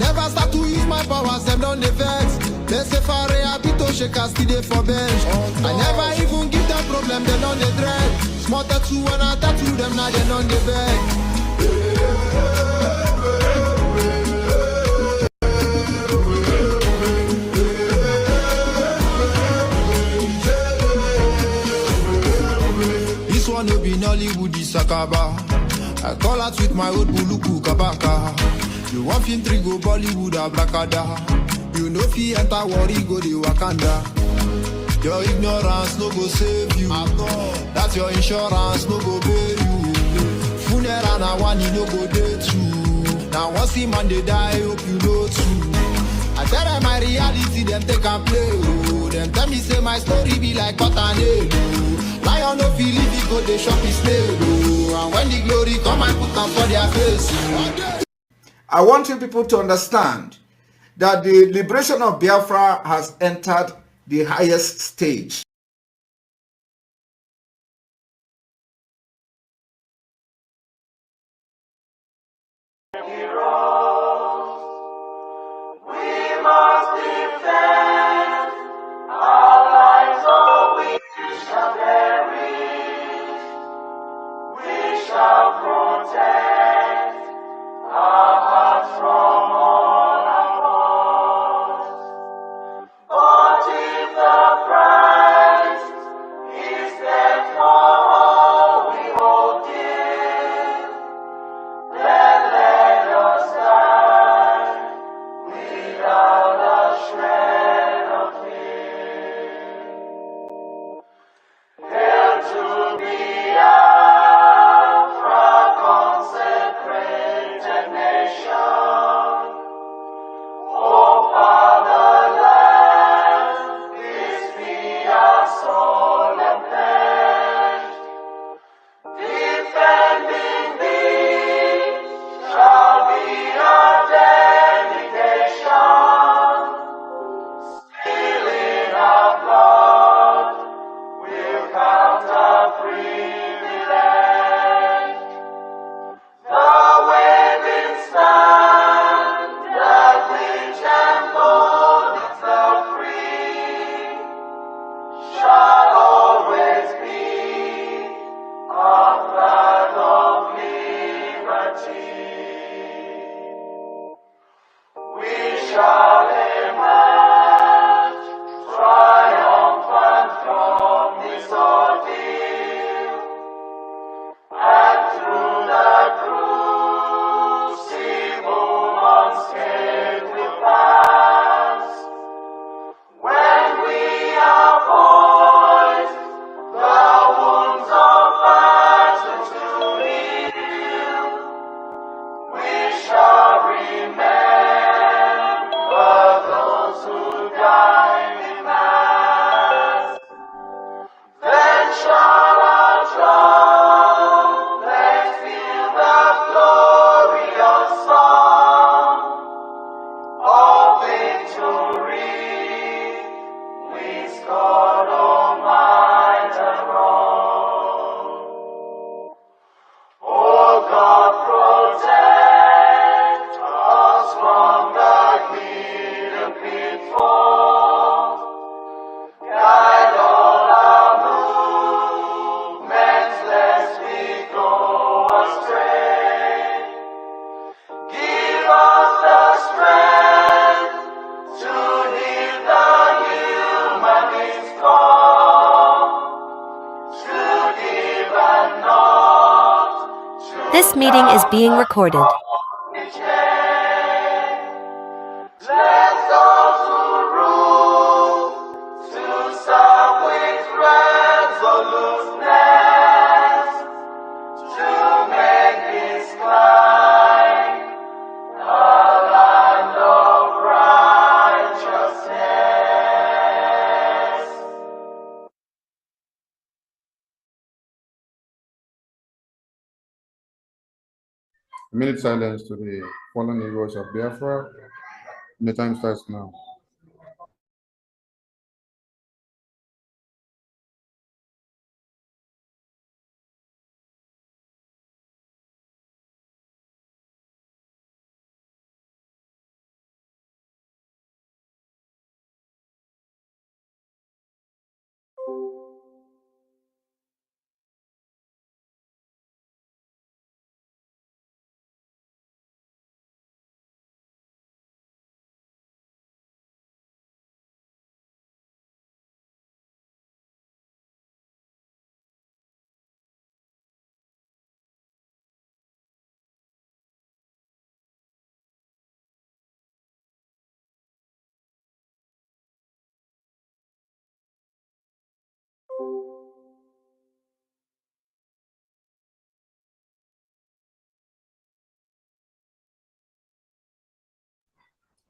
never start to use my powers, them don't dey vex. They say for a bit of shake, still dey for bench. I never even give them problem, they don't dey dread. Small tattoo when I tattoo them, now they don't dey beg. This one no be Nollywood, this Sakaba. I call out with my old Buluku Kabaka. You want film 3 go Bollywood abracada. You know fi enter worry go the Wakanda. Your ignorance no go save you. That's your insurance no go pay you. Funeral na one no go date you. Now once the man they die, hope you know too. I tell them my reality, them take and play. Oh. Them tell me say my story be like cotton. Lion no feel if he go they shop his snail. Oh. And when the glory come and put them for their face. I want you people to understand that the liberation of Biafra has entered the highest stage. This meeting is being recorded. A minute silence to the fallen heroes of Biafra. The time starts now.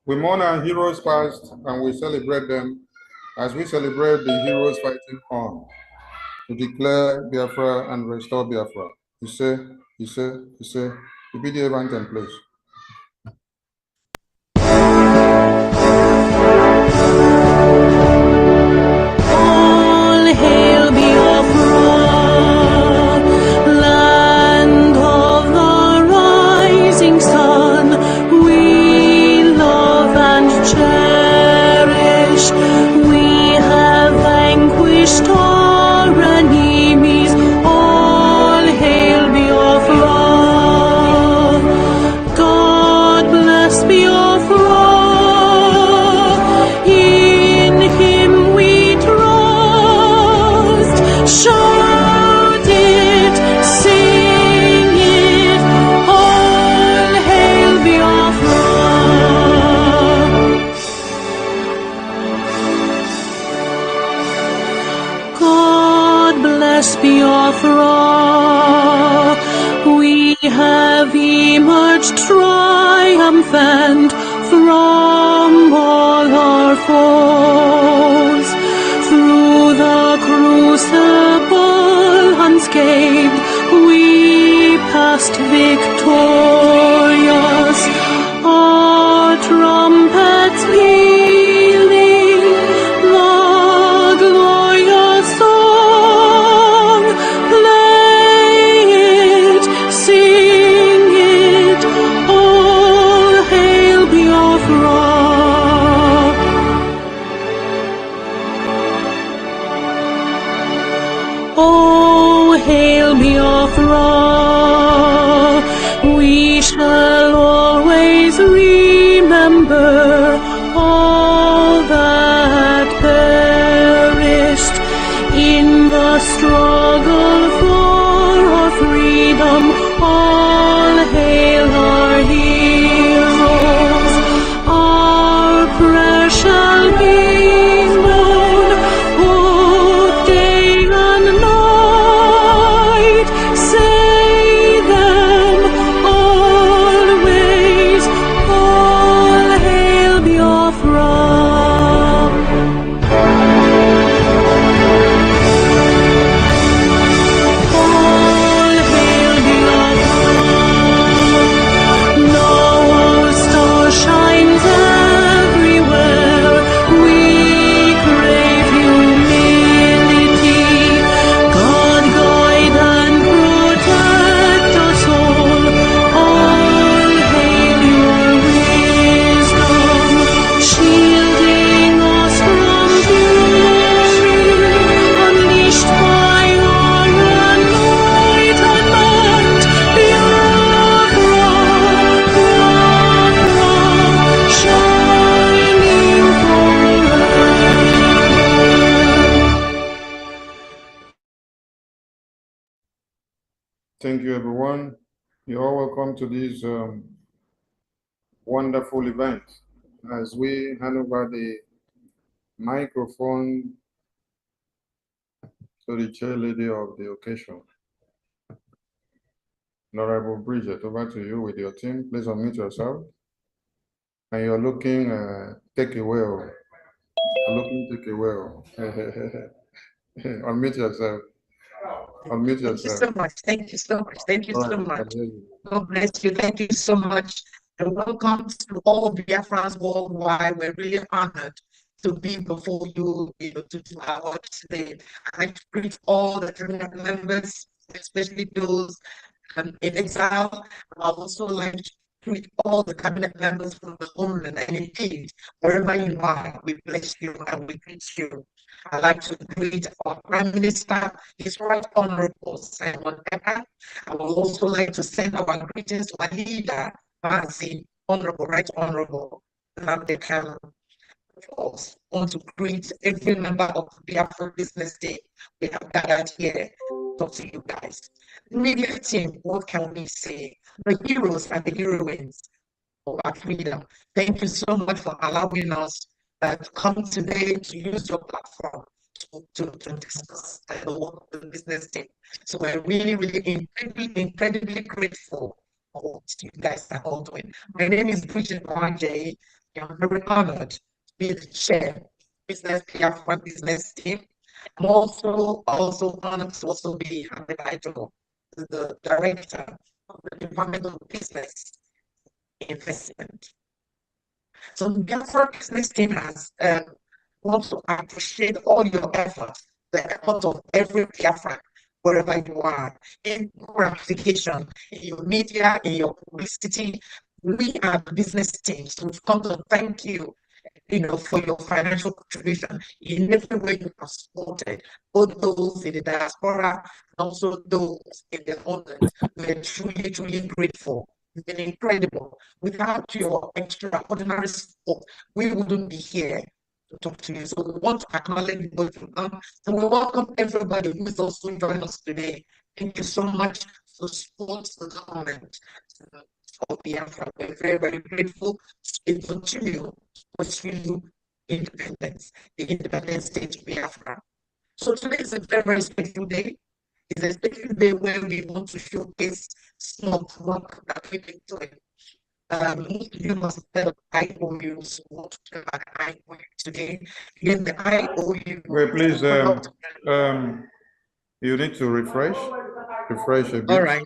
We mourn our heroes past and we celebrate them as we celebrate the heroes fighting on to declare Biafra and restore Biafra. You say, repeat the anthem, please. All hail Biafra, land of the rising sun. We love and cherish. We have vanquished our enemies. All hail Biafra. God bless Biafra. In Him we trust. Shout it, sing it. All hail Biafra. God bless Biafra. We have emerged triumphant from all our foes. Through the crucible unscathed, we passed victorious. Our trumpets pealing the glorious song. Play it, sing it, all hail Biafra. Oh, hail Biafra. We shall always remember all that perished in the struggle for our freedom. All hail our heroes. Our prayer shall be known both day and night. Say them always. All hail Biafra. All hail Biafra. Now our star shines everywhere. We crave humility. God guide and protect us all. All hail your wisdom, shielding us from fury, unleashed by our anointed might. Biafra, shining forever. Thank you, everyone. You're all welcome to this wonderful event as we hand over the microphone to the chair lady of the occasion. Honorable Bridget, over to you with your team. Please unmute yourself. And you're looking take away. You're looking take away. Unmute yourself. Unmute Thank you yourself. so much. Thank you so much. Thank you All so right, I much. can hear you. God bless you. Thank you so much. And welcome to all Biafrans worldwide. We're really honored to be before you, to do our work today. I'd like to greet all the cabinet members, especially those in exile. I'd also like to greet all the cabinet members from the homeland, and indeed, wherever you are, we bless you and we greet you. I'd like to greet our Prime Minister, His Right Honorable Simon Ekpa. I would also like to send our greetings to our leader, Mazi, Honorable, Right Honorable Nnamdi Kanu. Of course, I want to greet every member of the Biafra Business Day we have gathered here. Talk to you guys. The media team, what can we say? The heroes and the heroines of our freedom. Thank you so much for allowing us to come today to use your platform to discuss the work of the business team. So we're really, really incredibly grateful for what you guys are all doing. My name is BRGIE. I'm very honored to be the chair business Biafra business team. I'm also honored to also be the director of the Department of Business Investment. So the Biafra business team has want to appreciate all your efforts, the effort of every Biafran, wherever you are, in your application, in your media, in your publicity. We are the business teams. So we've come to thank you, for your financial contribution in every way you have supported, both those in the diaspora and also those in the homeland. We're truly, truly grateful. It's been incredible. Without your extraordinary support, we wouldn't be here to talk to you. So we want to acknowledge both of them. So we welcome everybody who is also joining us today. Thank you so much for support the government for Biafra. We're very, very grateful. We continue to pursue independence, the independent state of Biafra. So today is a very, very special day. It's a special day where we want to showcase some of the work that we've been doing. You must have heard of IOUs. We want to talk about IOU today. Again, the IOU. Wait, please. You need to refresh a bit. All right.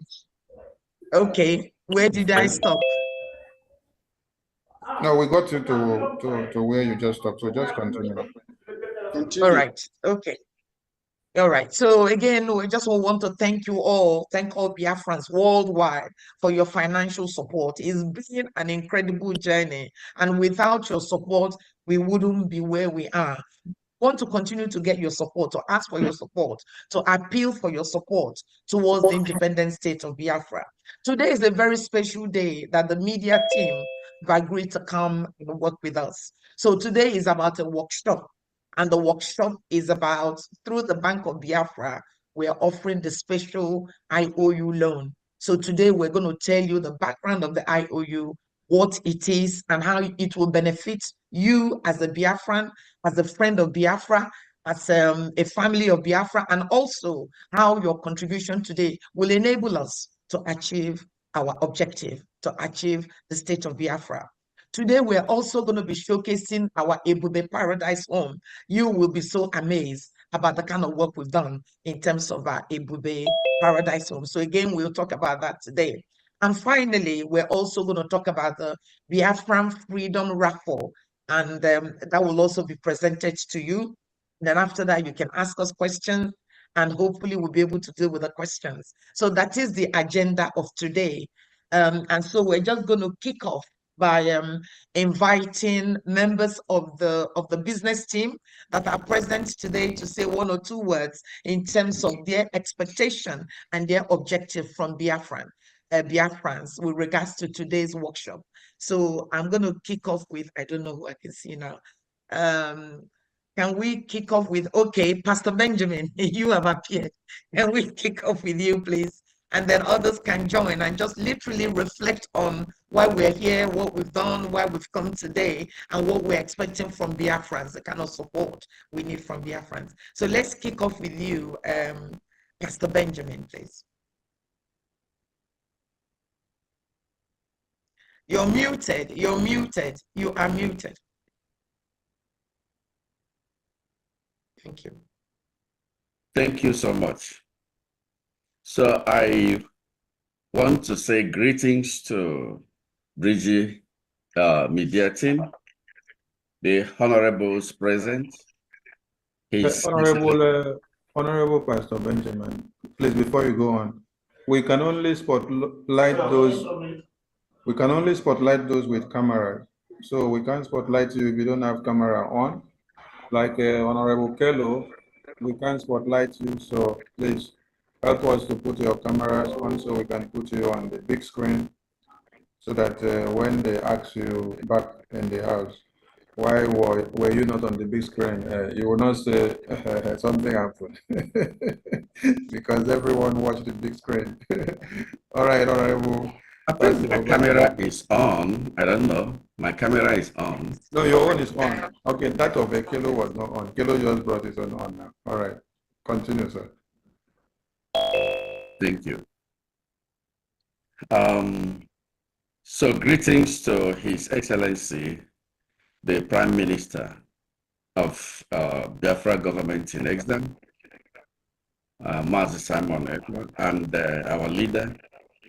Okay. Where did I stop? No, we got you to where you just stopped. So just continue. All right. Okay. All right. So again, we just want to thank all Biafrans worldwide for your financial support. It's been an incredible journey. And without your support, we wouldn't be where we are. Want to continue to get your support, to ask for your support, to appeal for your support towards the independent state of Biafra. Today is a very special day that the media team have agreed to come and work with us. So today is about a workshop. And the workshop is about, through the Bank of Biafra, we're offering the special IOU loan. So today we're going to tell you the background of the IOU, what it is, and how it will benefit you as a Biafran, as a friend of Biafra, as a family of Biafra, and also how your contribution today will enable us to achieve our objective, to achieve the state of Biafra. Today, we're also going to be showcasing our Ebube Paradise Home. You will be so amazed about the kind of work we've done in terms of our Ebube Paradise Home. So again, we'll talk about that today. And finally, we're also going to talk about the Biafran Freedom Raffle. And that will also be presented to you. And then after that, you can ask us questions, and hopefully we'll be able to deal with the questions. So that is the agenda of today. And so we're just going to kick off by inviting members of the business team that are present today to say one or two words in terms of their expectation and their objective from Biafrans with regards to today's workshop. So I'm going to kick off with, I don't know who I can see now. Can we kick off with, okay, Pastor Benjamin, you have appeared. Can we kick off with you, please? And then others can join and just literally reflect on why we're here, what we've done, why we've come today, and what we're expecting from Biafrans, the kind of support we need from Biafrans. So let's kick off with you, Pastor Benjamin, please. You're muted, you are muted. Thank you. Thank you so much. So I want to say greetings to BRGIE media team, the honorables present. Honorable Pastor Benjamin, please, before you go on, we can only spotlight those with cameras. So we can't spotlight you if you don't have camera on. like Honorable Kello, we can't spotlight you, so please help us to put your cameras on so we can put you on the big screen so that when they ask you back in the house, why were you not on the big screen? You will not say something happened because everyone watched the big screen. All right, Honorable. I think my camera is on. I don't know. My camera is on. No, your own is on. Okay, that of Kilo was not on. Kilo just brought his own on now. All right, continue, sir. Thank you. So greetings to His Excellency, the Prime Minister of Biafra government in Exdam, Mazi Simon Ekpa, and our leader,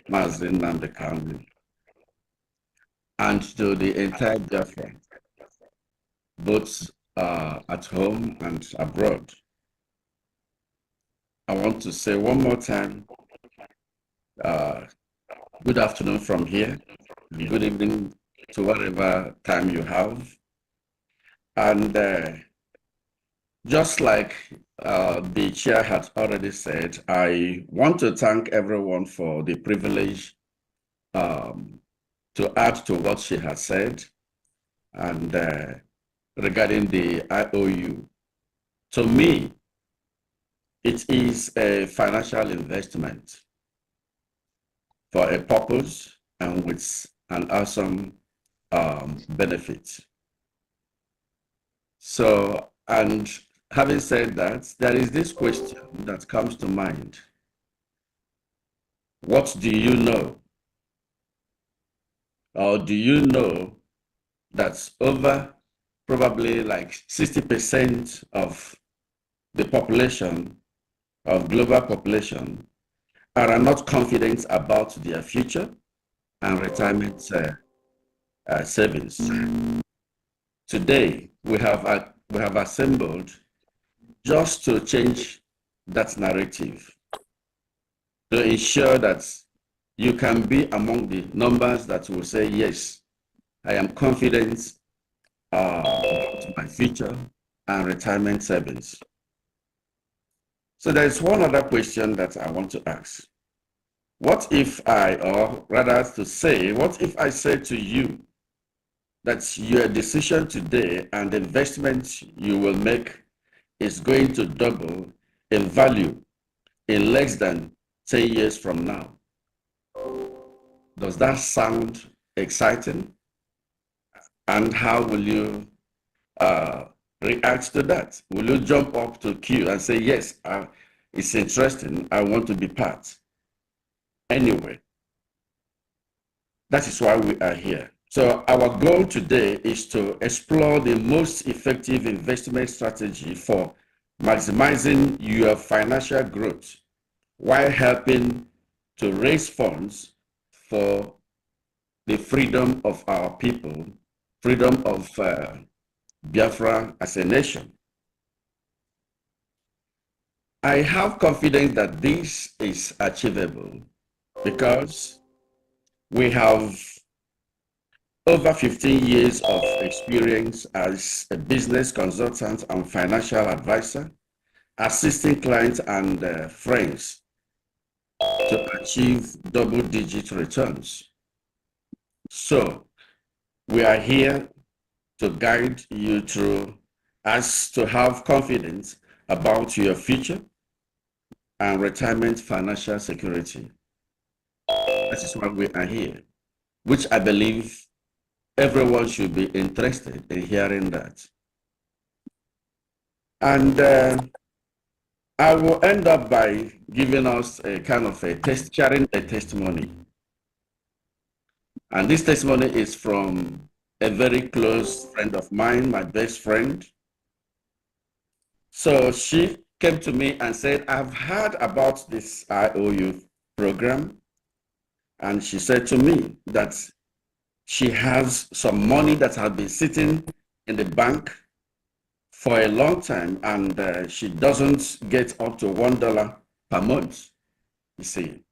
Mazi Nnamdi Kanu, and to the entire Biafra, both at home and abroad. I want to say one more time, good afternoon from here, good evening to whatever time you have. And just like the chair had already said, I want to thank everyone for the privilege to add to what she has said. And regarding the IOU, to me, it is a financial investment for a purpose and with an awesome benefit. So, and having said that, there is this question that comes to mind. What do you know? Or do you know that over probably like 60% of the population, of global population, are not confident about their future and retirement savings? Today, we have assembled just to change that narrative, to ensure that you can be among the numbers that will say, yes, I am confident about my future and retirement savings. So there is one other question that I want to ask. What if or rather to say, what if I say to you that your decision today and the investment you will make is going to double in value in less than 10 years from now? Does that sound exciting? And how will you react to that? Will you jump up to queue and say, yes, it's interesting, I want to be part? Anyway, that is why we are here. So our goal today is to explore the most effective investment strategy for maximizing your financial growth while helping to raise funds for the freedom of our people, freedom of Biafra as a nation. I have confidence that this is achievable because we have over 15 years of experience as a business consultant and financial advisor, assisting clients and friends to achieve double-digit returns. So we are here to guide you through as to have confidence about your future and retirement financial security. That is why we are here, which I believe everyone should be interested in hearing that. And I will end up by giving us a kind of sharing a testimony. And this testimony is from a very close friend of mine, my best friend. So she came to me and said, I've heard about this IOU program. And she said to me that she has some money that has been sitting in the bank for a long time, and she doesn't get up to $1 per month, you see.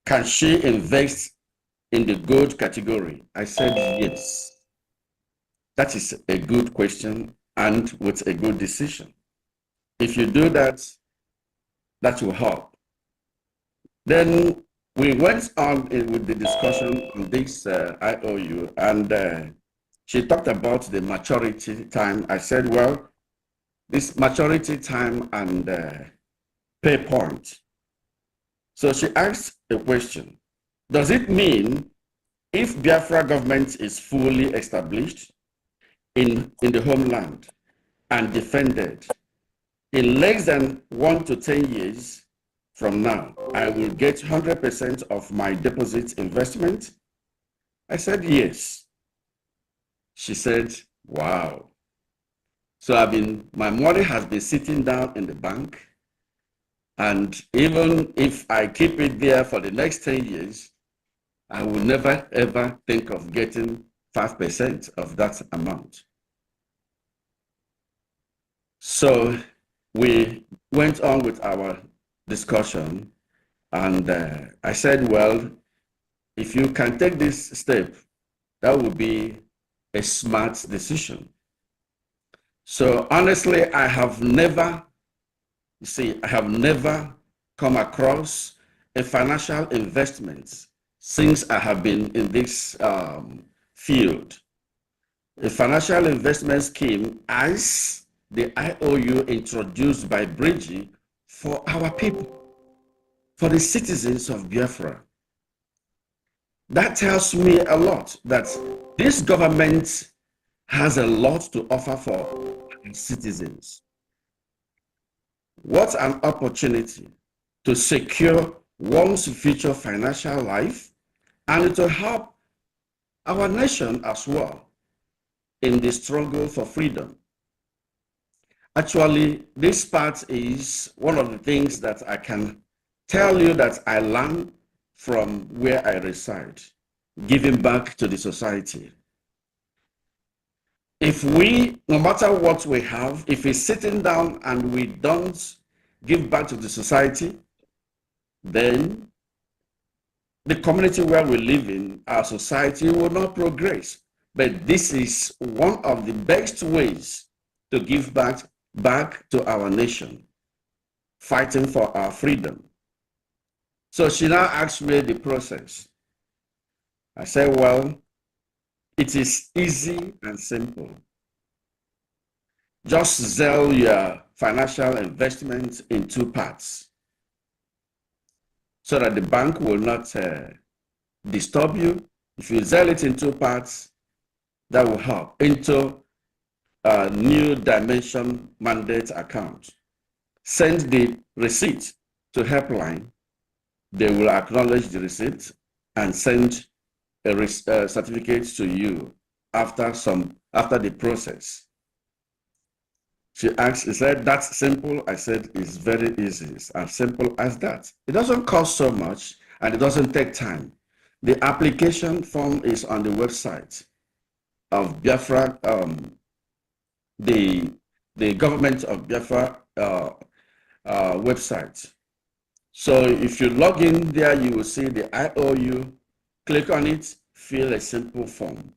Can she invest in the gold category? I said yes. That is a good question and with a good decision. If you do that, that will help. Then we went on with the discussion on this IOU, and she talked about the maturity time. I said, well, this maturity time and pay point. So she asked a question. Does it mean if Biafra government is fully established in the homeland and defended, in less than 1 to 10 years from now, I will get 100% of my deposit investment? I said, yes. She said, wow. So my money has been sitting down in the bank, and even if I keep it there for the next 10 years, I will never ever think of getting 5% of that amount. So we went on with our discussion, and I said, well, if you can take this step, that would be a smart decision. So honestly, I have never come across a financial investment since I have been in this field. A financial investment scheme as the IOU introduced by BRGIE for our people, for the citizens of Biafra. That tells me a lot that this government has a lot to offer for citizens. What an opportunity to secure one's future financial life and to help our nation as well in the struggle for freedom. Actually, this part is one of the things that I can tell you that I learned from where I reside, giving back to the society. If we, no matter what we have, if we're sitting down and we don't give back to the society, then the community where we live in, our society will not progress. But this is one of the best ways to give back to our nation, fighting for our freedom. So she now asked me the process. I said, well, it is easy and simple. Just sell your financial investment in 2 parts so that the bank will not disturb you. If you sell it in 2 parts, that will help into a new dimension mandate account. Send the receipt to helpline. They will acknowledge the receipt and send a certificate to you after the process. She asked, is that simple? I said, it's very easy. It's as simple as that. It doesn't cost so much and it doesn't take time. The application form is on the website of Biafra, the government of Biafra website. So if you log in there, you will see the IOU. Click on it, fill a simple form.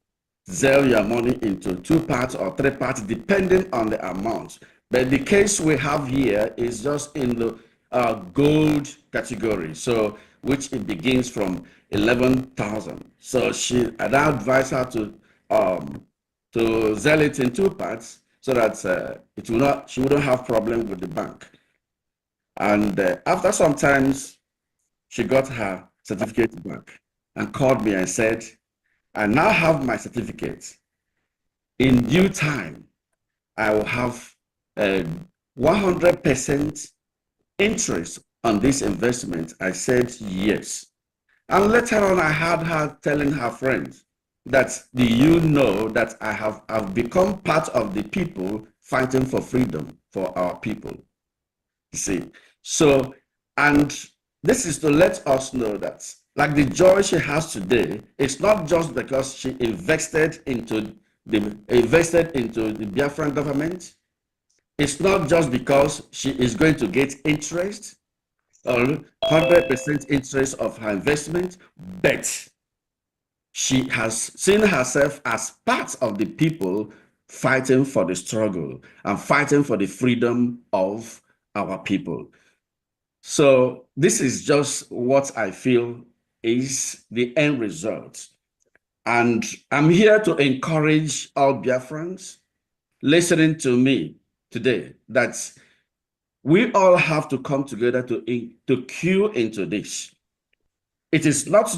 Sell your money into 2 parts or 3 parts, depending on the amount. But the case we have here is just in the gold category, so which it begins from 11,000. So I advise her to sell it in 2 parts so that she wouldn't have problem with the bank. And after some time, she got her certificate back and called me and said, I now have my certificate. In due time, I will have 100% interest on this investment. I said, yes. And later on, I heard her telling her friends that, do you know that I've become part of the people fighting for freedom for our people? You see, so, and this is to let us know that, like the joy she has today, it's not just because she invested into the Biafran government. It's not just because she is going to get interest or 100% interest of her investment, but She has seen herself as part of the people fighting for the struggle and fighting for the freedom of our people. So this is just what I feel is the end result. And I'm here to encourage all Biafrans listening to me today that we all have to come together to cue into this. It is not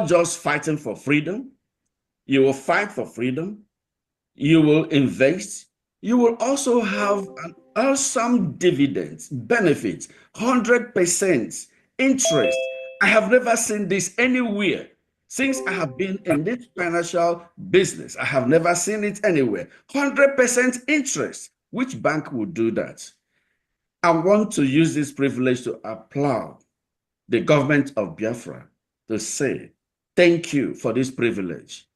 just fighting for freedom. You will fight for freedom. You will invest. You will also have an awesome dividend, benefit, 100% interest. I have never seen this anywhere. Since I have been in this financial business, I have never seen it anywhere. 100% interest. Which bank would do that? I want to use this privilege to applaud the government of Biafra to say, thank you for this privilege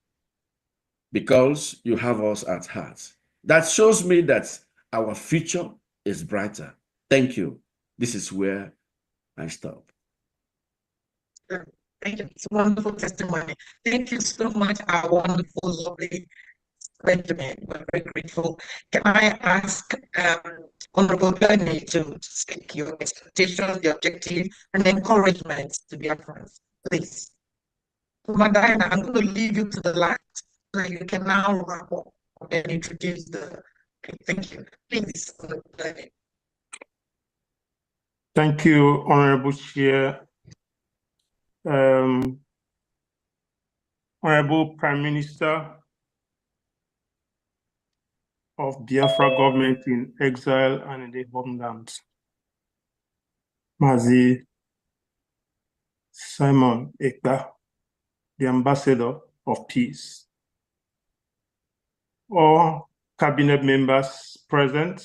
because you have us at heart. That shows me that our future is brighter. Thank you. This is where I stop. Thank you. It's a wonderful testimony. Thank you so much, our wonderful, lovely Benjamin. We're very grateful. Can I ask Honorable Bernie to speak your expectations, the objective, and encouragement to Biafrans, please? Madina, I'm going to leave you to the last, so you can now wrap up and introduce the. Thank you. Please, Honorable Bernie. Thank you, Honorable Chair. Honorable Prime Minister of Biafra government in exile and in the homeland, Mazi Simon Ekpa, the ambassador of peace. All cabinet members present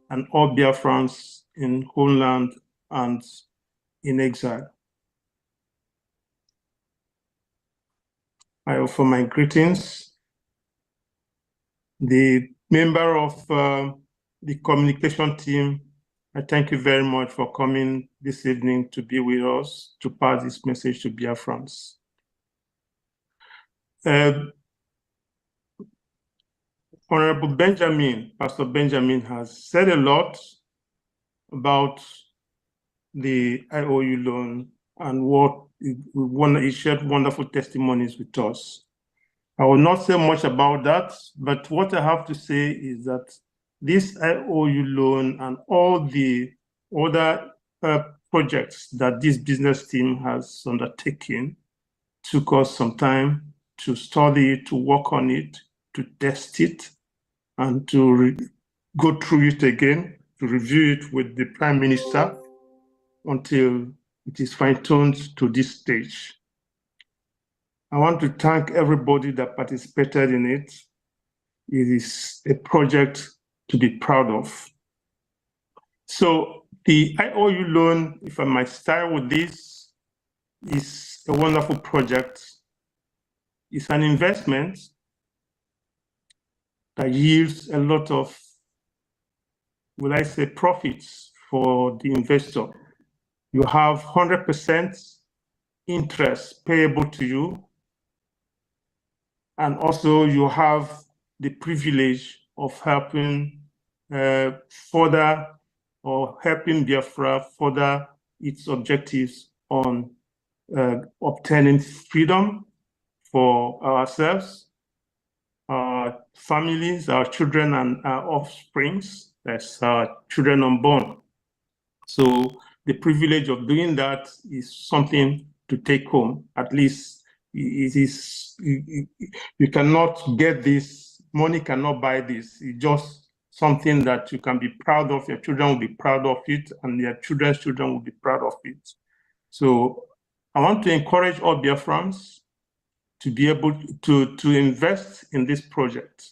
and all Biafrans in homeland and in exile. I offer my greetings. The member of the communication team, I thank you very much for coming this evening to be with us to pass this message to Biafrans. Honorable Benjamin, Pastor Benjamin has said a lot about the IOU loan and what he shared wonderful testimonies with us. I will not say much about that, but what I have to say is that this IOU loan and all the other projects that this business team has undertaken took us some time to study it, to work on it, to test it, and to go through it again, to review it with the Prime Minister until it is fine-tuned to this stage. I want to thank everybody that participated in it. It is a project to be proud of. So the IOU loan, if I might start with this, is a wonderful project. It's an investment that yields a lot of, will I say, profits for the investor. You have 100% interest payable to you. And also you have the privilege of helping further or helping Biafra further its objectives on obtaining freedom for ourselves, our families, our children, and our offsprings. That's our children unborn. So the privilege of doing that is something to take home. At least it is, you cannot get this, money cannot buy this. It's just something that you can be proud of, your children will be proud of it, and your children's children will be proud of it. So I want to encourage all Biafrans to be able to invest in this project,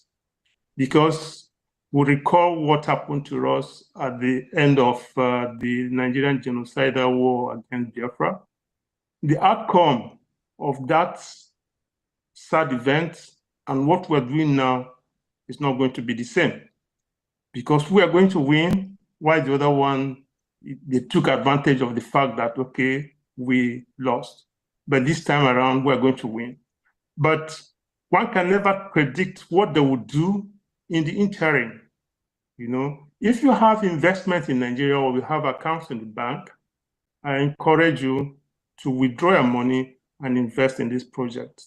because we recall what happened to us at the end of the Nigerian genocidal war against Biafra. The outcome of that sad event and what we're doing now is not going to be the same, because we are going to win, while the other one, they took advantage of the fact that, okay, we lost. but this time around, we're going to win. But one can never predict what they will do in the interim. You know, if you have investment in Nigeria or you have accounts in the bank, I encourage you to withdraw your money and invest in this project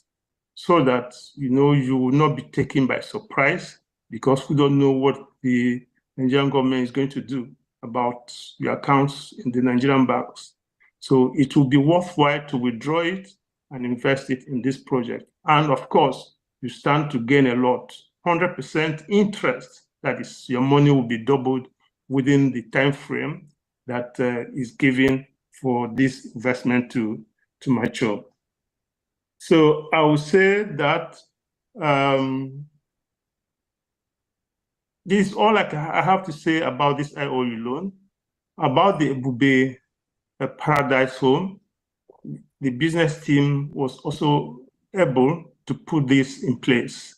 so that, you know, you will not be taken by surprise, because we don't know what the Nigerian government is going to do about your accounts in the Nigerian banks. So it will be worthwhile to withdraw it and invest it in this project. And of course, you stand to gain a lot, 100% interest. That is, your money will be doubled within the time frame that is given for this investment to mature. So I would say that this is all I have to say about this IOU loan. About the Ebube Paradise Home, the business team was also able to put this in place.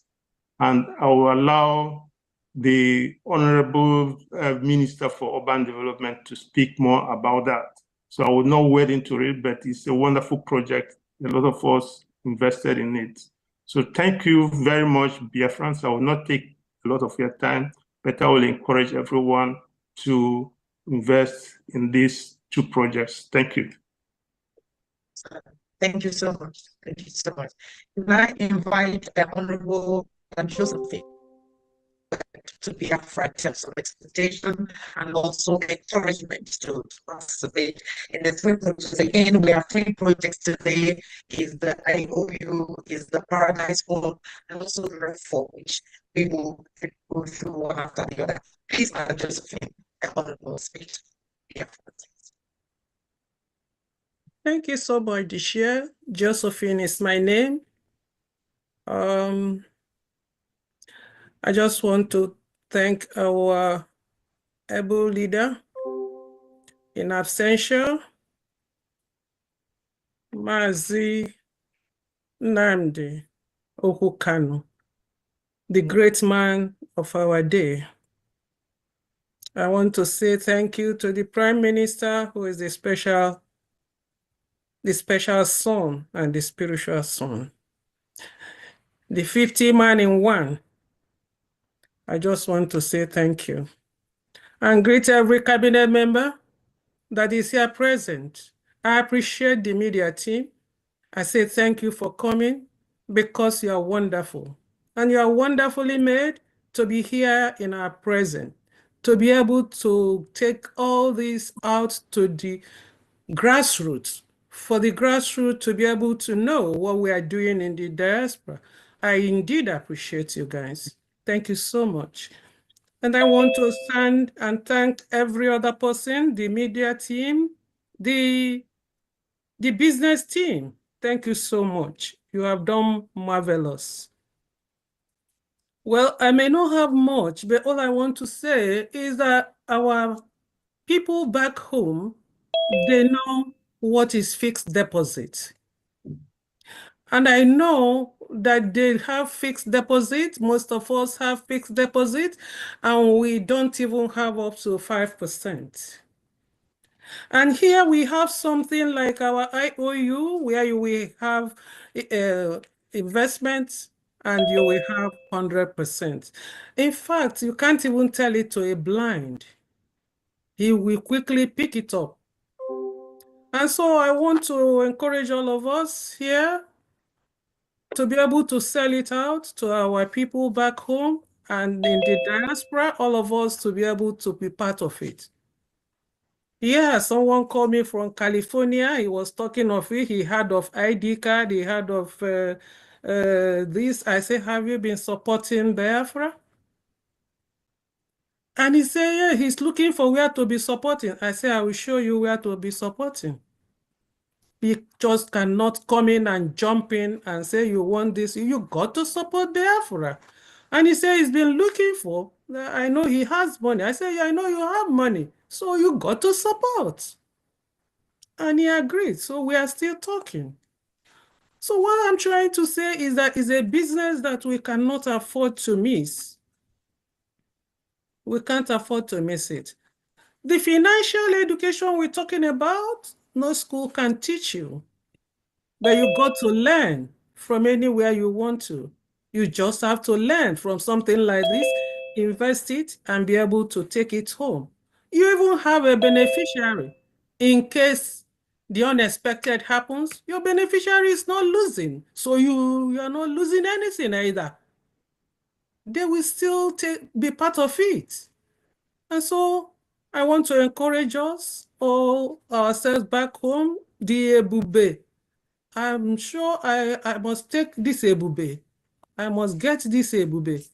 And I will allow the Honorable Minister for Urban Development to speak more about that. So I will not wade into it, but it's a wonderful project. A lot of us invested in it. So thank you very much, Biafrans. I will not take a lot of your time, but I will encourage everyone to invest in these two projects. Thank you. Thank you so much. Thank you so much. Can I invite the Honorable Josephine to be up front in terms of expectation and also encouragement to participate in the three projects. Again, we have three projects today: is the IOU, is the Paradise Home, and also the Raffle, which we will go through one after the other. Please, Madam Josephine, the Honorable speak. Thank you so much, Dishia. Josephine is my name. I just want to thank our able leader in absentia, Mazi Nnamdi Okukanu, the great man of our day. I want to say thank you to the Prime Minister, who is the special son and the spiritual son. The 50 man in one. I just want to say thank you. And greet every cabinet member that is here present. I appreciate the media team. I say thank you for coming, because you are wonderful. And you are wonderfully made to be here in our presence, to be able to take all this out to the grassroots, for the grassroots to be able to know what we are doing in the diaspora. I indeed appreciate you guys. Thank you so much. And I want to stand and thank every other person, the media team, the business team. Thank you so much. You have done marvelous. Well, I may not have much, but all I want to say is that our people back home, they know what is fixed deposit. And I know that they have fixed deposit. Most of us have fixed deposit, and we don't even have up to 5%. And here we have something like our IOU, where you will have investments and you will have 100%. In fact, you can't even tell it to a blind. He will quickly pick it up. And so I want to encourage all of us here to be able to sell it out to our people back home and in the diaspora, all of us to be able to be part of it. Yeah, someone called me from California. He was talking of it. He had of ID card. He had of this. I said, have you been supporting Biafra? And he said, yeah, he's looking for where to be supporting. I said, I will show you where to be supporting. You just cannot come in and jump in and say you want this. You got to support Biafra. And he said he's been looking for. I know he has money. I said, yeah, I know you have money. So you got to support. And he agreed. So we are still talking. So what I'm trying to say is that it's a business that we cannot afford to miss. We can't afford to miss it. The financial education we're talking about, no school can teach you. but you got to learn from anywhere you want to. You just have to learn from something like this, invest it, and be able to take it home. You even have a beneficiary. In case the unexpected happens, your beneficiary is not losing. So you are not losing anything either. They will still be part of it. And so I want to encourage us, all ourselves back home, the Ebube. I'm sure I must take this Ebube. I must get this Ebube.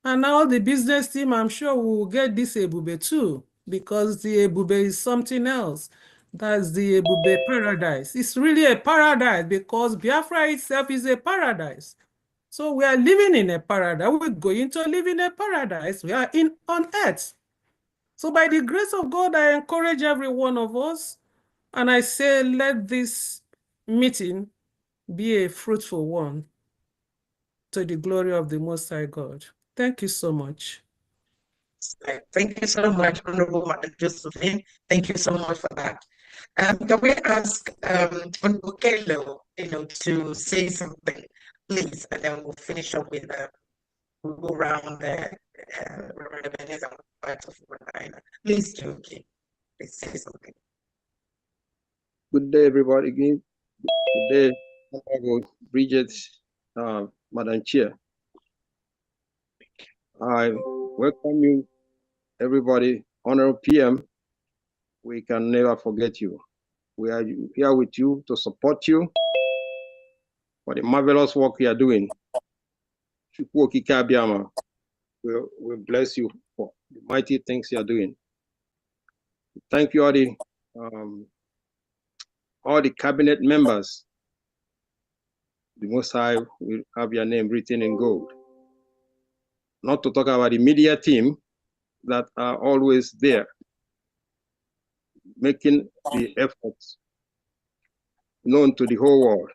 And now the business team, I'm sure we will get this Ebube too, because the Ebube is something else. That's the Ebube paradise. It's really a paradise because Biafra itself is a paradise. So we are living in a paradise. We're going to live in a paradise. We are on earth. So by the grace of God, I encourage every one of us, and I say, let this meeting be a fruitful one to the glory of the Most High God. Thank you so much. Thank you so much, Honorable Madam Josephine. Thank you so much for that. Can we ask Honorable Kelo, to say something, please, and then we'll finish up with we'll go around Reverend Ebenezer and part of Reverend. Please do, okay. Please say something. Good day, everybody. Again, good day, Honorable Bridget, Madam Chair. I welcome you, everybody. Honorable PM, we can never forget you. We are here with you to support you for the marvelous work you are doing. We'll bless you for the mighty things you are doing. Thank you, all the cabinet members. The Most High will have your name written in gold. Not to talk about the media team that are always there, making the efforts known to the whole world.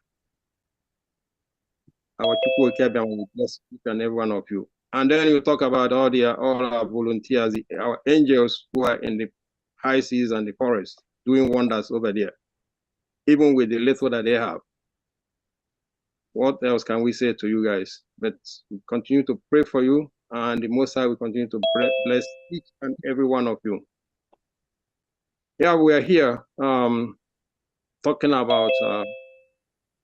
Our Chukwu will bless each and every one of you. And then you talk about all our volunteers, our angels who are in the high seas and the forest, doing wonders over there, even with the little that they have. What else can we say to you guys? But we continue to pray for you, and the Most High will continue to bless each and every one of you. Yeah, we are here talking about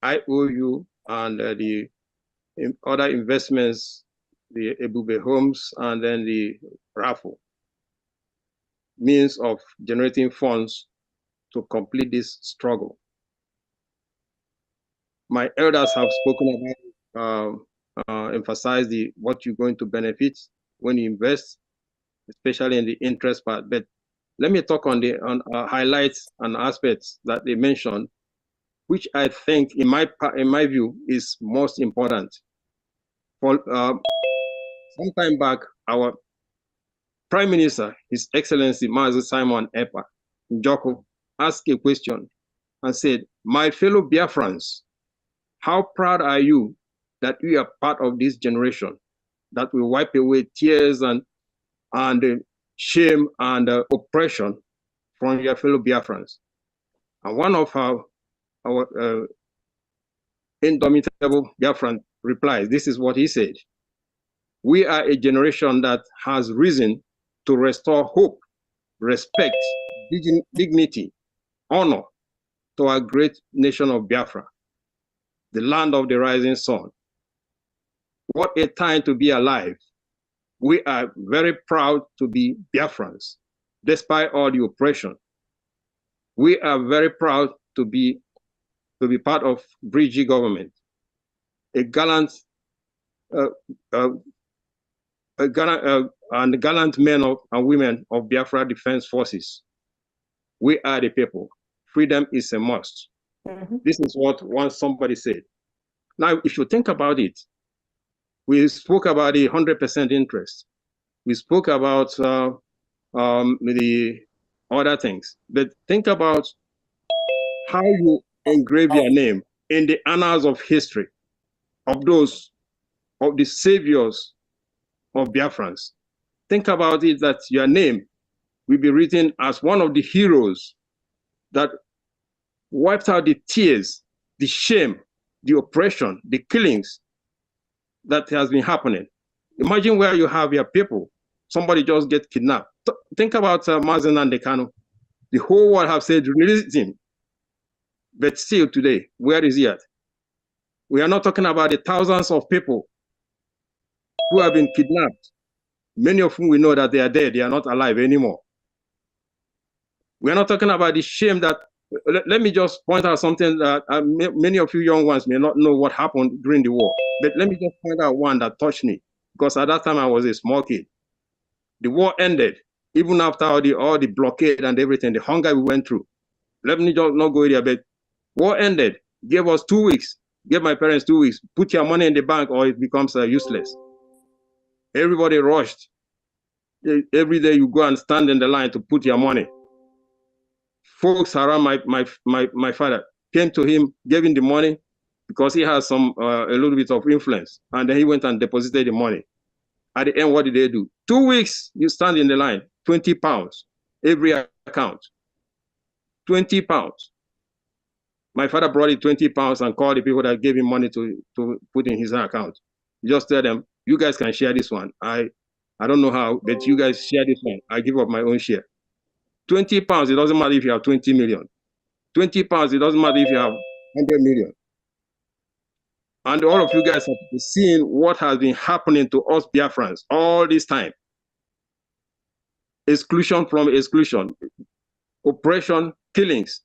IOU and the other investments, the Ebube homes, and then the Raffle, means of generating funds to complete this struggle. My elders have spoken about, emphasized what you're going to benefit when you invest, especially in the interest part. But let me talk on highlights and aspects that they mentioned, which I think, in my view, is most important. For some time back, our Prime Minister, His Excellency Mazi Simon Ekpa Njoko, asked a question and said, "My fellow Biafrans, how proud are you that we are part of this generation that will wipe away tears and shame and oppression from your fellow Biafrans?" And one of our indomitable Biafran replies, this is what he said: "We are a generation that has risen to restore hope, respect, dignity, honor to our great nation of Biafra, the land of the rising sun. What a time to be alive. We are very proud to be Biafrans, despite all the oppression. We are very proud to be part of BRGIE government, a gallant and gallant men and women of Biafra Defense Forces. We are the people. Freedom is a must." This is what somebody said. Now, if you think about it, we spoke about the 100% interest. We spoke about the other things. But think about how you engrave your name in the annals of history of the saviors of Biafrans. Think about it, that your name will be written as one of the heroes that wiped out the tears, the shame, the oppression, the killings that has been happening. Imagine where you have your people, somebody just get kidnapped. Think about Mazen and Dekano. The whole world have said, release him. But still today, where is he at? We are not talking about the thousands of people who have been kidnapped, many of whom we know that they are dead, they are not alive anymore. We are not talking about the shame that, let me just point out something that many of you young ones may not know what happened during the war, but let me just point out one that touched me, because at that time I was a small kid. The war ended, even after all the blockade and everything, the hunger we went through. Let me just not go there, but war ended, gave us 2 weeks, gave my parents 2 weeks, put your money in the bank or it becomes useless. Everybody rushed. Every day you go and stand in the line to put your money. Folks around my father came to him, gave him the money because he has some a little bit of influence, and then he went and deposited the money. At the end, what did they do? 2 weeks, you stand in the line, 20 pounds, every account, 20 pounds. My father brought it 20 pounds and called the people that gave him money to put in his account. Just tell them, you guys can share this one. I don't know how, but you guys share this one. I give up my own share. 20 pounds, it doesn't matter if you have 20 million. 20 pounds, it doesn't matter if you have 100 million. And all of you guys have seen what has been happening to us Biafrans all this time. Exclusion from exclusion, oppression, killings.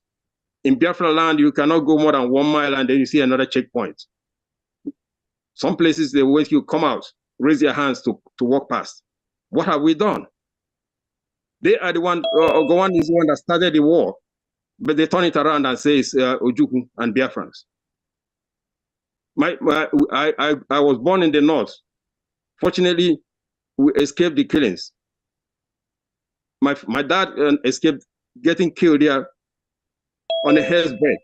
In Biafra land, you cannot go more than 1 mile and then you see another checkpoint. Some places, they wait you come out, raise your hands to walk past. What have we done? They are the one, Ogowan is the one that started the war, but they turn it around and say it's Ojukwu and Biafrans. I was born in the north. Fortunately, we escaped the killings. My dad escaped getting killed there on a hair's breadth.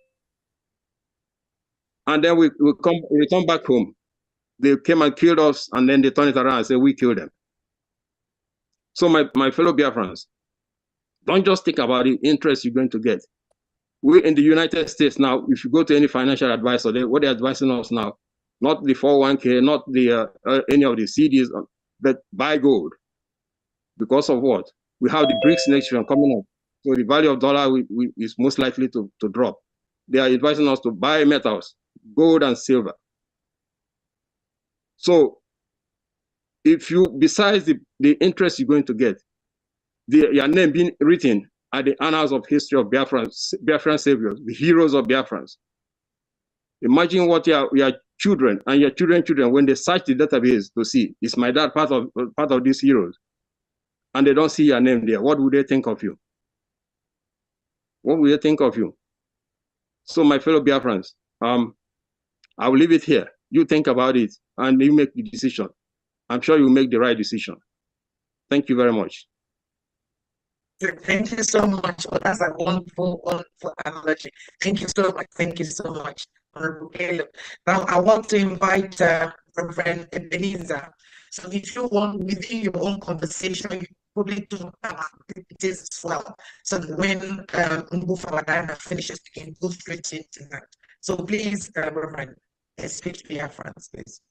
And then we return back home. They came and killed us, and then they turn it around and say we killed them. So my fellow Biafrans, don't just think about the interest you're going to get. We're in the United States now. If you go to any financial advisor, what they're advising us now, not the 401k, not the any of the CDs, but buy gold. Because of what? We have the BRICS next year coming up. So the value of dollar is most likely to drop. They are advising us to buy metals, gold and silver. So if you, besides the interest you're going to get, your name being written at the annals of history of Biafran saviors, the heroes of Biafrans. Imagine what your children and your children, when they search the database to see, is my dad part of these heroes? And they don't see your name there. What would they think of you? What would they think of you? So my fellow Biafrans, I will leave it here. You think about it and you make the decision. I'm sure you make the right decision. Thank you very much. Thank you so much. That's a wonderful, wonderful analogy. Thank you so much. Thank you so much, Honorable Caleb. Now, I want to invite Reverend Ebenezer. So if you want, within your own conversation, you probably do activities as well. So that when Mbufawadana finishes, we can go straight into that. So please, Reverend, speak to Biafrans, please.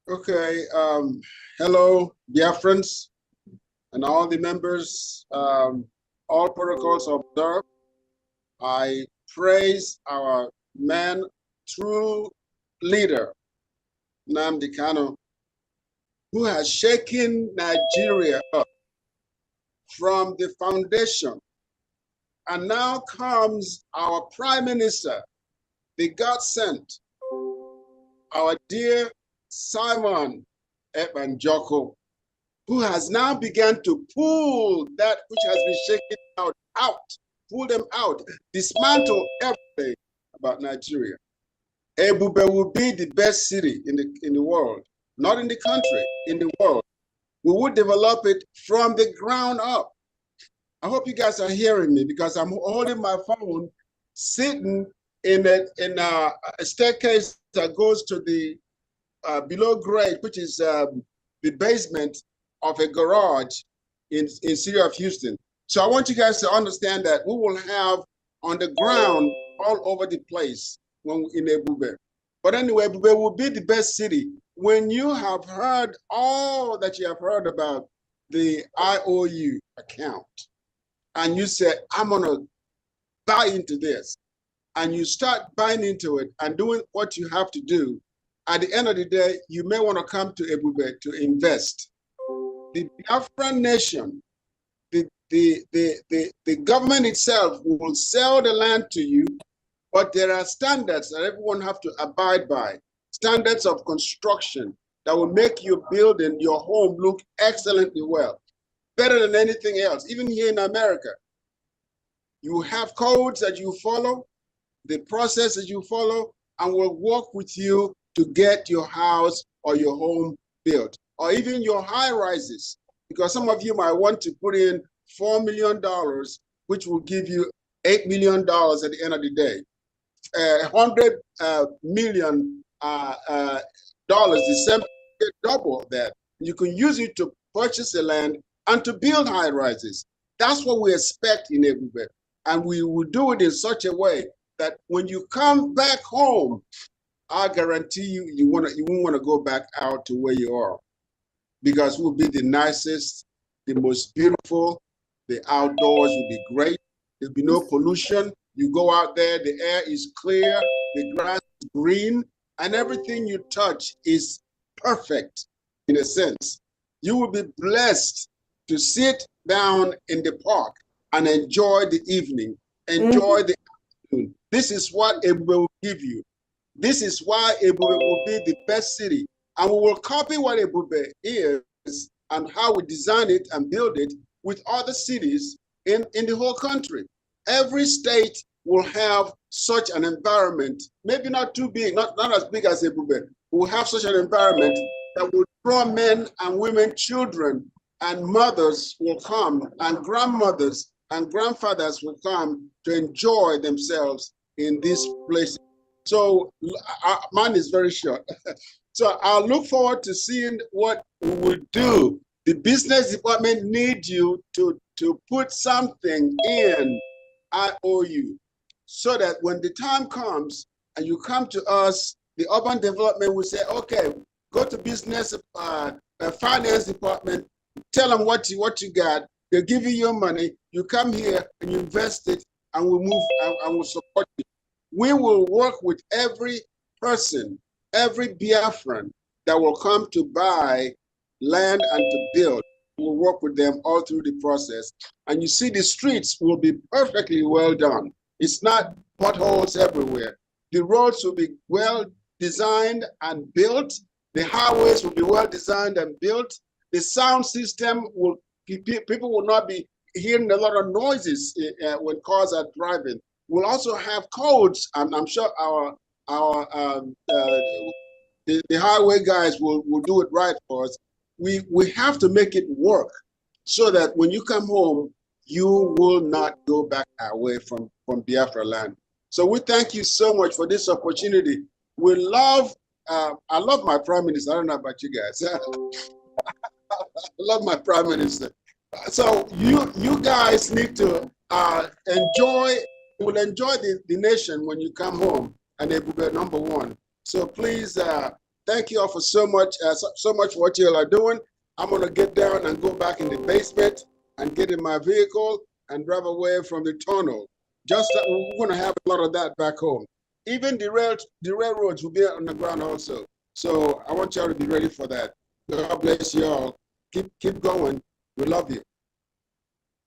Okay. Hello, Biafrans. And all the members, all protocols observed. I praise our man, true leader, Nnamdi Kanu, who has shaken Nigeria up from the foundation. And now comes our Prime Minister, the God sent, our dear Simon Ekpa, who has now begun to pull that which has been shaken out, pull them out, dismantle everything about Nigeria. Ebube will be the best city in the world, not in the country, in the world. We will develop it from the ground up. I hope you guys are hearing me because I'm holding my phone, sitting in a staircase that goes to the below grade, which is the basement of a garage in city of Houston. So I want you guys to understand that we will have on the ground all over the place when in Ebube. But anyway, Ebube will be the best city when you have heard all that you have heard about the IOU account, and you say, I'm gonna buy into this, and you start buying into it and doing what you have to do. At the end of the day, you may want to come to Ebube to invest. The Biafran nation, the government itself will sell the land to you, but there are standards that everyone have to abide by. Standards of construction that will make your building, your home look excellently well, better than anything else. Even here in America, you have codes that you follow, the process that you follow, and will work with you to get your house or your home built, or even your high rises, because some of you might want to put in $4 million, which will give you $8 million at the end of the day. $100 million the same, double that. You can use it to purchase the land and to build high rises. That's what we expect in Ebube, and we will do it in such a way that when you come back home, I guarantee you, you won't want to go back out to where you are, because we'll be the nicest, the most beautiful. The outdoors will be great. There'll be no pollution. You go out there, the air is clear, the grass is green, and everything you touch is perfect in a sense. You will be blessed to sit down in the park and enjoy the evening, enjoy the afternoon. This is what Ebube will give you. This is why Ebube will be the best city. And we will copy what Ebube is and how we design it and build it with other cities in the whole country. Every state will have such an environment, maybe not too big, not as big as Ebube. Will have such an environment that will draw men and women, children, and mothers will come, and grandmothers and grandfathers will come to enjoy themselves in this place. So mine is very short. So I'll look forward to seeing what we will do. The business department needs you to put something in IOU, so that when the time comes and you come to us, the urban development will say, okay, go to business finance department, tell them what you got, they'll give you your money, you come here and you invest it, and we'll move and we'll support you. We will work with every person, every Biafran that will come to buy land and to build. We'll work with them all through the process. And you see, the streets will be perfectly well done. It's not potholes everywhere. The roads will be well designed and built. The highways will be well designed and built. The sound system will, people will not be hearing a lot of noises when cars are driving. We'll also have codes, and I'm sure the highway guys will do it right for us. We have to make it work so that when you come home, you will not go back away from Biafra land. So we thank you so much for this opportunity. We love, I love my Prime Minister. I don't know about you guys. I love my Prime Minister. So you guys need to enjoy the nation when you come home, and it will be number one. So please, thank you all for so much for what you all are doing. I'm gonna get down and go back in the basement and get in my vehicle and drive away from the tunnel. Just that we're gonna have a lot of that back home. Even the railroads will be on the ground also. So I want y'all to be ready for that. God bless you all. Keep going. We love you.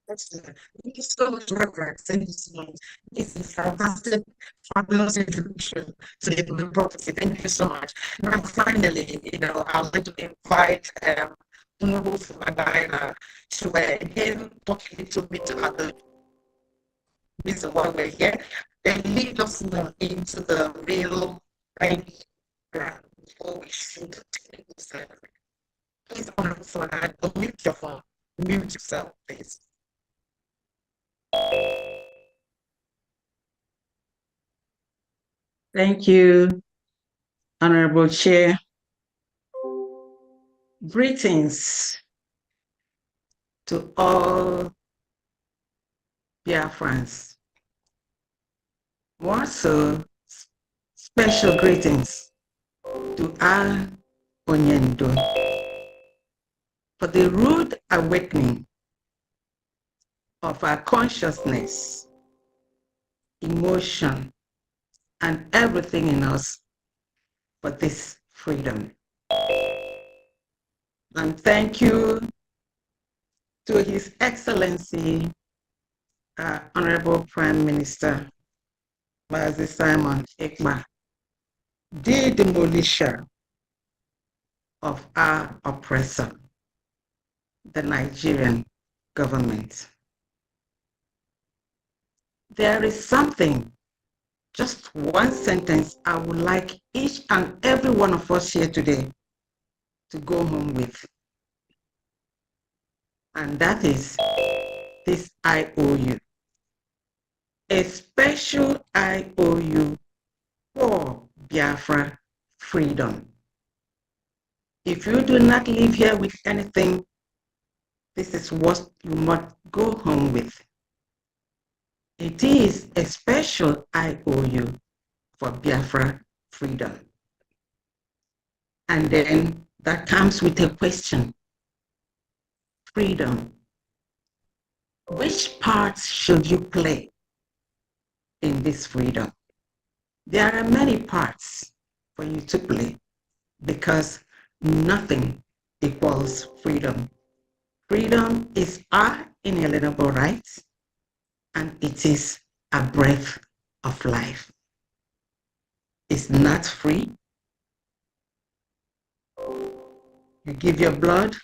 Excellent. Thank you so much, Reverend. Thank you so much. This is fantastic, fabulous introduction to the Ebube property. Thank you so much. Now, finally, I'd like to invite Honorable Fumadina to again talk a little bit about the reason why we're here, and lead us more into the real idea before we shoot the technical side of it. Please, Honorable Fumadina, unmute your phone. Mute yourself, please. Thank you, Honorable Chair. Greetings to all Biafrans, more so Special greetings to our Onyendo for the rude awakening of our consciousness, emotion, and everything in us for this freedom. And thank you to His Excellency, Honorable Prime Minister, Mazi Simon Ekpa, the demolisher of our oppressor, the Nigerian government. There is something, just one sentence, I would like each and every one of us here today to go home with. And that is this IOU. A special IOU for Biafra freedom. If you do not leave here with anything, this is what you must go home with. It is a special IOU for Biafra freedom. And then that comes with a question. Freedom. Which parts should you play in this freedom? There are many parts for you to play because nothing equals freedom. Freedom is our inalienable right, and it is a breath of life. It's not free. You give your blood,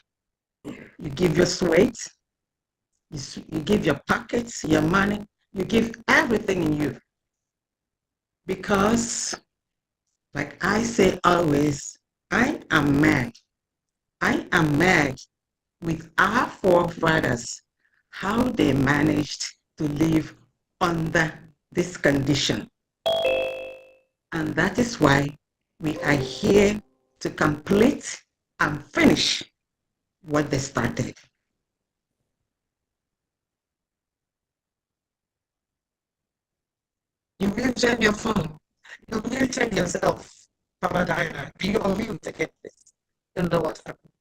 you give your sweat, you give your pockets, your money, you give everything in you. Because, like I say always, I am mad. I am mad with our forefathers, how they managed to live under this condition. And that is why we are here to complete and finish what they started. You muted your phone. You muted yourself, Papa Diana. You are mute to get this. You know what's happening.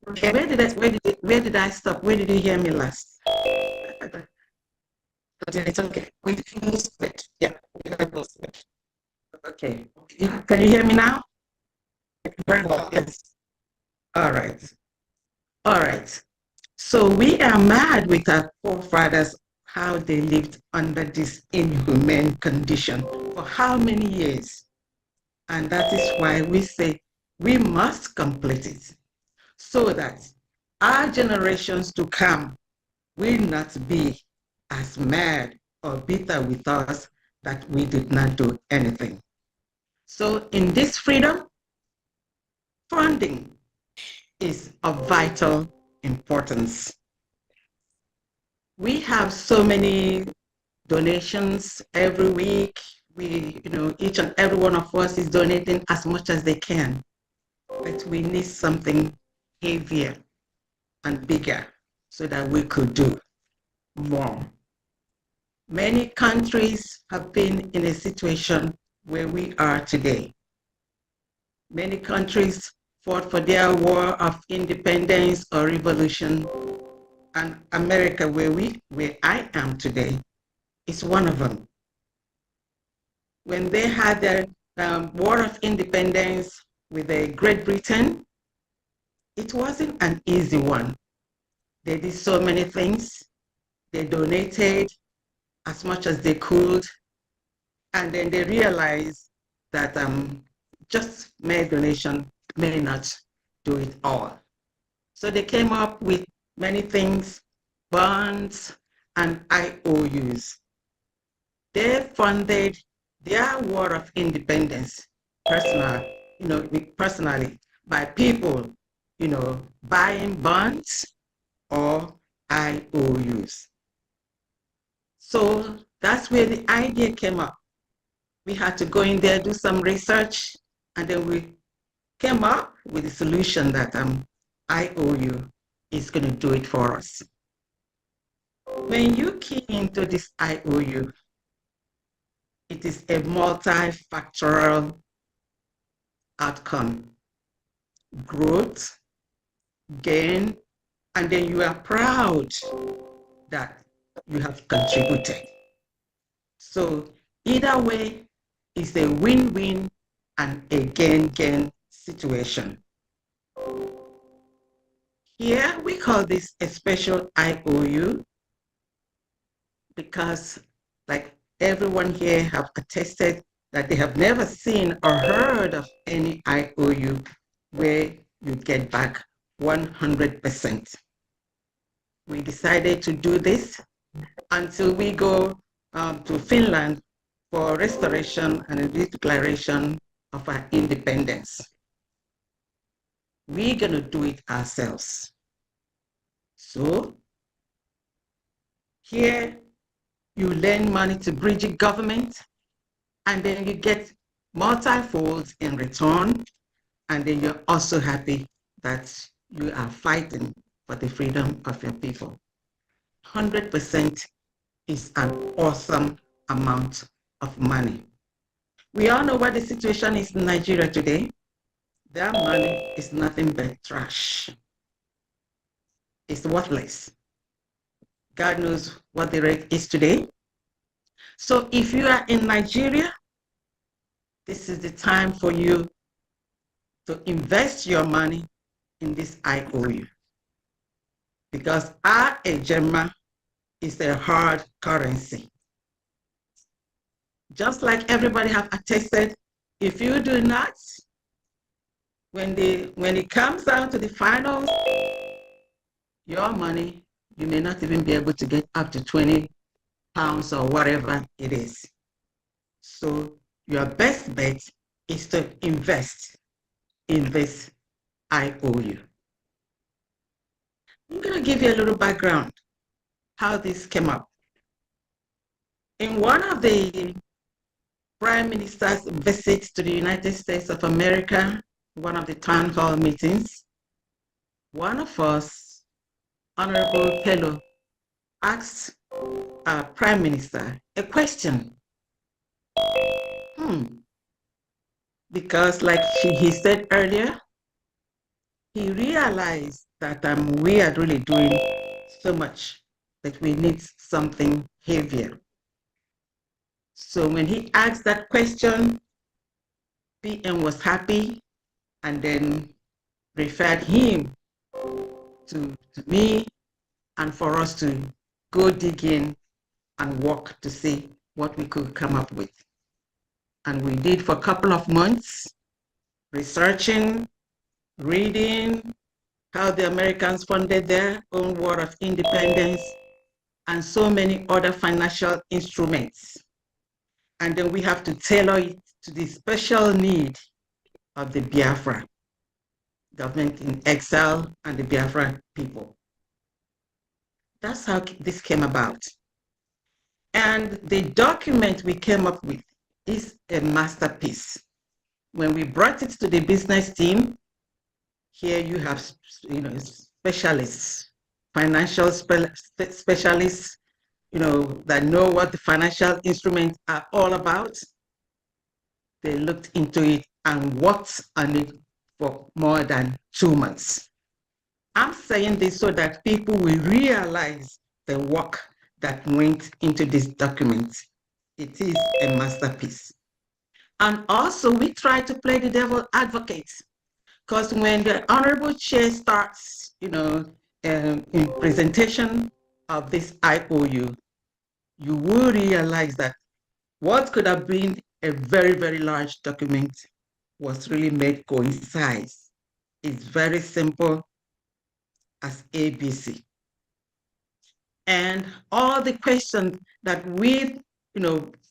Okay, where did I stop? Where did you hear me last? But it's okay. We can lose it. Yeah, we can lose it. Okay. Can you hear me now? Very well, yes. All right. All right. So we are mad with our forefathers, how they lived under this inhumane condition for how many years. And that is why we say we must complete it so that our generations to come will not be as mad or bitter with us that we did not do anything. So in this freedom, funding is of vital importance. We have so many donations every week. Each and every one of us is donating as much as they can, but we need something heavier and bigger so that we could do more. Many countries have been in a situation where we are today. Many countries fought for their war of independence or revolution, and America, where I am today, is one of them. When they had their war of independence with Great Britain, it wasn't an easy one. They did so many things. They donated as much as they could, and then they realized that just mere donation may not do it all. So they came up with many things, bonds and IOUs. They funded their war of independence personally by people, buying bonds or IOUs. So that's where the idea came up. We had to go in there, do some research, and then we came up with a solution that IOU is going to do it for us. When you key into this IOU, it is a multifactorial outcome. Growth, gain, and then you are proud that you have contributed. So either way, it's a win-win and a gain-gain situation. Here we call this a special IOU because, like everyone here have attested, that they have never seen or heard of any IOU where you get back 100%. We decided to do this until we go to Finland for restoration and a declaration of our independence. We're going to do it ourselves. So here you lend money to BRGIE government, and then you get multifold in return, and then you're also happy that you are fighting for the freedom of your people. 100% is an awesome amount of money. We all know what the situation is in Nigeria today. Their money is nothing but trash. It's worthless. God knows what the rate is today. So if you are in Nigeria, this is the time for you to invest your money in this IOU, because our ejema is a hard currency. Just like everybody have attested, if you do not, when it comes down to the finals, your money, you may not even be able to get up to 20 pounds or whatever it is. So your best bet is to invest in this IOU. I'm going to give you a little background how this came up. In one of the Prime Minister's visits to the United States of America, one of the town hall meetings, one of us, Honorable Pello, asked our Prime Minister a question. Because like he said earlier, he realized that we are really doing so much that we need something heavier. So when he asked that question, PM was happy and then referred him to me and for us to go dig in and work to see what we could come up with. And we did for a couple of months, researching, reading how the Americans funded their own war of independence and so many other financial instruments. And then we have to tailor it to the special need of the Biafra government in exile and the Biafra people. That's how this came about. And the document we came up with is a masterpiece. When we brought it to the business team, here you have specialists, financial specialists, that know what the financial instruments are all about. They looked into it and worked on it for more than 2 months. I'm saying this so that people will realize the work that went into this document. It is a masterpiece. And also we try to play the devil advocate, because when the Honorable Chair starts, in presentation of this IOU, you will realize that what could have been a very, very large document was really made coincide. It's very simple as ABC. And all the questions that we,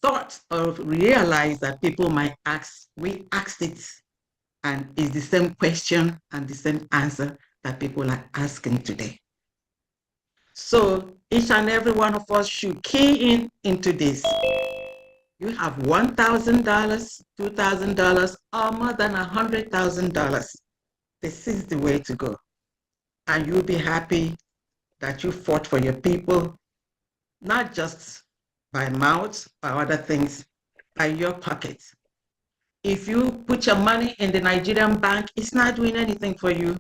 thought or realized that people might ask, we asked it, and it's the same question and the same answer that people are asking today. So each and every one of us should key into this. You have $1,000, $2,000, or more than $100,000. This is the way to go. And you'll be happy that you fought for your people not just by mouth or other things, by your pocket. If you put your money in the Nigerian bank, it's not doing anything for you.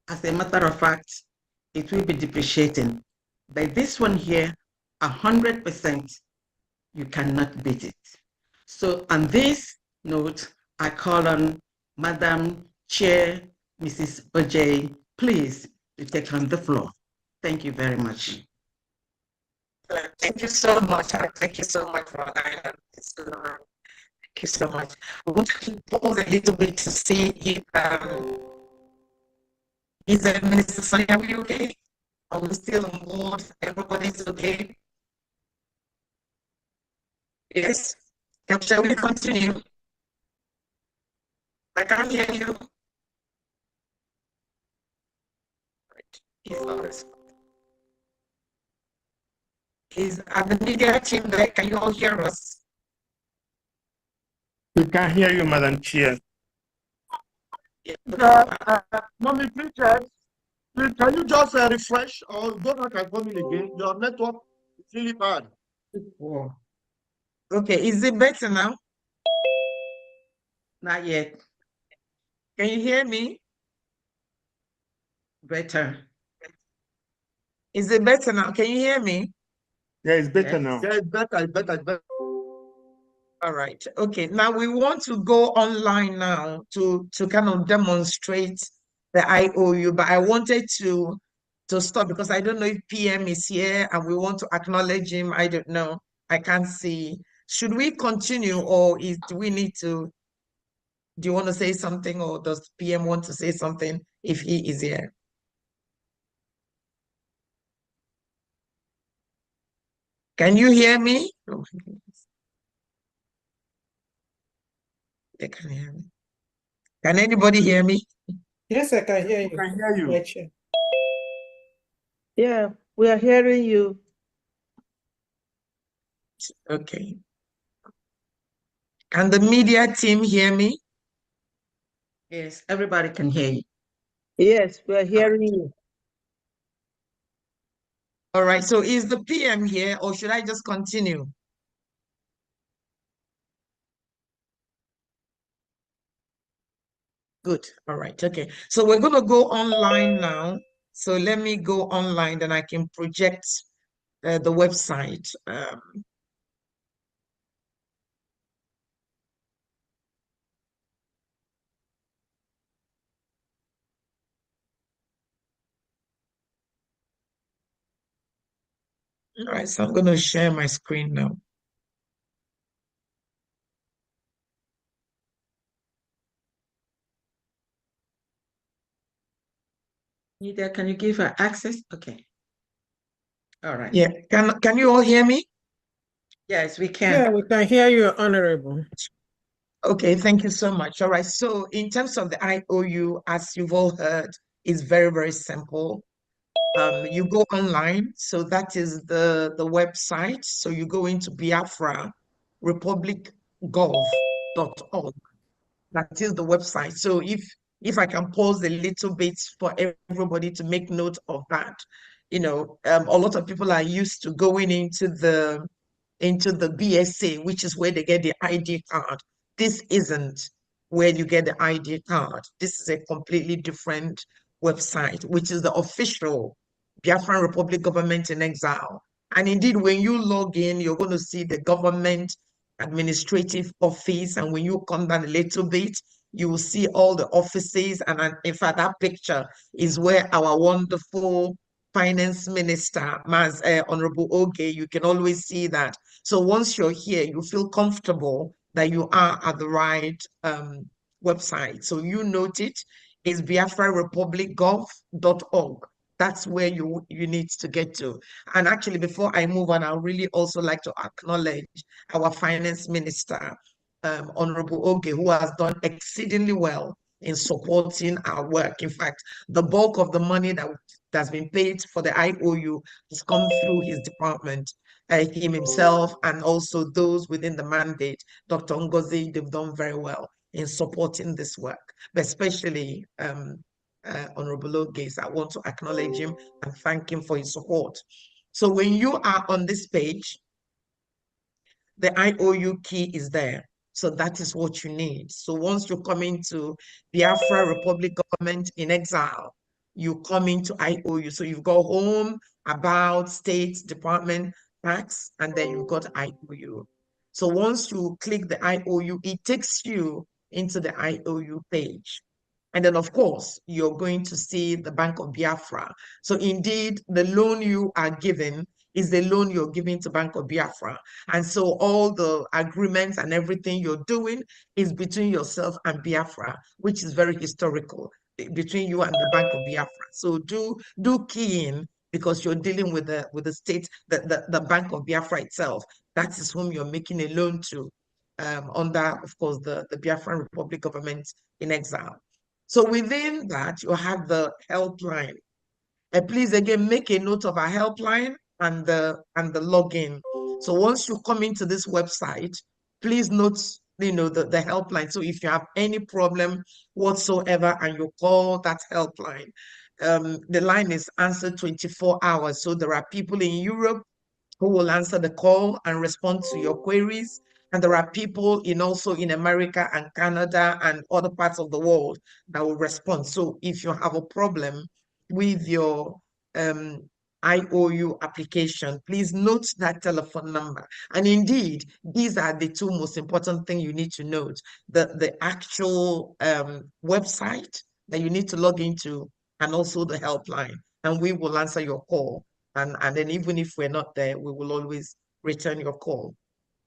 As a matter of fact, it will be depreciating. But this one here, 100%, you cannot beat it. So on this note, I call on Madam Chair, Mrs. Ojay, please to take on the floor. Thank you very much. Thank you so much. Thank you so much for that. Thank you so much. We want to pause a little bit to see if is Minister Sonia, are we okay? Are we still on board? Everybody's okay? Yes. Shall we continue? I can't hear you. Is the media team there? Can you all hear us? We can hear you, Madam Chair. Mommy, please, can you just refresh or go back and come in again? Your network is really bad. Oh. Okay, is it better now? Not yet. Can you hear me? Better. Is it better now? Can you hear me? Yeah, it's better now. Yeah, it's better, it's better, it's better. All right. Okay. Now we want to go online now to kind of demonstrate the IOU, but I wanted to stop because I don't know if PM is here and we want to acknowledge him. I don't know. I can't see. Should we continue or do we need to? Do you want to say something or does PM want to say something if he is here? Can you hear me? Oh, my goodness. They can hear me. Can anybody hear me? Yes, I can hear you. I can hear you. Rachel. Yeah, we are hearing you. Okay. Can the media team hear me? Yes, everybody can hear you. Yes, we are hearing you. All right, so is the PM here or should I just continue? Good, all right, okay. So we're gonna go online now. So let me go online, then I can project the website. All right, so I'm gonna share my screen now. Nita, can you give her access? Okay. All right. Yeah, can you all hear me? Yes, we can. Yeah, we can hear you, Honorable. Okay, thank you so much. All right, so in terms of the IOU, as you've all heard, is very, very simple. You go online, so that is the website. So you go into Biafra republicgov.org. That is the website. So if I can pause a little bit for everybody to make note of that, a lot of people are used to going into the BSA, which is where they get the ID card. This isn't where you get the ID card. This is a completely different website, which is the official Biafran Republic Government in Exile. And indeed, when you log in, you're going to see the government administrative office. And when you come down a little bit, you will see all the offices. And in fact, that picture is where our wonderful finance minister, Honorable Oge, you can always see that. So once you're here, you feel comfortable that you are at the right website. So you note it is biafrarepublicgov.org. That's where you need to get to. And actually, before I move on, I really also like to acknowledge our finance minister, Honorable Oge, who has done exceedingly well in supporting our work. In fact, the bulk of the money that's been paid for the IOU has come through his department, him himself, and also those within the mandate. Dr. Ngozi, they've done very well in supporting this work, but especially Honorable Oge. I want to acknowledge him and thank him for his support. So when you are on this page, the IOU key is there. So that is what you need. So once you come into Biafra Republic Government in Exile, you come into IOU. So you've got home, about, state, department, tax, and then you've got IOU. So once you click the IOU, it takes you into the IOU page. And then, of course, you're going to see the Bank of Biafra. So indeed, the loan you are given is the loan you're giving to Bank of Biafra. And so all the agreements and everything you're doing is between yourself and Biafra, which is very historical, between you and the Bank of Biafra. So do key in, because you're dealing with the state, the Bank of Biafra itself. That is whom you're making a loan to, under, of course, the Biafran Republic government in exile. So within that, you have the helpline. Please again make a note of our helpline and the login. So once you come into this website, please note the helpline. So if you have any problem whatsoever and you call that helpline, the line is answered 24 hours. So there are people in Europe who will answer the call and respond to your queries. And there are people also in America and Canada and other parts of the world that will respond. So if you have a problem with your IOU application, please note that telephone number. And indeed, these are the two most important things you need to note. The actual website that you need to log into, and also the helpline. And we will answer your call. And then even if we're not there, we will always return your call.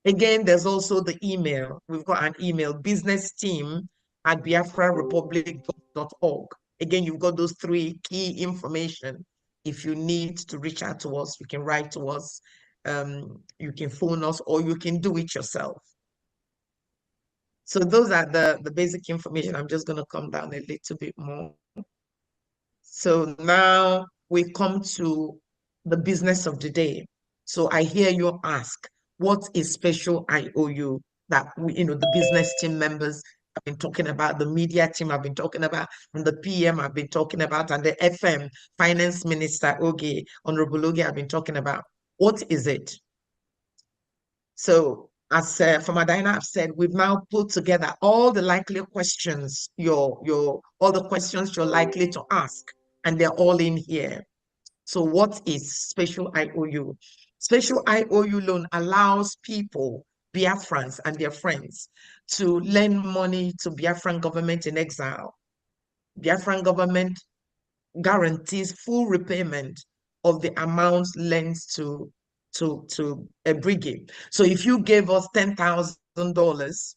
Again, there's also the email. We've got an email, businessteam@biafrarepublic.org. Again, you've got those three key information. If you need to reach out to us, you can write to us, you can phone us, or you can do it yourself. So those are the basic information. I'm just going to come down a little bit more. So now we come to the business of the day. So I hear you ask, what is special IOU that the business team members have been talking about, the media team have been talking about, and the PM have been talking about, and the FM Finance Minister Oge, Honorable Oge, have been talking about. What is it? So as Famadina have said, we've now put together all the likely questions, all the questions you're likely to ask, and they're all in here. So what is special IOU? Special IOU loan allows people, Biafrans and their friends, to lend money to Biafran government in exile. Biafran government guarantees full repayment of the amounts lent to BRGIE. So if you gave us $10,000,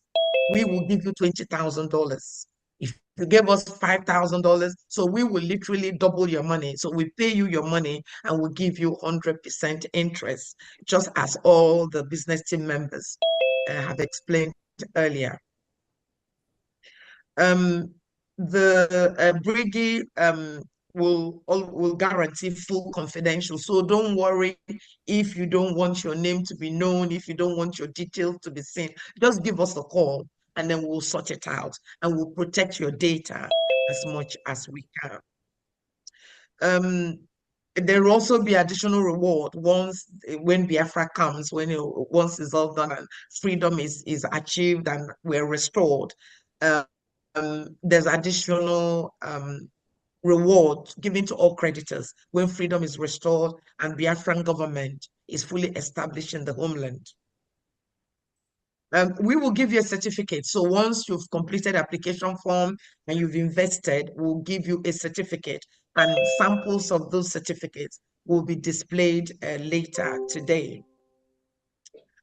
we will give you $20,000. If you gave us $5,000, so we will literally double your money. So we pay you your money and we'll give you 100% interest, just as all the business team members have explained earlier. The BRGIE will guarantee full confidential. So don't worry if you don't want your name to be known, if you don't want your details to be seen. Just give us a call and then we'll sort it out and we'll protect your data as much as we can. There will also be additional reward when Biafra comes, once it's all done and freedom is achieved and we're restored. There's additional reward given to all creditors when freedom is restored and Biafran government is fully established in the homeland. We will give you a certificate. So once you've completed application form and you've invested, we'll give you a certificate, and samples of those certificates will be displayed later today.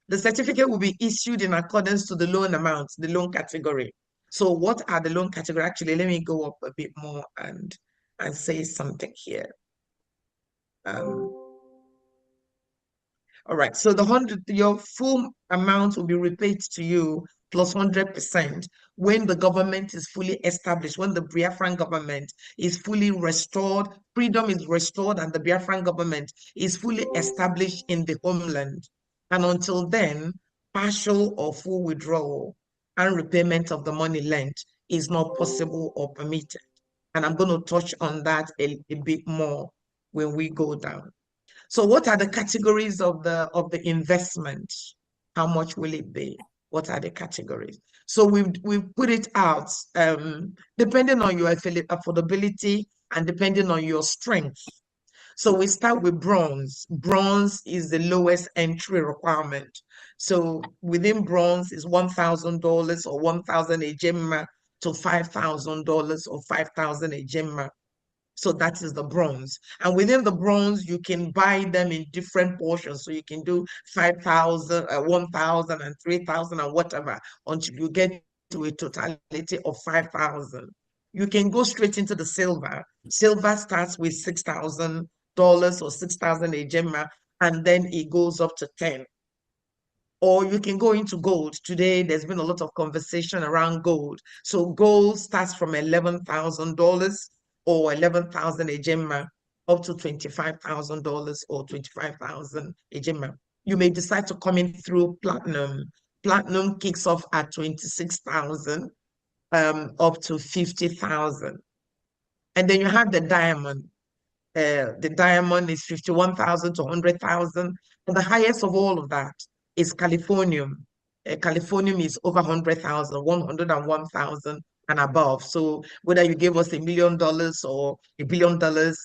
The certificate will be issued in accordance to the loan amount, the loan category. So what are the loan category? Actually, let me go up a bit more and say something here. All right, so your full amount will be repaid to you plus 100% when the government is fully established, when the Biafran government is fully restored, freedom is restored, and the Biafran government is fully established in the homeland. And until then, partial or full withdrawal and repayment of the money lent is not possible or permitted. And I'm going to touch on that a bit more when we go down. So what are the categories of the investment? How much will it be? What are the categories? So we've put it out depending on your affordability and depending on your strength. So we start with bronze. Bronze is the lowest entry requirement. So within bronze is $1,000 or 1,000 ejima to $5,000 or 5,000 ejima. So that is the bronze. And within the bronze, you can buy them in different portions. So you can do 5,000, 1,000 and 3,000 and whatever until you get to a totality of 5,000. You can go straight into the silver. Silver starts with $6,000 or 6,000 ejima, and then it goes up to 10. Or you can go into gold. Today, there's been a lot of conversation around gold. So gold starts from $11,000 or 11,000 ejima up to $25,000 or 25,000 ejima. You may decide to come in through platinum. Platinum kicks off at 26,000 up to 50,000. And then you have the diamond. The diamond is 51,000 to 100,000. And the highest of all of that is Californium. Californium is over 100,000, 101,000 and above. So whether you give us $1 million or $1 billion,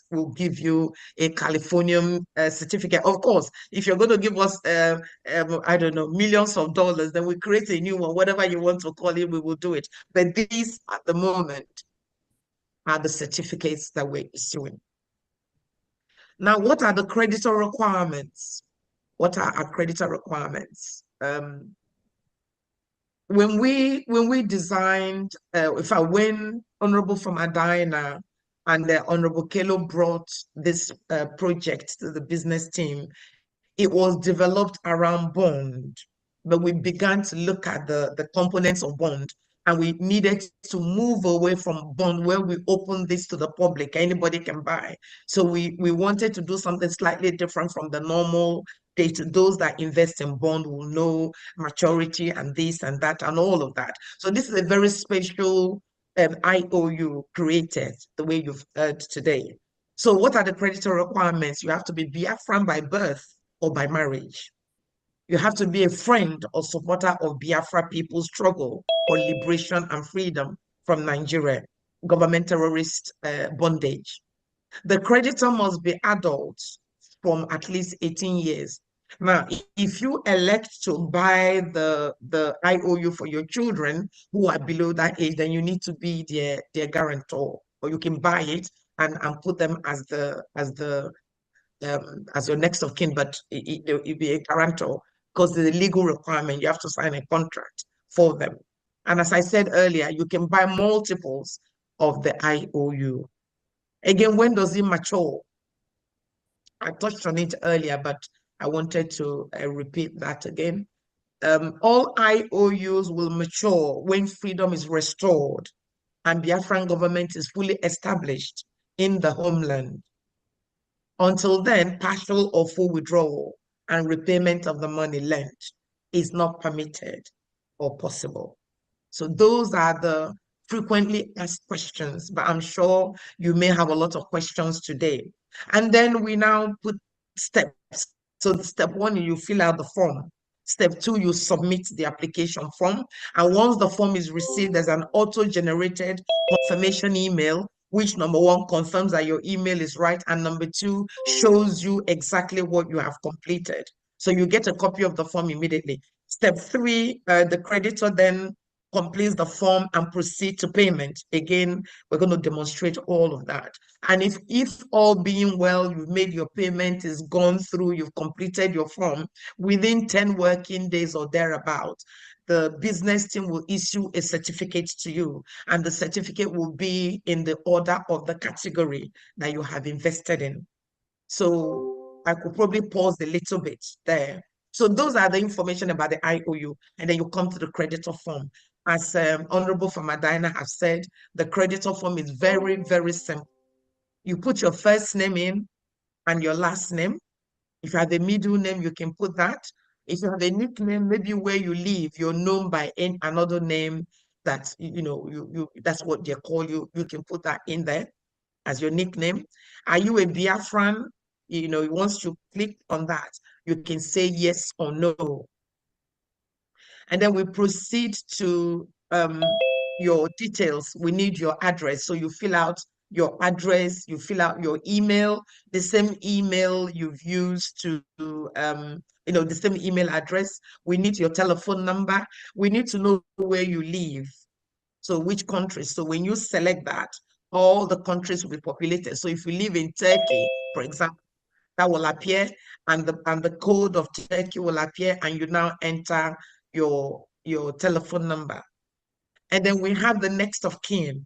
we'll give you a Californium certificate. Of course, if you're going to give us, I don't know, millions of dollars, then we create a new one. Whatever you want to call it, we will do it. But these, at the moment, are the certificates that we're issuing. Now, what are the creditor requirements? What are our creditor requirements? When we designed, when Honorable Famadina and the Honorable Kelo brought this project to the business team, it was developed around bond, but we began to look at the components of bond, and we needed to move away from bond where we open this to the public, anybody can buy. So we wanted to do something slightly different from the normal data. Those that invest in bond will know maturity and this and that and all of that. So this is a very special IOU created the way you've heard today. So what are the creditor requirements? You have to be Biafran by birth or by marriage. You have to be a friend or supporter of Biafra people's struggle for liberation and freedom from Nigeria, government terrorist bondage. The creditor must be adults from at least 18 years. Now, if you elect to buy the IOU for your children who are below that age, then you need to be their guarantor, or you can buy it and put them as your next of kin, but it'll be a guarantor because the legal requirement, you have to sign a contract for them. And as I said earlier, you can buy multiples of the IOU. Again, when does it mature? I touched on it earlier, but I wanted to repeat that again. All IOUs will mature when freedom is restored and Biafran government is fully established in the homeland. Until then, partial or full withdrawal and repayment of the money lent is not permitted or possible. So those are the frequently asked questions, but I'm sure you may have a lot of questions today. And then we now put steps. So step one, you fill out the form. Step two, you submit the application form. And once the form is received, there's an auto-generated confirmation email, which number one confirms that your email is right, and number two shows you exactly what you have completed. So you get a copy of the form immediately. Step three, the creditor then completes the form and proceed to payment. Again, we're going to demonstrate all of that. And if all being well, you've made your payment, is gone through, you've completed your form, within 10 working days or thereabout, the business team will issue a certificate to you, and the certificate will be in the order of the category that you have invested in. So I could probably pause a little bit there. So those are the information about the IOU, and then you come to the creditor form. As Honorable Famadina has said, the creditor form is very, very simple. You put your first name in and your last name. If you have a middle name, you can put that. If you have a nickname, maybe where you live, you're known by another name that, that's what they call you. You can put that in there as your nickname. Are you a Biafran? once you click on that, you can say yes or no. And then we proceed to your details. We need your address. So you fill out your address, you fill out your email, the same email you've used to, the same email address. We need your telephone number. We need to know where you live. So which countries. So when you select that, all the countries will be populated. So if you live in Turkey, for example, that will appear, and the code of Turkey will appear, and you now enter your telephone number. And then we have the next of kin.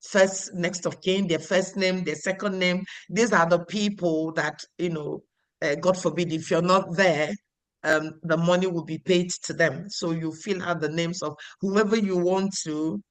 First next of kin, their first name, their second name. These are the people that, God forbid, if you're not there, the money will be paid to them. So you fill out the names of whoever you want to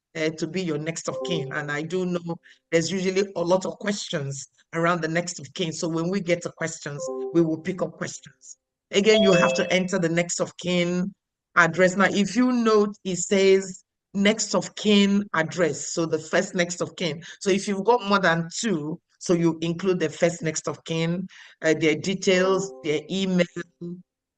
be your next of kin. And I do know there's usually a lot of questions around the next of kin. So when we get to questions, we will pick up questions. Again, you have to enter the next of kin address. Now, if you note, it says next of kin address. So the first next of kin. So if you've got more than two, so you include the first next of kin, their details, their email,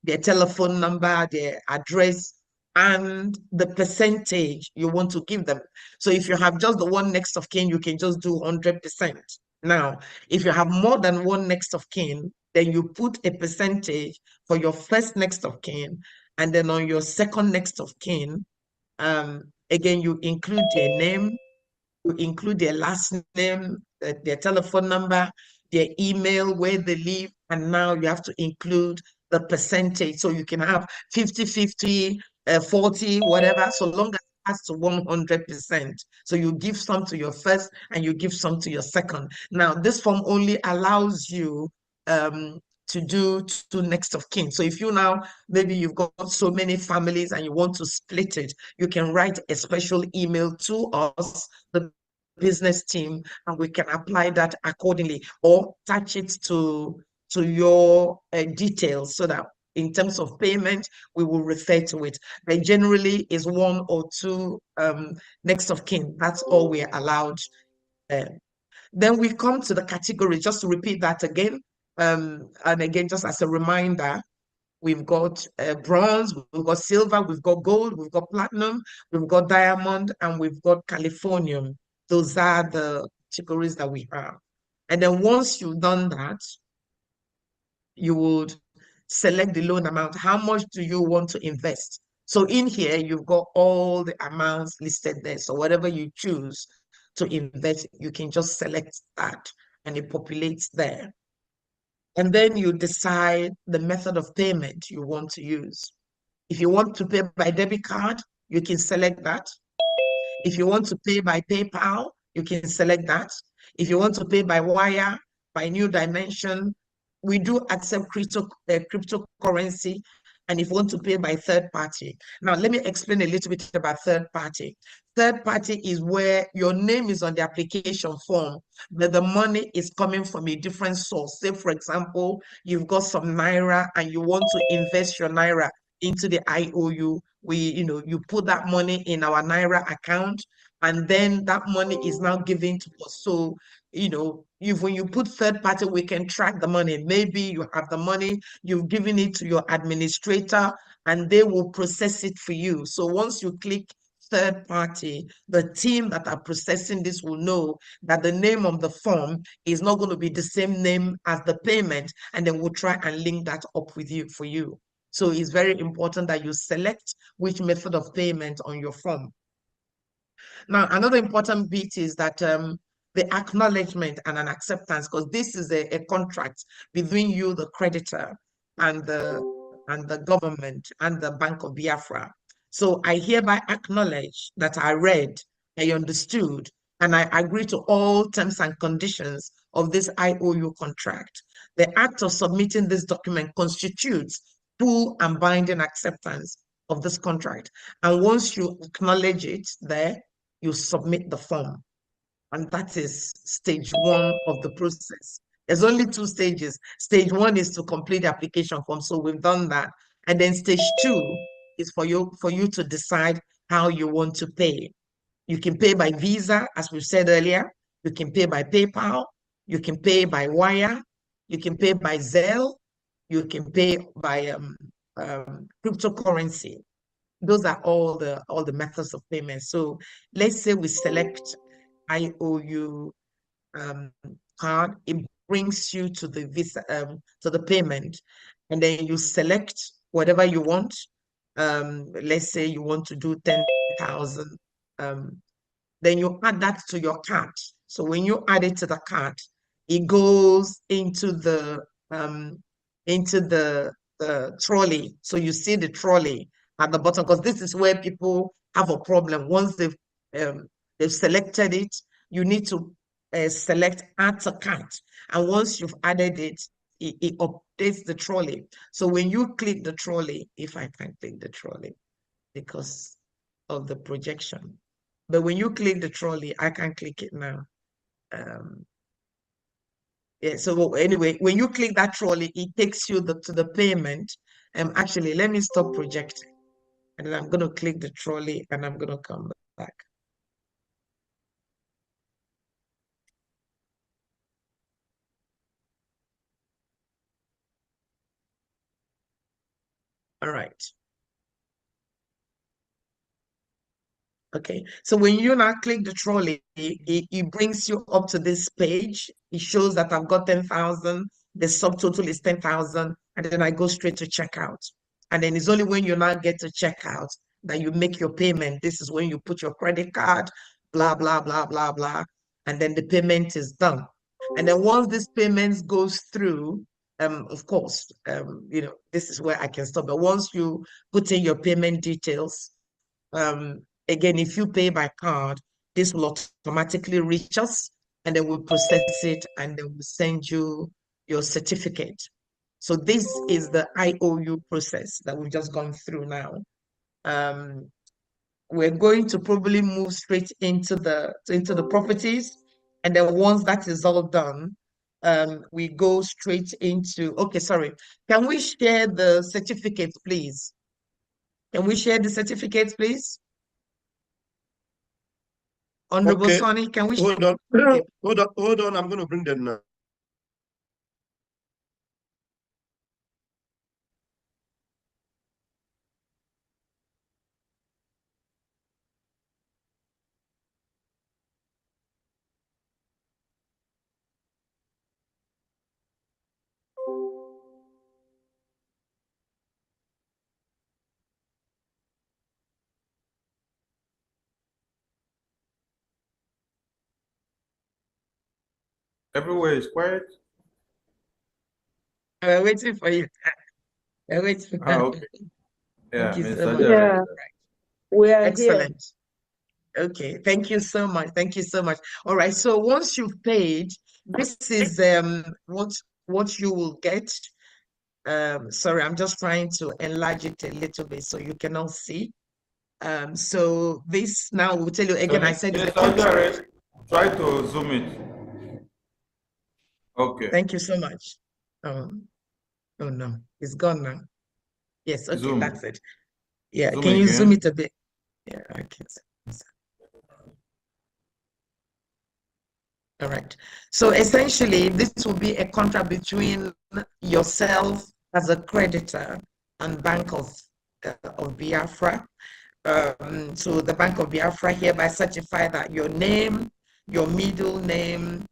their telephone number, their address, and the percentage you want to give them. So if you have just the one next of kin, you can just do 100%. Now, if you have more than one next of kin, then you put a percentage for your first next of kin, and then on your second next of kin, again, you include their name, you include their last name, their telephone number, their email, where they live, and now you have to include the percentage. So you can have 50, 50, 40, whatever, so long as it has to 100%. So you give some to your first and you give some to your second. Now, this form only allows you to do two next of kin. So if you now, maybe you've got so many families and you want to split it, you can write a special email to us, the business team, and we can apply that accordingly, or attach it to your details, so that in terms of payment, we will refer to it. But generally is one or two next of kin. That's all we're allowed. Then we come to the category, just to repeat that again. And again, just as a reminder, we've got bronze, we've got silver, we've got gold, we've got platinum, we've got diamond, and we've got Californium. Those are the categories that we have. And then once you've done that, you would select the loan amount. How much do you want to invest? So in here, you've got all the amounts listed there. So whatever you choose to invest, you can just select that and it populates there. And then you decide the method of payment you want to use. If you want to pay by debit card, you can select that. If you want to pay by PayPal, you can select that. If you want to pay by wire, by New Dimension, we do accept cryptocurrency, and if you want to pay by third party. Now, let me explain a little bit about third party. Third party is where your name is on the application form, but the money is coming from a different source. Say, for example, you've got some Naira and you want to invest your Naira into the IOU. You put that money in our Naira account, and then that money is now given to us. So, when you put third party, we can track the money. Maybe you have the money, you've given it to your administrator, and they will process it for you. So once you click third party, the team that are processing this will know that the name of the form is not going to be the same name as the payment, and then we'll try and link that up with you for you. So it's very important that you select which method of payment on your form. Now, another important bit is that the acknowledgement and an acceptance, because this is a contract between you, the creditor, and the government and the Bank of Biafra. So I hereby acknowledge that I read, I understood, and I agree to all terms and conditions of this IOU contract. The act of submitting this document constitutes full and binding acceptance of this contract. And once you acknowledge it there, you submit the form. And that is stage one of the process. There's only two stages. Stage one is to complete the application form. So we've done that. And then stage two is for you to decide how you want to pay. You can pay by Visa, as we've said earlier. You can pay by PayPal. You can pay by wire, you can pay by Zelle, you can pay by cryptocurrency. Those are all the methods of payment. So let's say we select IOU card, it brings you to the visa to the payment, and then you select whatever you want. Let's say you want to do 10,000. Then you add that to your cart. So when you add it to the cart, it goes into the trolley. So you see the trolley at the bottom, because this is where people have a problem. Once they've selected it, you need to select add to cart. And once you've added it, it updates the trolley. So when you click the trolley, if I can click the trolley because of the projection, but when you click the trolley, I can click it now. Yeah, so anyway, when you click that trolley, it takes you to the payment. Actually, let me stop projecting. And then I'm going to click the trolley and I'm going to come back. All right. Okay, so when you now click the trolley, it brings you up to this page. It shows that I've got 10,000. The subtotal is 10,000. And then I go straight to checkout. And then it's only when you now get to checkout that you make your payment. This is when you put your credit card, blah, blah, blah, blah, blah. And then the payment is done. And then once this payment goes through, of course, you know, this is where I can stop. But once you put in your payment details, again, if you pay by card, this will automatically reach us, and then we'll process it, and then we'll send you your certificate. So this is the IOU process that we've just gone through now. We're going to probably move straight into the properties, and then once that is all done, we go straight into, okay, sorry. Can we share the certificates, please? Can we share the certificates, please? Honorable Okay. Sonny, can we hold on? Okay. Hold on. I'm going to bring them now. Everywhere is quiet. We're waiting for you. We're waiting for you. Okay. Yeah, Thank you so Mr. much. Yeah, we are Excellent. Okay, thank you so much. Thank you so much. All right, so once you've paid, this is what you will get. Sorry, I'm just trying to enlarge it a little bit so you can all see. So this now will tell you again, I said it's a contract. Try to zoom it. Okay. Thank you so much. Oh no, it's gone now. Yes, okay, Zoom. that's it. Yeah, Zoom can you zoom again. it a bit? Yeah, okay. All right. So essentially, this will be a contract between yourself as a creditor and Bank of Biafra. So the Bank of Biafra hereby certify that your name, your middle name,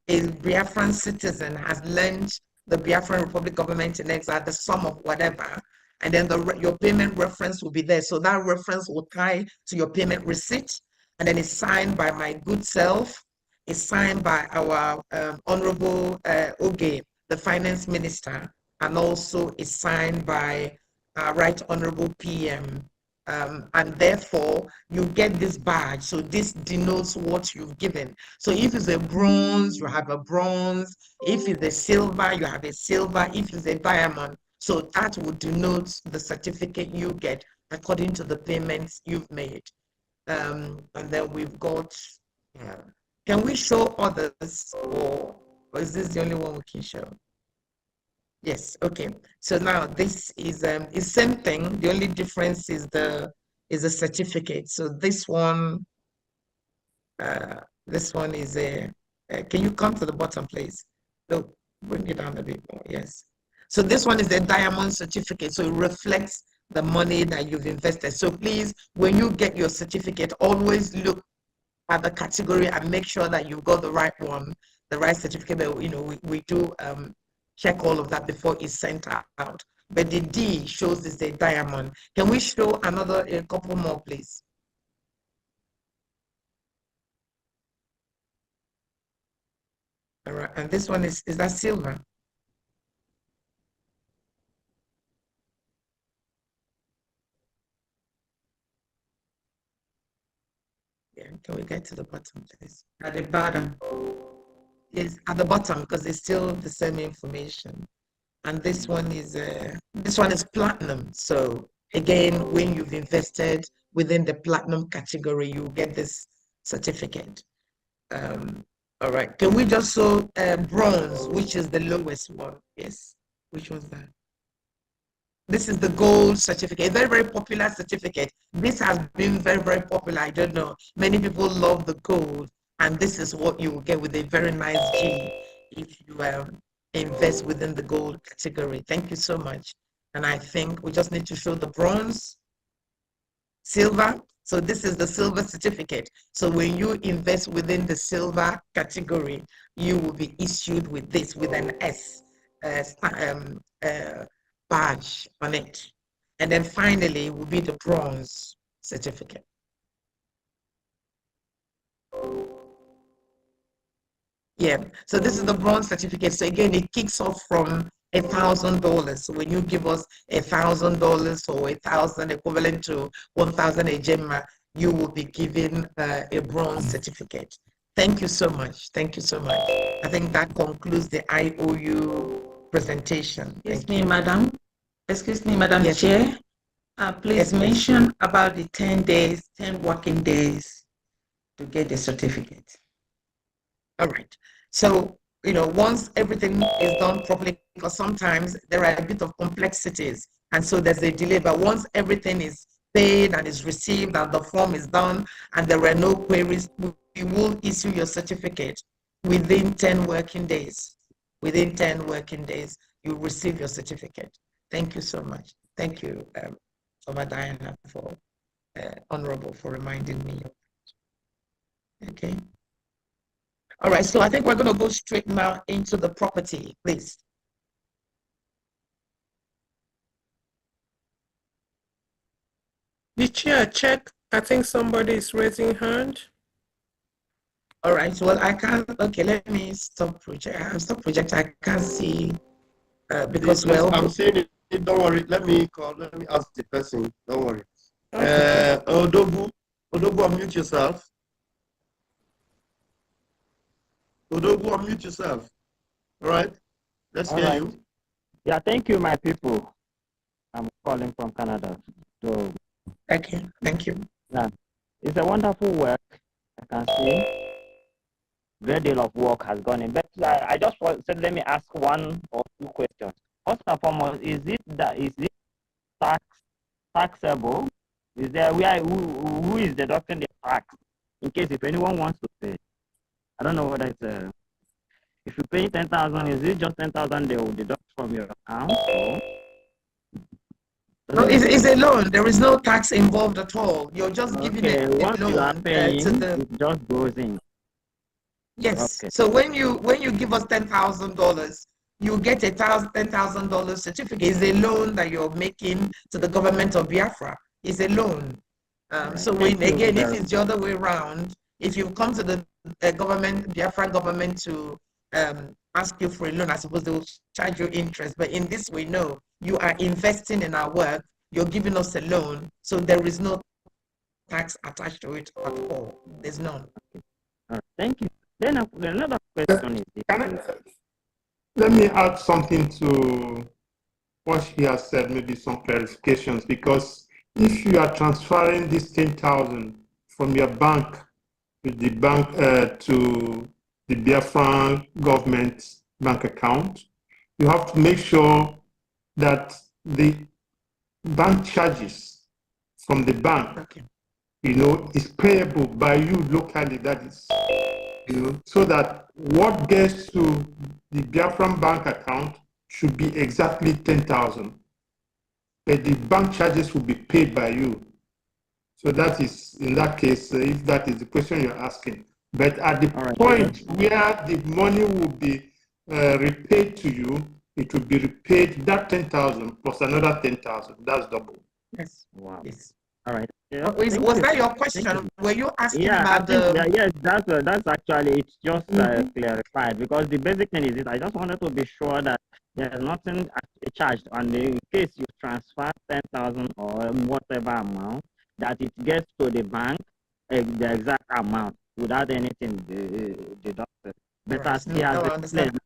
a Biafran citizen has lent the Biafran Republic government in exile the sum of whatever, and then your payment reference will be there. So that reference will tie to your payment receipt, and then it's signed by my good self. It's signed by our Honorable Oge, the Finance Minister, and also it's signed by Right Honorable PM. And therefore, you get this badge. So this denotes what you've given. So if it's a bronze, you have a bronze. If it's a silver, you have a silver. If it's a diamond, so that would denote the certificate you get according to the payments you've made. And then we've got, can we show others, or is this the only one we can show? Yes, okay. So now this is same thing. The only difference is the certificate. So this one is a Can you come to the bottom, please? No, bring it down a bit more. Yes. So this one is the diamond certificate. So it reflects the money that you've invested. So please, when you get your certificate, always look at the category and make sure that you've got the right one, the right certificate. But, you know, we do check all of that before it's sent out. But the D shows this the diamond. Can we show a couple more, please? All right, and this one is that silver? Yeah, can we get to the bottom, please? At the bottom. Yes, at the bottom, because it's still the same information. And this one is platinum. So again, when you've invested within the platinum category, you get this certificate. All right, can we just show bronze, which is the lowest one? Yes, which was that? This is the gold certificate, very, very popular certificate. This has been very, very popular. I don't know. Many people love the gold, and this is what you will get with a very nice G if you invest within the gold category. Thank you so much. And I think we just need to show the bronze, silver. So this is the silver certificate. So when you invest within the silver category, you will be issued with this, with an S badge on it. And then finally will be the bronze certificate. Yeah, so this is the bronze certificate. So again, it kicks off from $1,000. So when you give us $1,000 or 1,000 equivalent to 1,000 ejema, you will be given a bronze certificate. Thank you so much. Thank you so much. I think that concludes the IOU presentation. Excuse me, Madam. Excuse me, Madam yes, Chair. Please mention about the 10 days, 10 working days to get the certificate. All right. So, you know, once everything is done properly, because sometimes there are a bit of complexities, and so there's a delay. But once everything is paid and is received and the form is done and there are no queries, we will issue your certificate within 10 working days. Within 10 working days, you receive your certificate. Thank you so much. Thank you, Oma Diana, for Honorable, for reminding me. Okay. All right, so I think we're going to go straight now into the property, please. The chair, check. I think somebody is raising hand. All right, well, I can't, okay, let me stop project. Stop project, I can't see because, well. I'm saying it, don't worry, let me ask the person, don't worry. Okay. Odogu, unmute yourself. Odogu, unmute yourself. All right, let's hear you. Yeah, thank you, my people. I'm calling from Canada. So, okay, thank you. Yeah, it's a wonderful work. I can see great deal of work has gone in. But I just said, let me ask one or two questions. First and foremost, is it taxable? Is there who is deducting the tax in case if anyone wants to pay? I don't know whether it's if you pay 10,000, is it just 10,000 they will deduct from your account? Or? No, it's a loan. There is no tax involved at all. You're just giving a once loan you are paying, to the. It just goes in. Yes. Okay. So when you give us $10,000, you get a $10,000 certificate. It's a loan that you're making to the government of Biafra. It's a loan. So when again, if it's the other way around, if you come to the Biafra government to ask you for a loan, I suppose they will charge you interest. But in this way, no, you are investing in our work. You're giving us a loan, so there is no tax attached to it at all. There's none. Okay. All right. Thank you. Then another question is let me add something to what he has said, maybe some clarifications, because if you are transferring this 10,000 from your bank to the bank to the Biafran government bank account, you have to make sure that the bank charges from the bank, is payable by you locally, that is so that what gets to the Biafran bank account should be exactly 10,000. But the bank charges will be paid by you. So that is, in that case, if that is the question you're asking. But at the point where the money will be repaid to you, it will be repaid that 10,000 plus another 10,000. That's double. Yes. Wow. Yes. All right. Yeah, was that your question? Were you asking about yes, that's actually, it's just clarified, because the basic thing is I just wanted to be sure that there's nothing charged, and in case you transfer 10,000 or whatever amount, that it gets to the bank the exact amount without anything deducted. But as he has explained,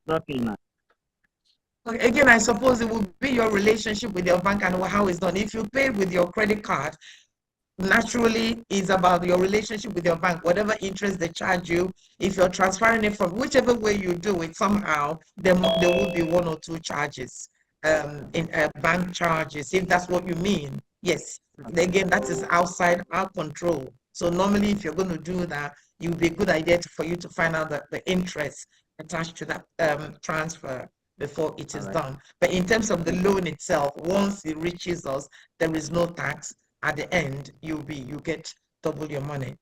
again, I suppose it will be your relationship with your bank and how it's done. If you pay with your credit card, naturally is about your relationship with your bank. Whatever interest they charge you, if you're transferring it from whichever way you do it, somehow there will be one or two charges, in bank charges, if that's what you mean. Yes, again, that is outside our control. So normally, if you're going to do that, it would be a good idea for you to find out the interest attached to that transfer before it is done. But in terms of the loan itself, once it reaches us, there is no tax. At the end, you get double your money.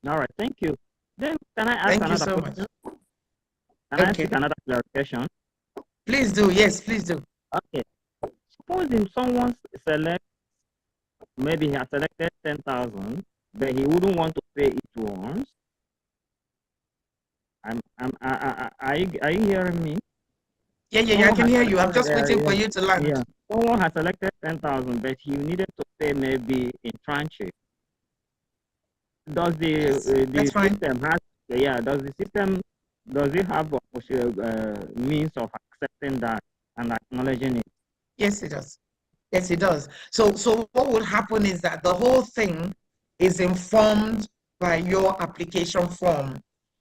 All right, thank you. Then can I ask Thank you another so question? much. Can I ask another clarification? Please do. Yes, please do. Okay. Supposing someone selects, maybe he has selected 10,000, but he wouldn't want to pay it once. Are you hearing me? Yeah, I can hear you. I'm just waiting for you to land. Yeah. Someone has selected 10,000, but he needed to pay maybe in tranches. Does the system has? Yeah. Does the system it have a means of accepting that and acknowledging it? Yes, it does. Yes, it does. So what will happen is that the whole thing is informed by your application form.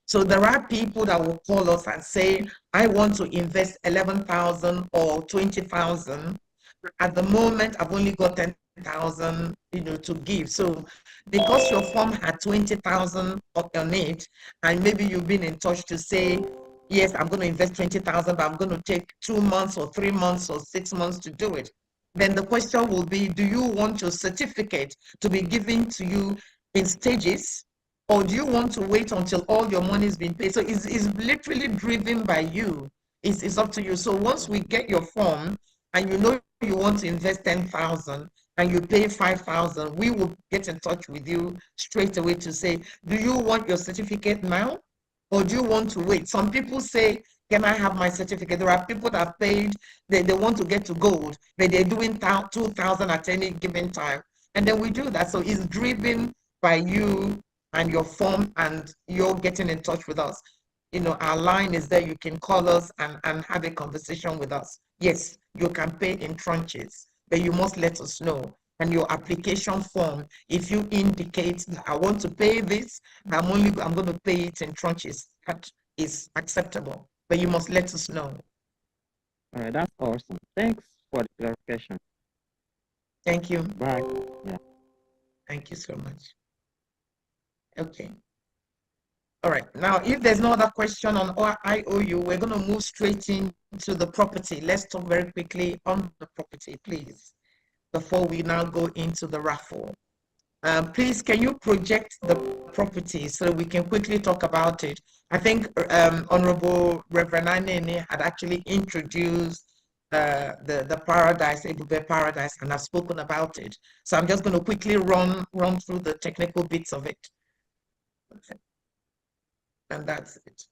So there are people that will call us and say, I want to invest 11,000 or 20,000. At the moment, I've only got 10,000, to give. So because your form had 20,000 on it, and maybe you've been in touch to say, yes, I'm going to invest 20,000, but I'm going to take 2 months or 3 months or 6 months to do it. Then the question will be, do you want your certificate to be given to you in stages, or do you want to wait until all your money has been paid? So it's literally driven by you. It's up to you. So once we get your form and you want to invest 10,000 and you pay 5,000, we will get in touch with you straight away to say, do you want your certificate now, or do you want to wait? Some people say, can I have my certificate? There are people that have paid, they want to get to gold, but they're doing 2,000 at any given time. And then we do that. So it's driven by you and your form, and you're getting in touch with us. Our line is there. You can call us and have a conversation with us. Yes, you can pay in tranches, but you must let us know. And your application form, if you indicate that I want to pay this, I'm going to pay it in tranches, that is acceptable. But you must let us know. All right, that's awesome. Thanks for the clarification. Thank you. Bye. Yeah. Thank you so much. Okay. All right. Now, if there's no other question on our IOU, we're going to move straight into the property. Let's talk very quickly on the property, please, before we now go into the raffle. Please, can you project the property so we can quickly talk about it? I think Honorable Reverend Anene had actually introduced the paradise, Ebube Paradise, and I've spoken about it. So I'm just going to quickly run through the technical bits of it. Okay. And that's it.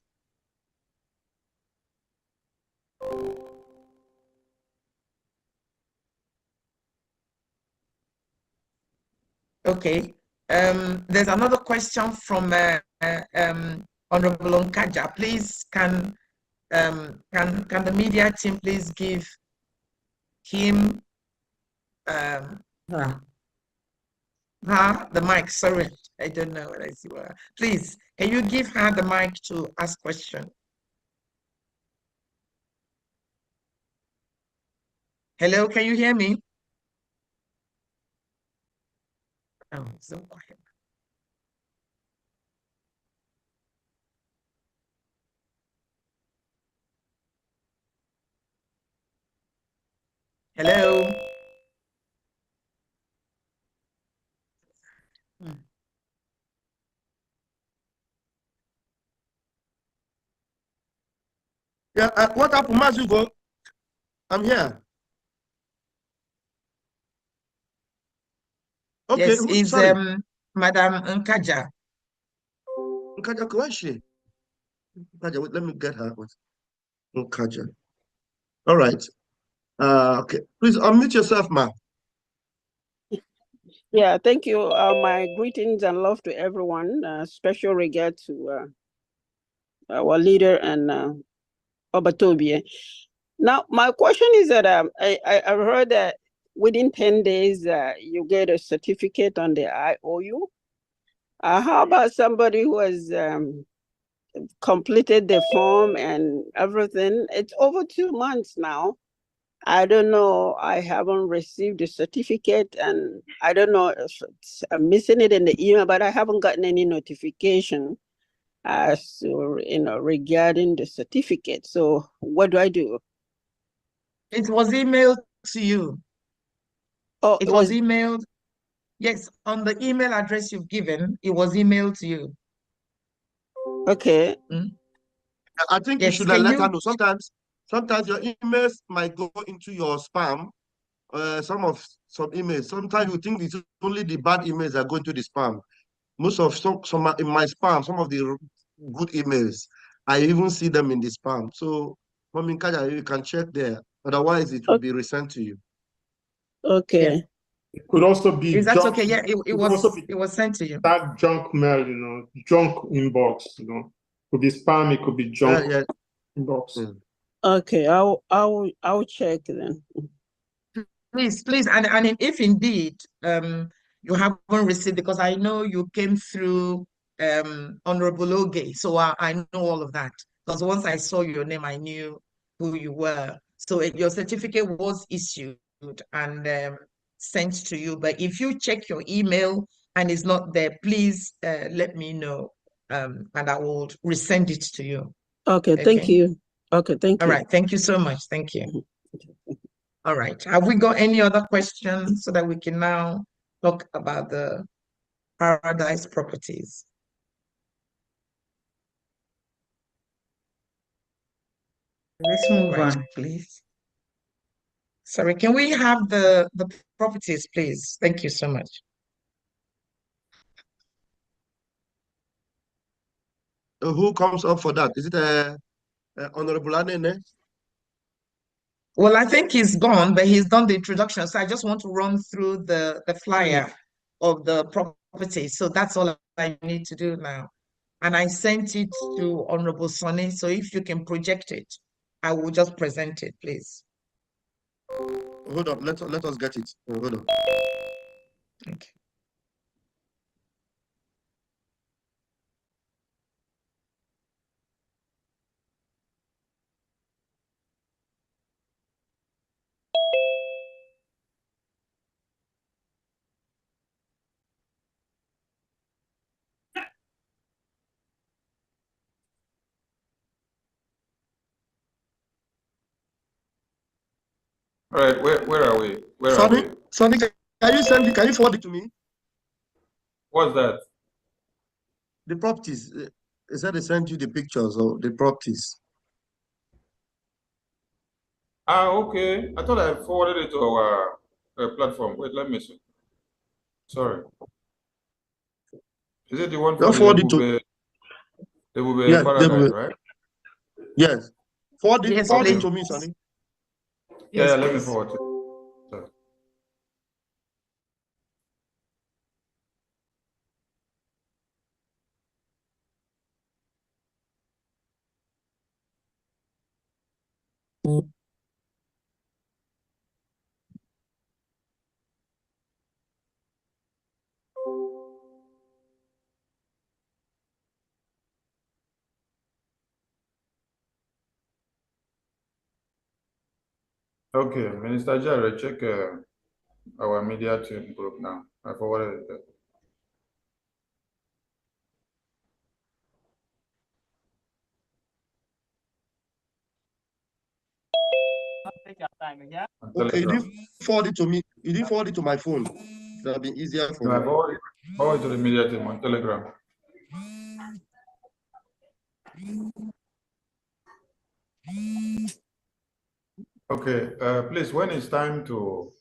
Okay. There's another question from Honorable Onkaja. Please, can the media team please give him the mic? Sorry, I don't know what I see. Please, can you give her the mic to ask question? Hello, can you hear me? Oh, so quiet. Hello. Yeah, what happened, Mazugo? I'm here. Okay, Yes, is sorry. Madam Nkaja. Nkaja, where is she? Nkaja, wait, let me get her. Nkaja. All right. Okay, please unmute yourself, ma'am. Yeah, thank you. My greetings and love to everyone. Special regard to our leader and Obatobie. Now, my question is that I've heard that within 10 days, you get a certificate on the IOU. How about somebody who has completed the form and everything? It's over 2 months now. I don't know. I haven't received the certificate, and I don't know if I'm missing it in the email, but I haven't gotten any notification as to, regarding the certificate. So what do I do? It was emailed to you. Oh, it was emailed. Yes, on the email address you've given, it was emailed to you. Okay. I think Yes, you should let her know. Sometimes your emails might go into your spam. Some emails. Sometimes you think it's only the bad emails that go into the spam. Most of some in my spam, some of the good emails, I even see them in the spam. So, Mami Nkaja, you can check there. Otherwise, it will be resent to you. Okay. Yeah. It could also be Is that junk. okay? Yeah, it was sent to you. That junk mail, junk inbox, could be spam, it could be junk inbox. Okay, I'll check then. Please, and if indeed you haven't received, because I know you came through Honorable Oge, so I know all of that. Because once I saw your name, I knew who you were. So your certificate was issued and sent to you. But if you check your email and it's not there, please let me know, and I will resend it to you. Okay, thank you. Okay, thank you. All right, thank you so much. Thank you. All right. Have we got any other questions so that we can now talk about the paradise properties? Let's move on, please. Sorry, can we have the properties, please? Thank you so much. Who comes up for that? Is it Honorable Anene? Well, I think he's gone, but he's done the introduction. So I just want to run through the flyer of the property. So that's all I need to do now. And I sent it to Honorable Sonny. So if you can project it, I will just present it, please. Hold on, let us get it. Hold on. Okay. All right, where are we? Sonny, can you forward it to me? What's that? The properties. They said they sent you the pictures of the properties. Okay. I thought I forwarded it to our platform. Wait, let me see. Sorry. Is it the one for the Ebube Paradise, right? Yes. Forward it please. to me, Sonny. Yes, yeah, let me forward it. Sorry. Okay, Minister Jare, check our media team group now. I forwarded it there. Take your time, yeah? Okay, you didn't forward it to me. You didn't forward it to my phone. That'll be easier for No, me. forward to the media team on Telegram. Okay, please, when it's time to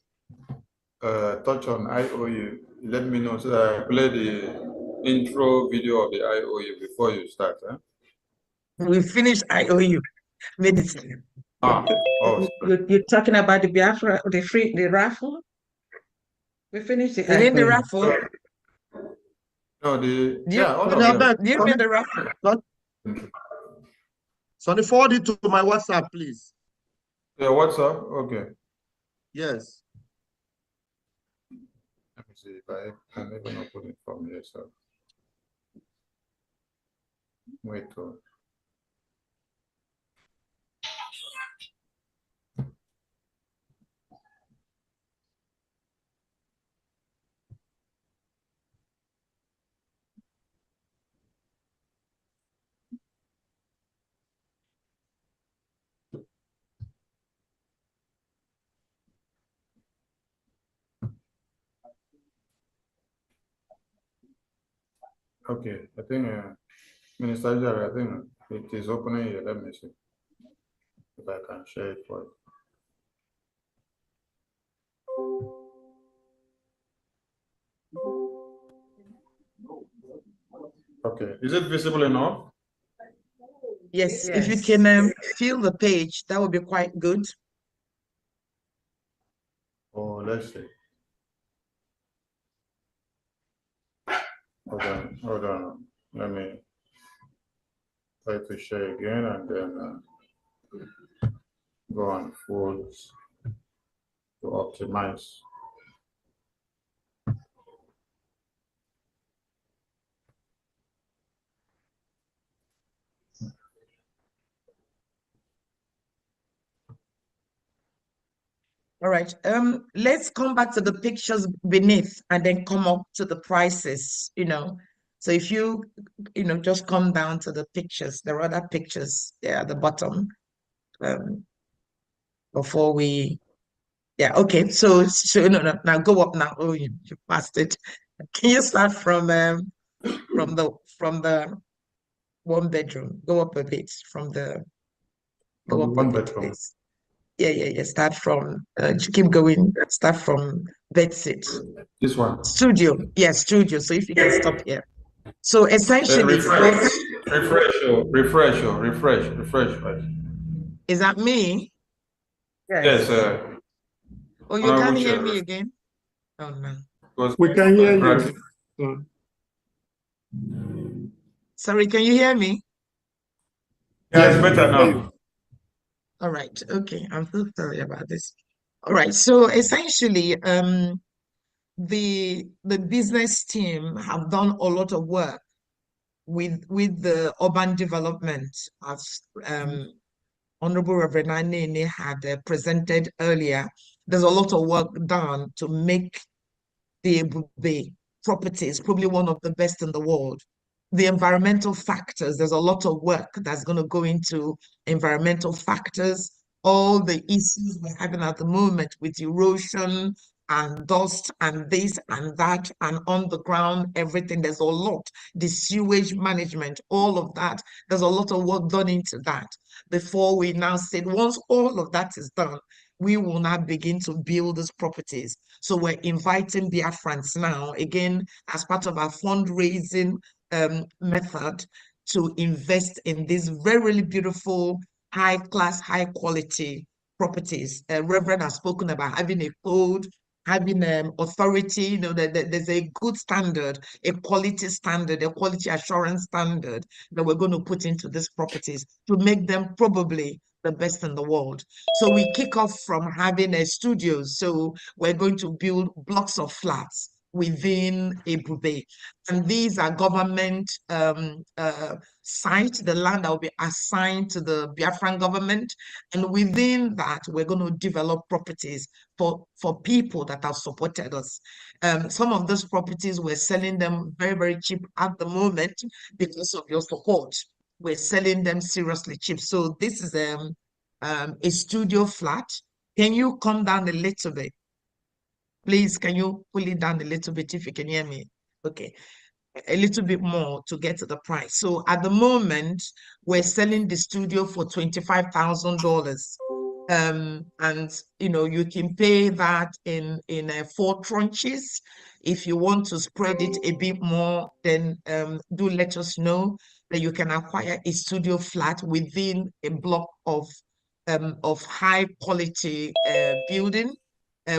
touch on IOU, let me know so that I play the intro video of the IOU before you start. Huh? We finished IOU medicine. You're talking about the Biafra, the raffle? We finished the You mean the IOU. raffle? No, all Sonny, of them. Abed, You mean the raffle? Sonny, forward it to my WhatsApp, please. Yeah, WhatsApp? Okay. Yes. Let me see if I can even open it from here. So wait. Okay, I think Minister Jare, I think it is opening here. Let me see if I can share it for you. Okay, is it visible enough? Yes, if you can fill the page, that would be quite good. Oh, let's see. Hold on. Let me try to share again and then go on folds to optimize. All right. Let's come back to the pictures beneath and then come up to the prices, So if you just come down to the pictures, there are other pictures there at the bottom. Before we, okay. So no, now go up now. Oh, you passed it. Can you start from the one bedroom? Go up a bit go up a bit, please. Yeah. Start from, keep going. Start from bedsit. This one. Studio. Yeah, studio. So if you can stop here. So essentially, refresh. Refresh. Is that me? Yes. Oh, you can't hear me again? Oh, no. We can hear you. Sorry, can you hear me? Yeah, it's better now. All right. Okay. I'm so sorry about this. All right. So essentially, the business team have done a lot of work with the urban development, as Honorable Reverend Nene had presented earlier. There's a lot of work done to make the Ebube properties probably one of the best in the world. The environmental factors, there's a lot of work that's going to go into environmental factors, all the issues we're having at the moment with erosion and dust and this and that and on the ground, everything. There's a lot. The sewage management, all of that. There's a lot of work done into that before we now said, once all of that is done, we will now begin to build these properties. So we're inviting Biafrans now, again, as part of our fundraising method, to invest in these very beautiful, high-class, high-quality properties. Reverend has spoken about having a code, having authority, there's a good standard, a quality standard, a quality assurance standard that we're going to put into these properties to make them probably the best in the world. So we kick off from having a studio. So we're going to build blocks of flats within Ebube. And these are government site, the land that will be assigned to the Biafran government. And within that, we're going to develop properties for people that have supported us. Some of those properties, we're selling them very cheap at the moment because of your support. We're selling them seriously cheap. So this is a studio flat Can you come down a little bit? Please, can you pull it down a little bit if you can hear me? Okay, a little bit more to get to the price. So at the moment, we're selling the studio for $25,000. And you can pay that in 4 tranches. If you want to spread it a bit more, then do let us know that you can acquire a studio flat within a block of high quality building,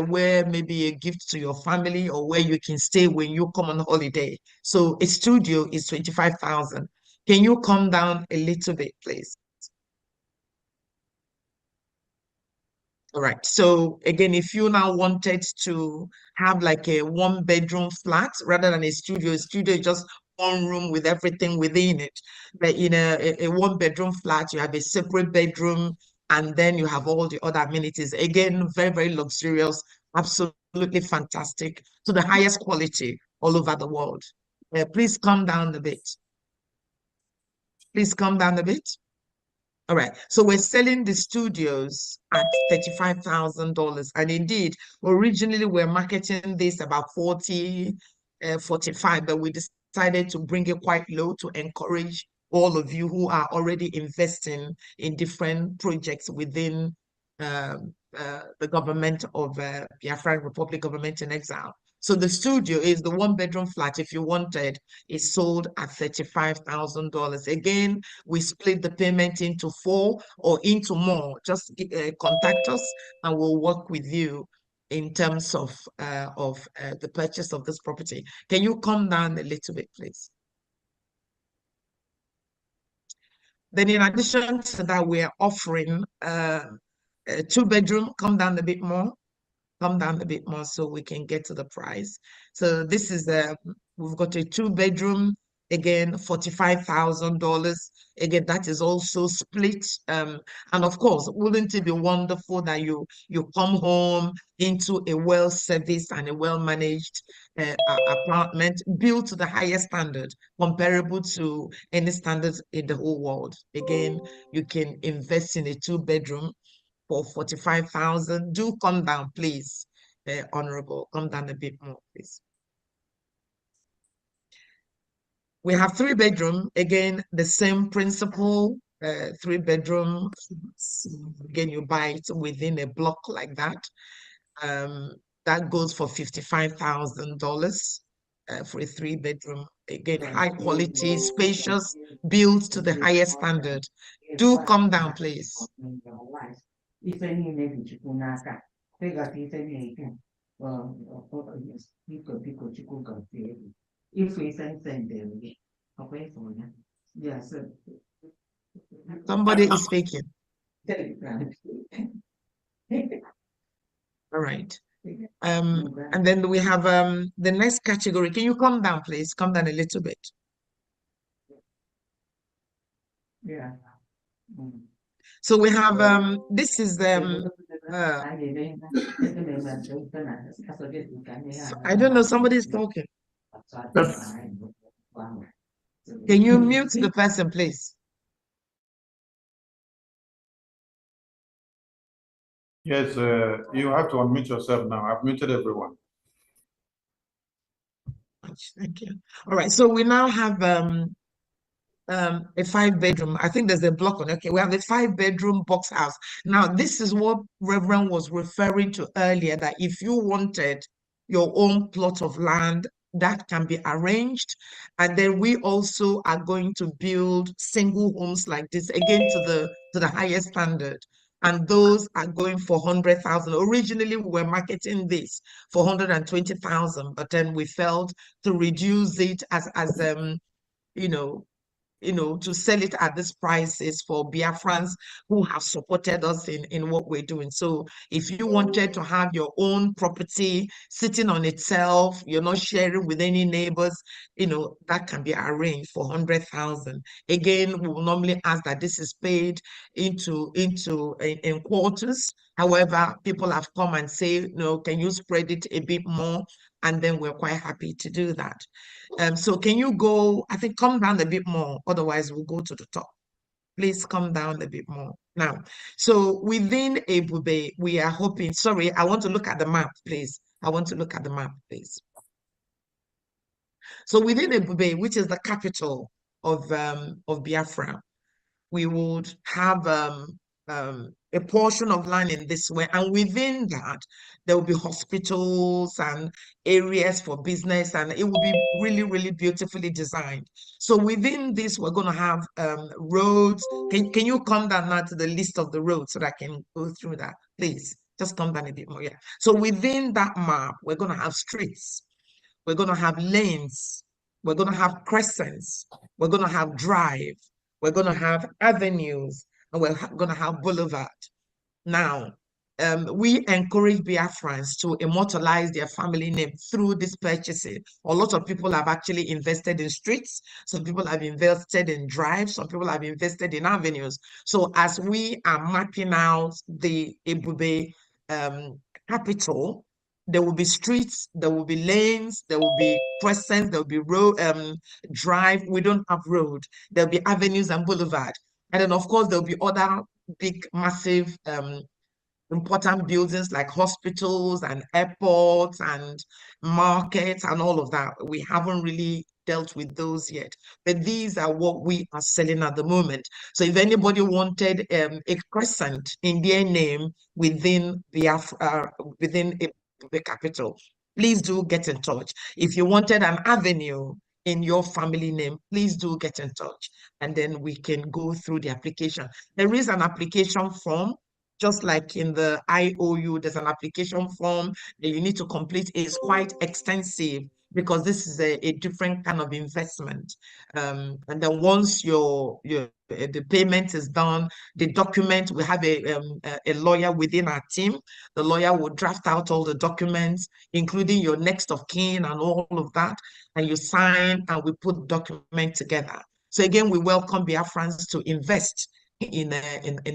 where maybe a gift to your family or where you can stay when you come on holiday. So a studio is 25,000. Can you come down a little bit, please? All right. So again, if you now wanted to have like a 1-bedroom flat rather than a studio is just one room with everything within it. But in a 1-bedroom flat, you have a separate bedroom, and then you have all the other amenities. Again, very, very luxurious, absolutely fantastic, to the highest quality all over the world. Please come down a bit. Please come down a bit. All right, so we're selling the studios at $35,000. And indeed, originally we're marketing this about 40, 45, but we decided to bring it quite low to encourage all of you who are already investing in different projects within the government of Biafra Republic, government in exile. So the studio is the 1-bedroom flat, if you wanted, is sold at $35,000. Again, we split the payment into 4 or into more. Just contact us and we'll work with you in terms of the purchase of this property. Can you come down a little bit, please? Then in addition to that, we're offering a 2-bedroom. Come down a bit more. Come down a bit more so we can get to the price. So this is we've got a 2-bedroom, again, $45,000. Again, that is also split. And of course, wouldn't it be wonderful that you come home into a well-serviced and a well-managed apartment built to the highest standard, comparable to any standards in the whole world. Again, you can invest in a 2-bedroom for 45,000. Do come down, please, Honorable. Come down a bit more, please. We have 3-bedroom. Again, the same principle. 3-bedroom. Again, you buy it within a block like that. That goes for $55,000 for a 3-bedroom. Again, high quality, spacious, built to the highest standard. Do come down, please. Somebody is speaking. All right. And then we have the next category. Can you come down, please? Come down a little bit. Yeah. So we have this is I don't know, somebody's talking. Can you mute the person, please? Yes, you have to unmute yourself now. I've muted everyone. Thank you. All right, so we now have a 5-bedroom. I think there's a block on. Okay, we have a 5-bedroom box house. Now, this is what Reverend was referring to earlier, that if you wanted your own plot of land, that can be arranged. And then we also are going to build single homes like this, again, to the highest standard. And those are going for 100,000. Originally, we were marketing this for 120,000, but then we felt to reduce it as to sell it at this prices for Biafrans who have supported us in what we're doing. So if you wanted to have your own property sitting on itself, you're not sharing with any neighbors, that can be arranged for 100,000. Again, we will normally ask that this is paid in quarters. However, people have come and say, can you spread it a bit more? And then we're quite happy to do that. So can you go, I think, come down a bit more, otherwise we'll go to the top. Please come down a bit more. Now, so within Ebube, we are hoping, sorry, I want to look at the map, please. I want to look at the map, please. So within Ebube, which is the capital of Biafra, we would have a portion of land in this way, and within that there will be hospitals and areas for business, and it will be really, really beautifully designed. So within this, we're going to have roads. Can you come down now to the list of the roads so that I can go through that, please? Just come down a bit more. Yeah. So within that map, we're going to have streets, we're going to have lanes, we're going to have crescents, we're going to have drive, we're going to have avenues, and we're going to have boulevard. Now, we encourage Biafrans to immortalize their family name through this purchasing. A lot of people have actually invested in streets. Some people have invested in drives. Some people have invested in avenues. So as we are mapping out the Ebube capital, there will be streets, there will be lanes, there will be crescents, there will be road, drive. We don't have road. There'll be avenues and boulevard. And then, of course, there'll be other big, massive, important buildings like hospitals and airports and markets and all of that. We haven't really dealt with those yet, but these are what we are selling at the moment. So if anybody wanted a crescent in their name within within the capital, please do get in touch. If you wanted an avenue in your family name, please do get in touch, and then we can go through the application. There is an application form, just like in the IOU, there's an application form that you need to complete. It's quite extensive because this is a different kind of investment. And then once the payment is done, the document, we have a lawyer within our team. The lawyer will draft out all the documents, including your next of kin and all of that, and you sign, and we put the document together. So again, we welcome Biafrans to invest in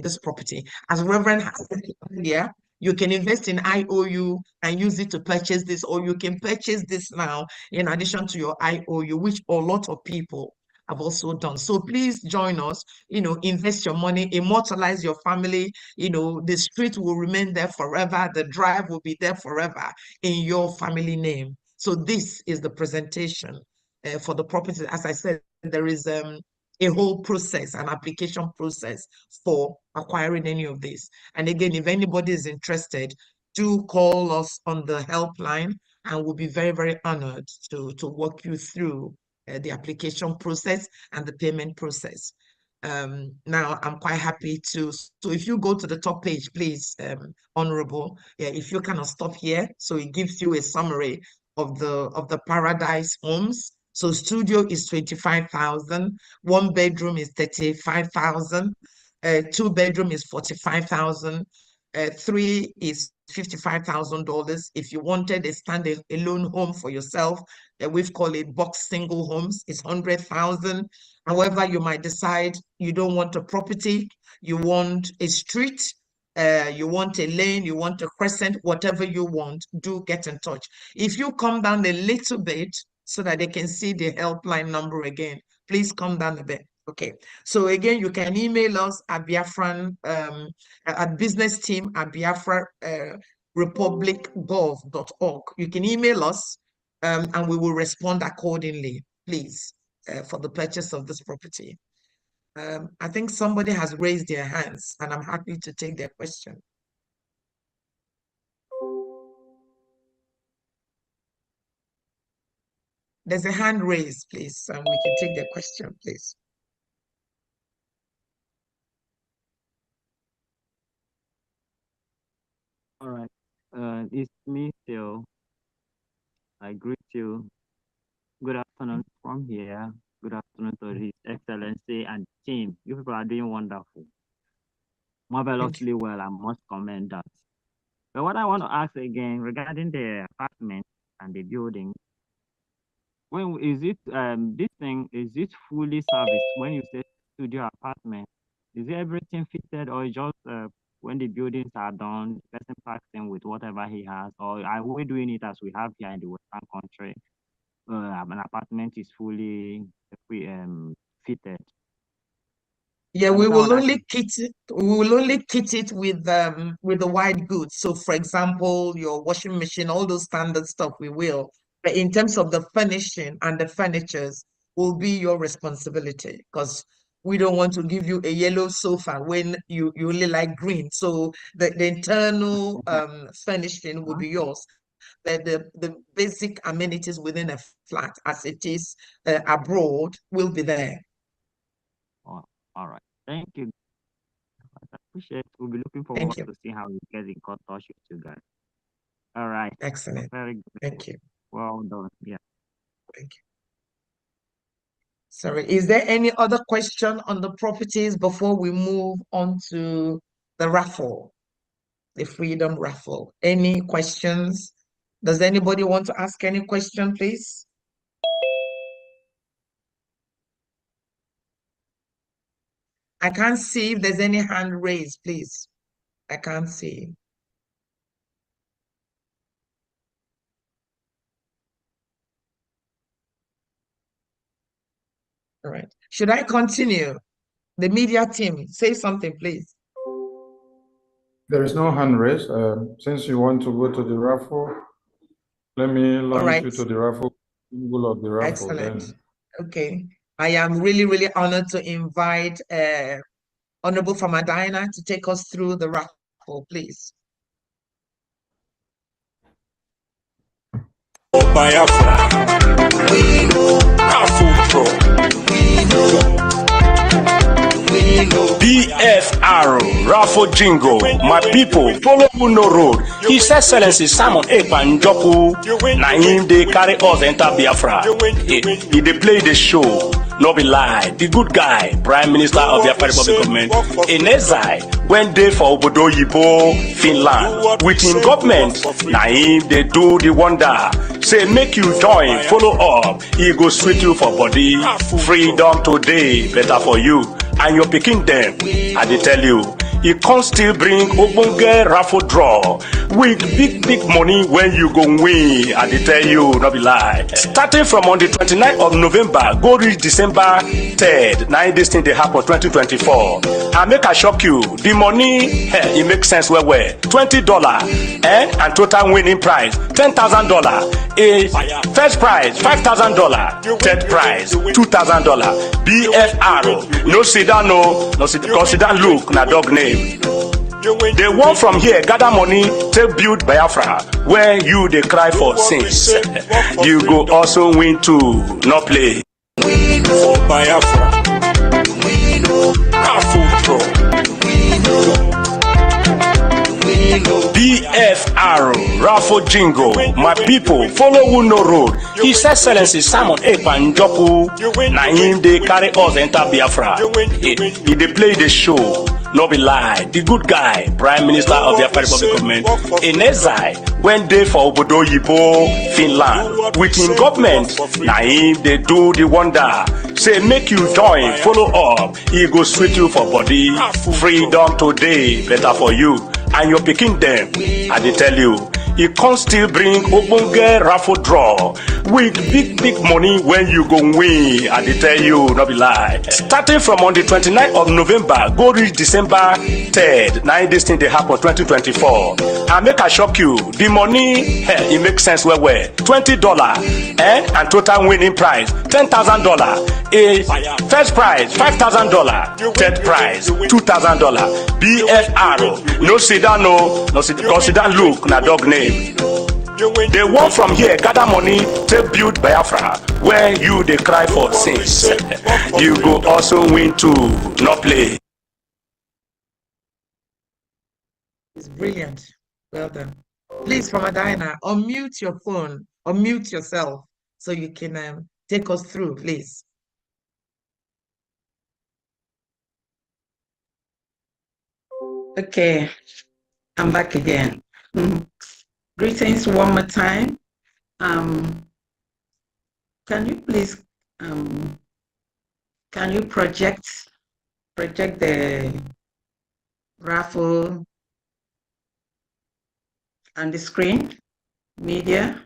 this property. As Reverend has said earlier, you can invest in IOU and use it to purchase this, or you can purchase this now in addition to your IOU, which a lot of people have also done. So please join us, invest your money, immortalize your family. The street will remain there forever. The drive will be there forever in your family name. So this is the presentation for the property. As I said, there is a whole process, an application process for acquiring any of this. And again, if anybody is interested, do call us on the helpline, and we'll be very, very honored to walk you through the application process and the payment process. Now, I'm quite happy to, so if you go to the top page, please, Honorable, if you kind of stop here, so it gives you a summary of the Paradise Homes. So studio is 25,000, 1 bedroom is 35,000, 2 bedroom is 45,000, 3 is $55,000. If you wanted a standalone home for yourself, we've called it box single homes, it's 100,000. However, you might decide you don't want a property, you want a street, you want a lane, you want a crescent, whatever you want, do get in touch. If you come down a little bit so that they can see the helpline number again, please come down a bit. Okay, so again, you can email us at Biafran, at business team at Biafra republicgov.org. You can email us and we will respond accordingly, please, for the purchase of this property. I think somebody has raised their hands, and I'm happy to take their question. There's a hand raised, please, and we can take their question, please. All right. It's me, Phil. I greet you. Good afternoon from here. Good afternoon to His Excellency and team. You people are doing wonderful. Marvelously well, I must commend that. But what I want to ask again regarding the apartment and the building, when is it this thing, is it fully serviced when you say studio apartment? Is it everything fitted, or just when the buildings are done, the person packs in with whatever he has, or are we doing it as we have here in the Western country? An apartment is fully fitted. Yeah, we will only kit it. We will only kit it with the white goods. So, for example, your washing machine, all those standard stuff, we will. But in terms of the furnishing and the furnitures, will be your responsibility because we don't want to give you a yellow sofa when you only like green. So the internal furnishing will be yours. The basic amenities within a flat, as it is abroad, will be there. Oh, all right. Thank you. I appreciate it. We'll be looking forward to see how we get in touch with you guys. All right. Excellent. Very good. Thank you. Well done. Yeah. Thank you. Sorry, is there any other question on the properties before we move on to the raffle, the freedom raffle? Any questions? Does anybody want to ask any question, please? I can't see if there's any hand raised, please. I can't see. All right. Should I continue? The media team, say something, please. There is no hand raised. Since you want to go to the raffle, let me launch you to the raffle. Of the raffle. Excellent. Then. Okay. I am really, really honored to invite Honorable Famadina to take us through the raffle, please. Biafra, we know Raffle Pro, we know BFR Raffle Jingle. My people, follow no road. His Excellency Simon Ekpa Njoku, na him they carry us enter Biafra. He they play the show. No be lie, the good guy, Prime Minister of the Republic Government, in exile, went there for Obodo Yibo, Finland. With him government, na him they do the wonder. Say make you join, follow up, he go sweet you for body. Freedom today, better for you. And your picking them, I dey tell you, he can't still bring Obonge raffle draw with big money when you go win. I dey tell you, no be lie. Starting from on the 29th of November, go reach December 3rd. 9 days thing they happen 2024. I make a shock you. The money, it makes sense well. $20 and total winning prize $10,000. A first prize $5,000. Third prize $2,000. BFR. No sit down, no sit down. Look, na dog name. They want from here gather money to build Biafra where you they cry for sins. You go also win too, no play. We know Biafra, we know Raffle Pro, we know BFR Raffle Jingle. My people, follow who no road. His Excellency Simon Ekpa Njoku, na him they carry us enter Biafra. He they play the show. No be lie, the good guy, Prime Minister of the Republic Government, in exile, went there for Obodo Yibo, Finland. With him government, na him they do the wonder. Say make you join, follow up, he go sweet you for body. Freedom today, better for you. And your picking them, I dey tell you, he can't still bring Obonge raffle draw with big money when you go win. I dey tell you, no be lie. Starting from on the 29th of November, go reach December 3rd. 9 days thing they happen 2024. I make a shock you. The money, it makes sense well. $20 and total winning prize $10,000. A first prize $5,000. Third prize $2,000. BFR. No sit down, no sit down. Look, na dog name. They want from here gather money to build Biafra where you they cry for sins. You go also win too, no play. It's brilliant. Well done. Please, Famadina, unmute your phone, unmute yourself so you can take us through, please. Okay, I'm back again. Greetings one more time. Can you please, can you project the raffle on the screen, media?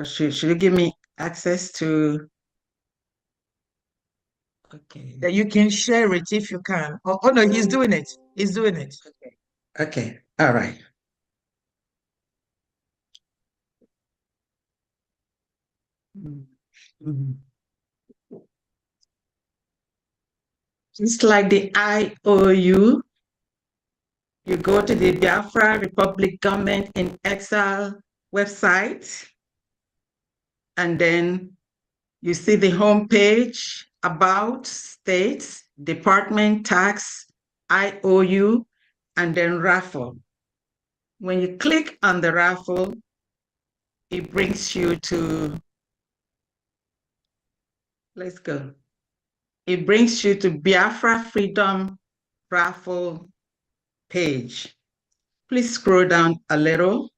Should you give me access to Okay. That you can share it if you can. Oh no, he's doing it. He's doing it. Okay. All right. Just like the IOU, you go to the Biafra Republic Government in Exile website, and then you see the homepage, about, states, department, tax, IOU, and then raffle. When you click on the raffle, it brings you to, let's go. It brings you to Biafra Freedom Raffle page. Please scroll down a little.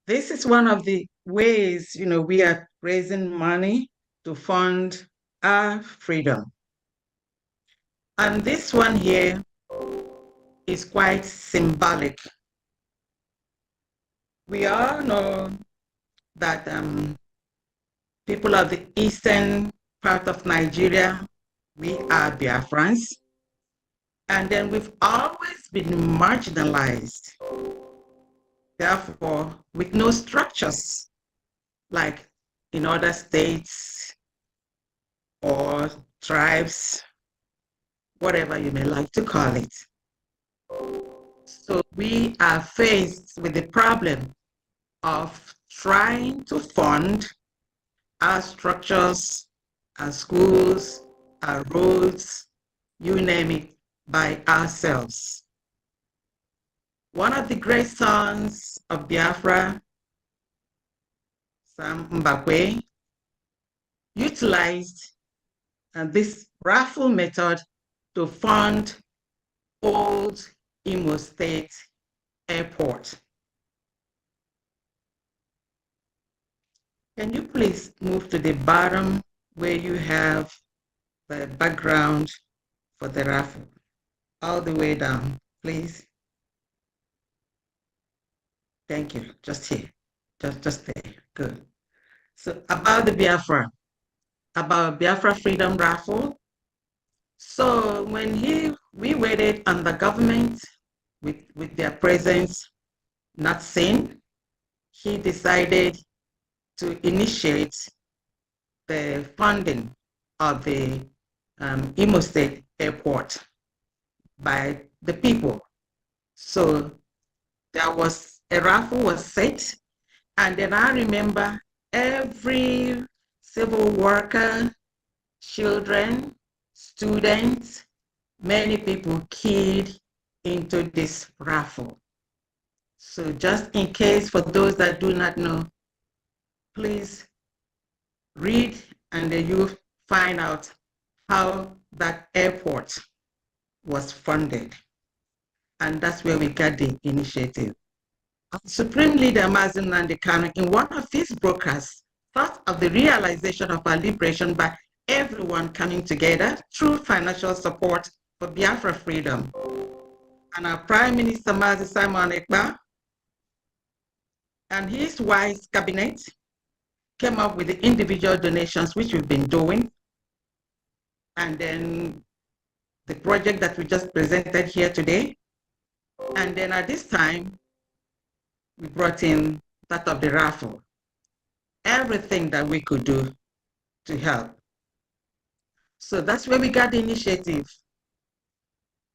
This is one of the ways, we are raising money to fund our freedom. And this one here is quite symbolic. We all know that people of the eastern part of Nigeria, we are Biafrans. And then we've always been marginalized. Therefore, with no structures like in other states or tribes, whatever you may like to call it. So we are faced with the problem of trying to fund our structures, our schools, our roads, you name it, by ourselves. One of the great sons of Biafra, Sam Mbakwe, utilized this raffle method to fund old Imo State Airport. Can you please move to the bottom where you have the background for the raffle? All the way down, please. Thank you. Just here. Just there. Good. So about the Biafra Freedom Raffle. So when we waited on the government with their presence not seen, he decided to initiate the funding of the Imo State Airport by the people. So there was a raffle was set, and then I remember every civil worker, children, students, many people keyed into this raffle. So just in case, for those that do not know, please read and then you find out how that airport was funded. And that's where we got the initiative. Supreme Leader Mazi Nnamdi Kanu, in one of his broadcasts, thought of the realization of our liberation by everyone coming together through financial support for Biafra freedom. And our Prime Minister Mazi Simon Ekpa and his wise cabinet came up with the individual donations, which we've been doing. And then the project that we just presented here today. And then at this time, we brought in that of the raffle. Everything that we could do to help. So that's where we got the initiative.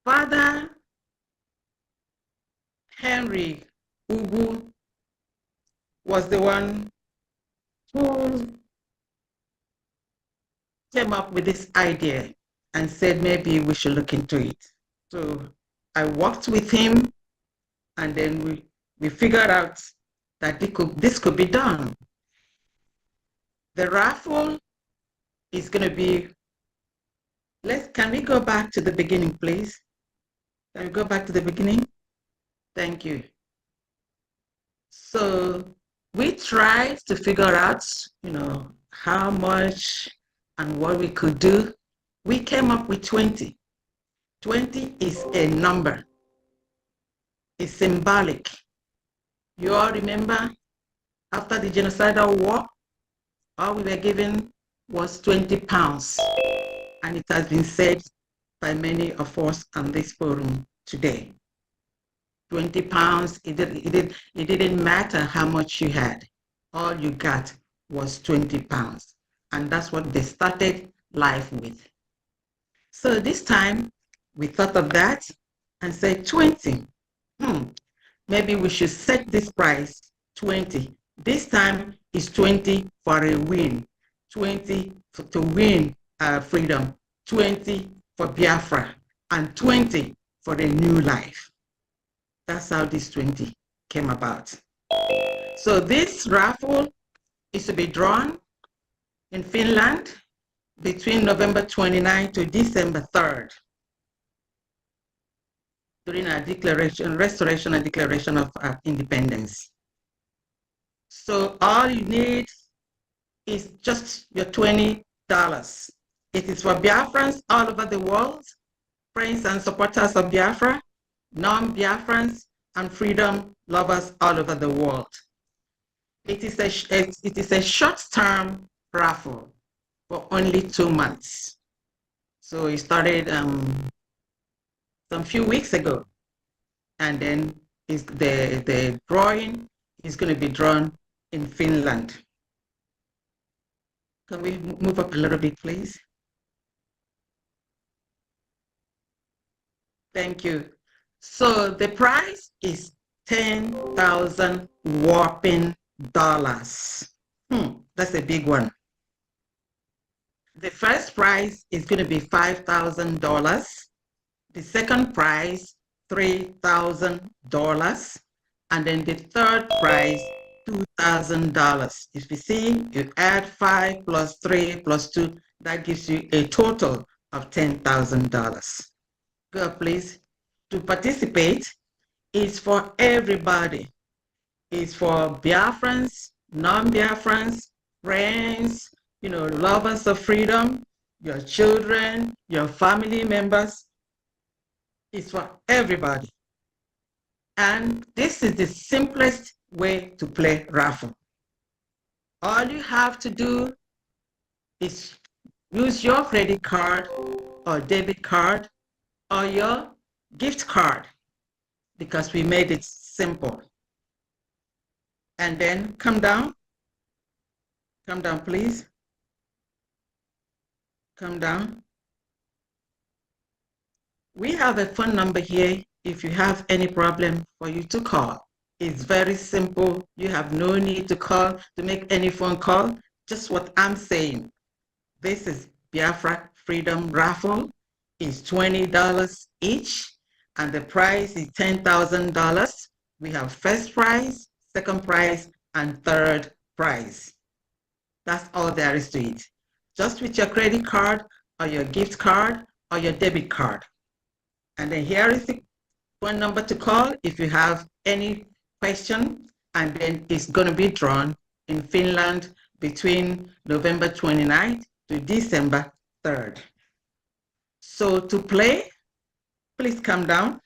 Father Henry Ugu was the one who came up with this idea and said maybe we should look into it. So I worked with him, and then we figured out that this could be done. The raffle is going to be, can we go back to the beginning, please? Can we go back to the beginning? Thank you. So we tried to figure out, how much and what we could do. We came up with 20. 20 is a number. It's symbolic. You all remember, after the genocidal war, all we were given was 20 pounds. and it has been said by many of us on this forum today. 20 pounds, it didn't matter how much you had. All you got was 20 pounds. And that's what they started life with. So this time, we thought of that and said 20. Maybe we should set this price 20. This time is 20 for a win, 20 to win freedom, 20 for Biafra, and 20 for a new life. That's how this 20 came about. So this raffle is to be drawn in Finland between November 29 to December 3rd during our restoration and declaration of independence. So all you need is just your $20. It is for Biafrans all over the world, friends and supporters of Biafra, non-Biafrans, and freedom lovers all over the world. It is a short-term raffle for only 2 months. So it started some few weeks ago, and then the drawing is going to be drawn in Finland. Can we move up a little bit, please? Thank you. So the prize is 10,000 whopping dollars. That's a big one. The first prize is going to be $5,000. The second prize, $3,000. And then the third prize, $2,000. If you see, you add 5 plus 3 plus 2, that gives you a total of $10,000. Go up, please. To participate is for everybody. It's for Biafrans, non-Biafrans, friends, lovers of freedom, your children, your family members. It's for everybody. And this is the simplest way to play raffle. All you have to do is use your credit card or debit card or your gift card, because we made it simple. And then come down, please. Come down. We have a phone number here if you have any problem for you to call. It's very simple. You have no need to call, to make any phone call. Just what I'm saying. This is Biafra Freedom Raffle. It's $20 each, and the prize is $10,000. We have first prize, second prize, and third prize. That's all there is to it. Just with your credit card or your gift card or your debit card. And then here is the phone number to call if you have any question, and then it's going to be drawn in Finland between November 29th to December 3rd. So to play, please come down.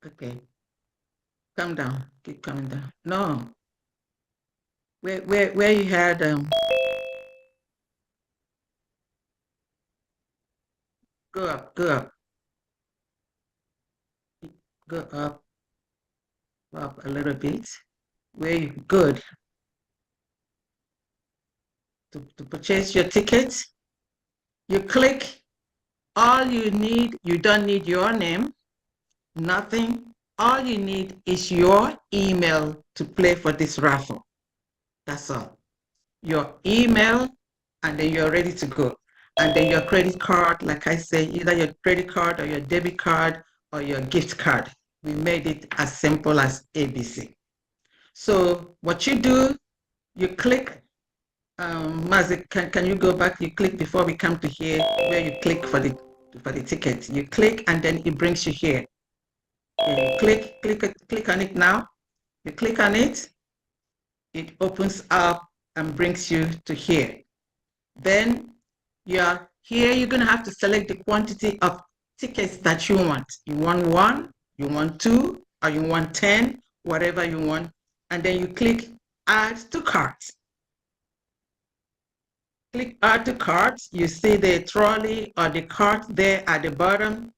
Okay. Come down. Keep coming down. No. Where you had go up, go up. Go up a little bit. Where you good. To purchase your ticket, you click. All you need, you don't need your name, nothing. All you need is your email to play for this raffle. That's all. Your email, and then you're ready to go. And then your credit card, like I say, either your credit card or your debit card or your gift card. We made it as simple as ABC. So what you do, you click. Mazik, can you go back? You click before we come to here, where you click for the ticket. You click, and then it brings you here. You click on it now. You click on it, it opens up and brings you to here. Then you're here, you're going to have to select the quantity of tickets that you want. You want 1, you want 2, or you want 10, whatever you want, and then you click add to cart. Click add to cart. You see the trolley or the cart there at the bottom.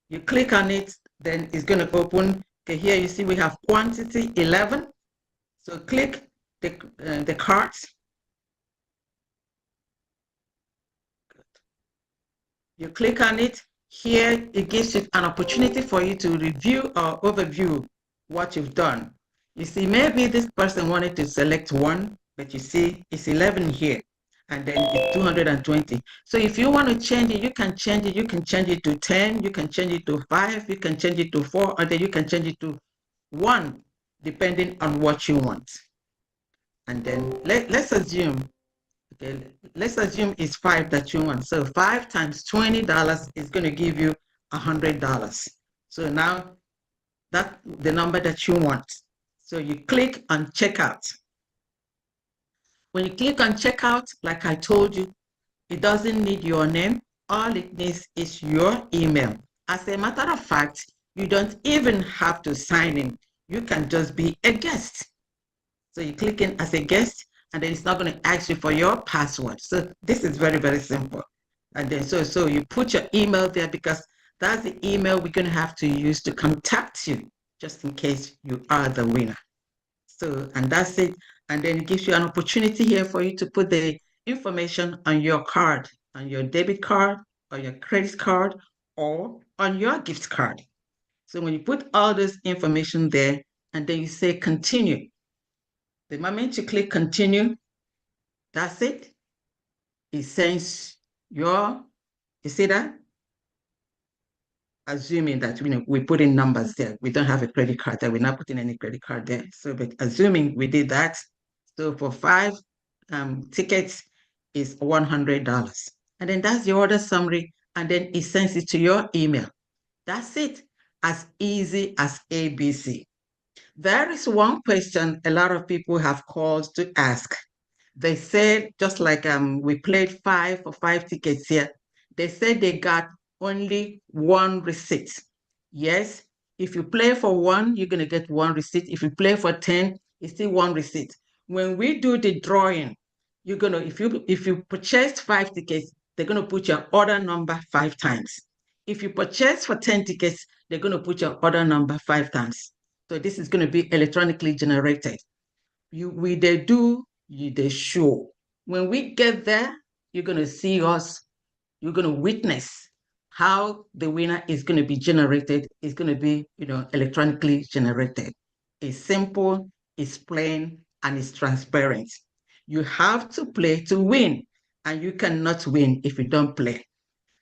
You click on it, then it's going to open. Okay, here you see we have quantity 11. So click the cart. You click on it. Here it gives you an opportunity for you to review or overview what you've done. You see, maybe this person wanted to select one, but you see it's 11 here, and then it's 220. So if you want to change it, you can change it. You can change it to 10, you can change it to 5, you can change it to 4, or then you can change it to 1, depending on what you want. And then let's assume, okay, let's assume it's 5 that you want. So 5 times $20 is going to give you $100. So now that's the number that you want. So you click on checkout. When you click on checkout, like I told you, it doesn't need your name. All it needs is your email. As a matter of fact, you don't even have to sign in. You can just be a guest. So you click in as a guest, and then it's not going to ask you for your password. So this is very, very simple. And then so you put your email there, because that's the email we're going to have to use to contact you, just in case you are the winner. So, and that's it. And then it gives you an opportunity here for you to put the information on your card, on your debit card, or your credit card, or on your gift card. So when you put all this information there, and then you say continue, the moment you click continue, that's it. It sends you see that? Assuming that we put in numbers there. We don't have a credit card there. We're not putting any credit card there. So but assuming we did that, so for 5 tickets is $100. And then that's the order summary. And then it sends it to your email. That's it. As easy as ABC. There is one question a lot of people have called to ask. They said, just like we played 5 for 5 tickets here, they said they got only 1 receipt. Yes, if you play for 1, you're going to get 1 receipt. If you play for 10, it's still 1 receipt. When we do the drawing, you're going to, if you purchased 5 tickets, they're going to put your order number 5 times. If you purchase for 10 tickets, they're going to put your order number 5 times. So this is going to be electronically generated. They show. When we get there, you're going to see us, you're going to witness how the winner is going to be generated. It's going to be, electronically generated. It's simple, it's plain, and it's transparent. You have to play to win, and you cannot win if you don't play.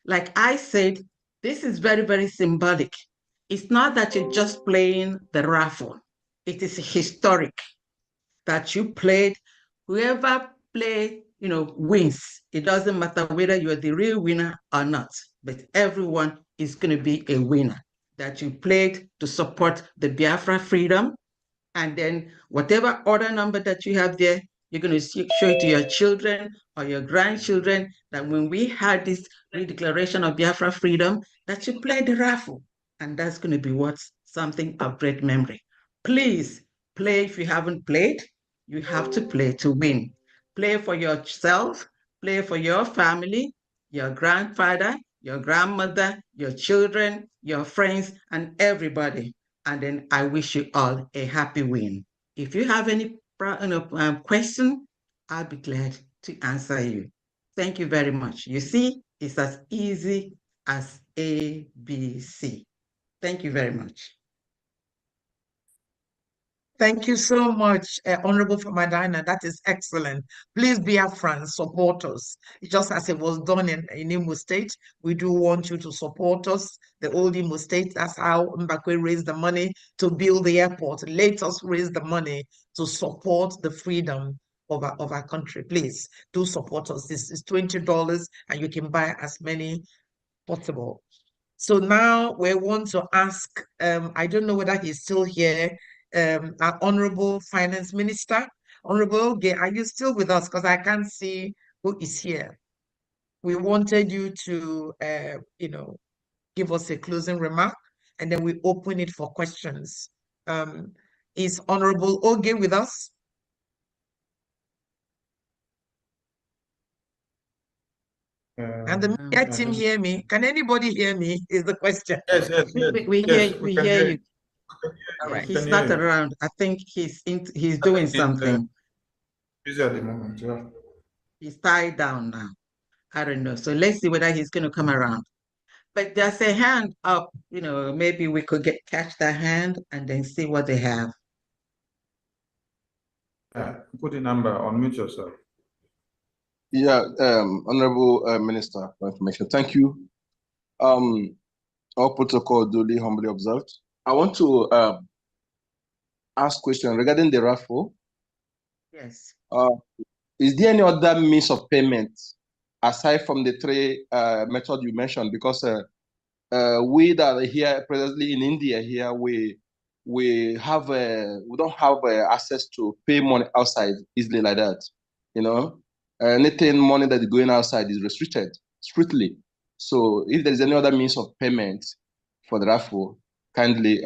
Like I said, this is very, very symbolic. It's not that you're just playing the raffle. It is historic that you played. Whoever played, wins. It doesn't matter whether you're the real winner or not, but everyone is going to be a winner. That you played to support the Biafra freedom, and then whatever order number that you have there, you're going to show it to your children or your grandchildren that when we had this declaration of Biafra freedom, that you played the raffle. And that's going to be something of great memory. Please play. If you haven't played, you have to play to win. Play for yourself, play for your family, your grandfather, your grandmother, your children, your friends, and everybody. And then I wish you all a happy win. If you have any question, I'll be glad to answer you. Thank you very much. You see, it's as easy as ABC. Thank you very much. Thank you so much, Honorable Famadina. That is excellent. Please be our friends, support us. Just as it was done in Imo State, we do want you to support us. The old Imo State, that's how Mbakwe raised the money to build the airport. Let us raise the money to support the freedom of our country. Please do support us. This is $20 and you can buy as many possible. So now we want to ask, I don't know whether he's still here, our Honorable Finance Minister. Honorable Gay, are you still with us? Because I can't see who is here. We wanted you to, give us a closing remark, and then we open it for questions. Is Honorable Oge with us? And the media team hear me? Can anybody hear me? Is the question. Yes, yes, yes. We Yes, hear, we can hear you. All right, We he's can not hear you. around. I think he's doing something. Busy at the moment, yeah. He's tied down now. I don't know. So let's see whether he's going to come around. But there's a hand up. You know, maybe we could catch that hand and then see what they have. Put the number, unmute yourself. Yeah, Honorable Minister for Information, thank you. All protocol duly humbly observed. I want to ask question regarding the raffle. Yes. Is there any other means of payment aside from the three methods you mentioned? Because we that are here presently in India here, we don't have access to pay money outside easily like that. You know, anything money that is going outside is restricted strictly. So if there is any other means of payment for the raffle, kindly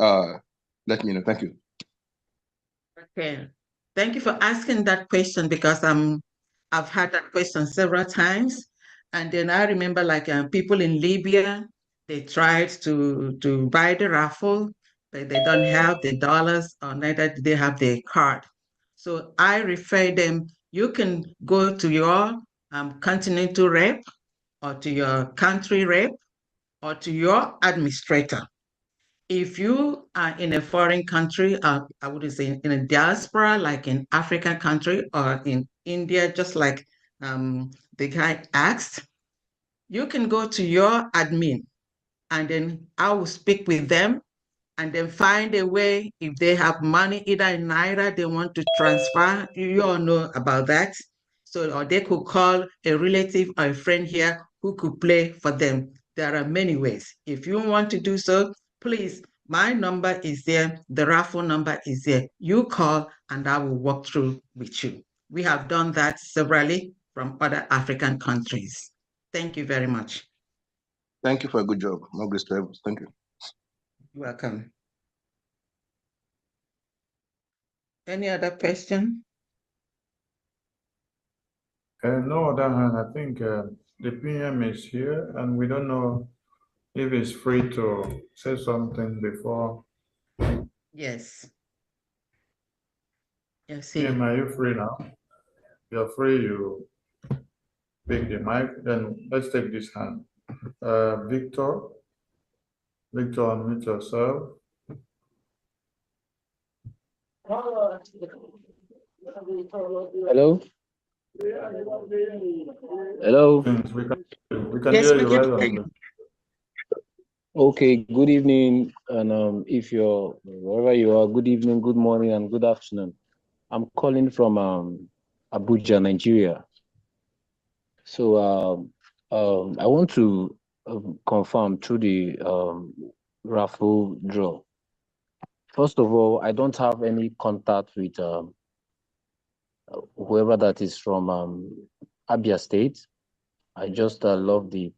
let me know. Thank you. Okay. Thank you for asking that question, because I've had that question several times. And then I remember like people in Libya, they tried to buy the raffle, but they don't have the dollars, or neither do they have the card. So I refer them, you can go to your continental rep, or to your country rep, or to your administrator. If you are in a foreign country, I would say in a diaspora, like in African country or in India, just like the guy asked, you can go to your admin, and then I will speak with them, and then find a way. If they have money, either in Naira, they want to transfer, you all know about that. So, or they could call a relative or a friend here who could play for them. There are many ways. If you want to do so, please, my number is there. The raffle number is there. You call and I will walk through with you. We have done that severally from other African countries. Thank you very much. Thank you for a good job. More grace to everyone. Thank you. You're welcome. Any other question? No other hand. I think the PM is here, and we don't know if he's free to say something before. Yes. Yes. PM, are you free now? You're free, you pick the mic. Then let's take this hand. Victor, unmute yourself. Hello? Hello? We can hear you right on. Okay, good evening, and if you're wherever you are, good evening, good morning, and good afternoon. I'm calling from Abuja, Nigeria. So I want to confirm through the raffle draw. First of all, I don't have any contact with whoever that is from Abia State. I just love the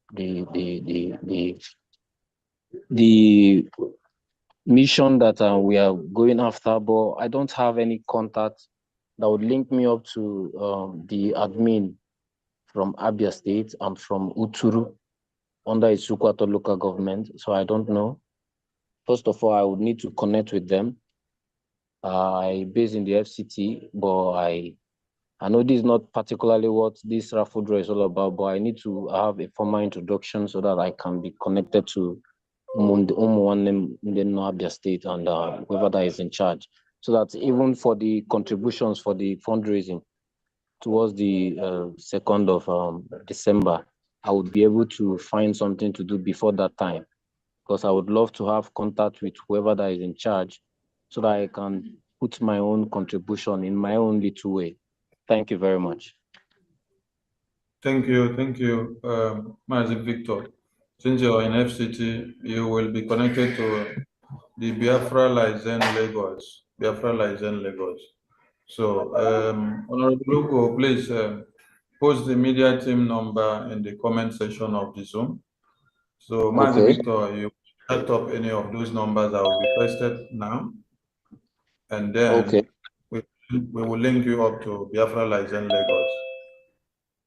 mission that we are going after, but I don't have any contact that would link me up to the admin from Abia State. I'm from Uturu under Isukwato local government, so I don't know. First of all, I would need to connect with them. I based in the FCT, but I know this is not particularly what this raffle draw is all about, but I need to have a formal introduction so that I can be connected to Abia State and whoever that is in charge, so that even for the contributions for the fundraising towards the 2nd of December, I would be able to find something to do before that time, because I would love to have contact with whoever that is in charge so that I can put my own contribution in my own little way. Thank you very much. Thank you, Mazi Victor. Since you're in FCT, you will be connected to the Biafra Lagos. So, Honorable Lugo, please post the media team number in the comment section of the Zoom. So, Mazi Victor, you set up any of those numbers that will be posted now. and then Okay. we will link you up to Biafra License Lagos.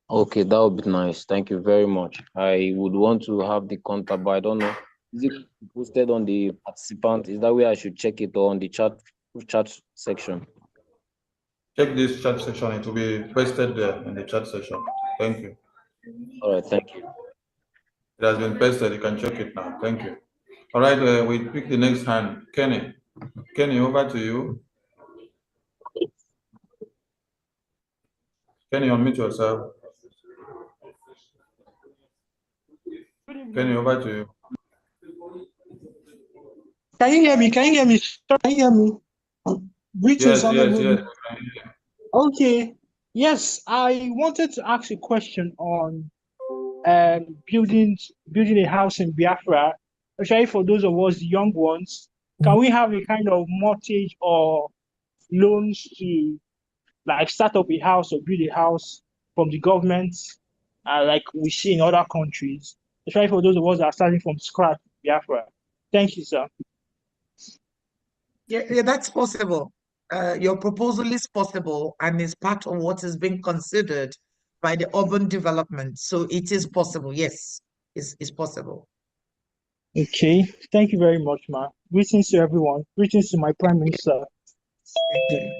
Okay, that would be nice. Thank you very much. I would want to have the contact, but I don't know. Is it posted on the participant? Is that where I should check it, or on the chat section? Check this chat section. It will be pasted there in the chat section. Thank you. All right, thank you. It has been pasted. You can check it now. Thank you. All right, we pick the next hand. Kenny. Kenny, over to you. Kenny, unmute yourself. Kenny, over to you. Can you hear me? Can you hear me? Can you hear me? Greetings, Yes. Okay. Yes, I wanted to ask a question on building a house in Biafra, especially for those of us young ones. Can we have a kind of mortgage or loans to like start up a house or build a house from the government, like we see in other countries, especially for those of us that are starting from scratch in Biafra? Thank you, sir. Yeah, that's possible. Your proposal is possible and is part of what is being considered by the urban development. So it is possible. Yes, it's possible. Okay, thank you very much, ma. Greetings to everyone. Greetings to my Prime Minister. Okay.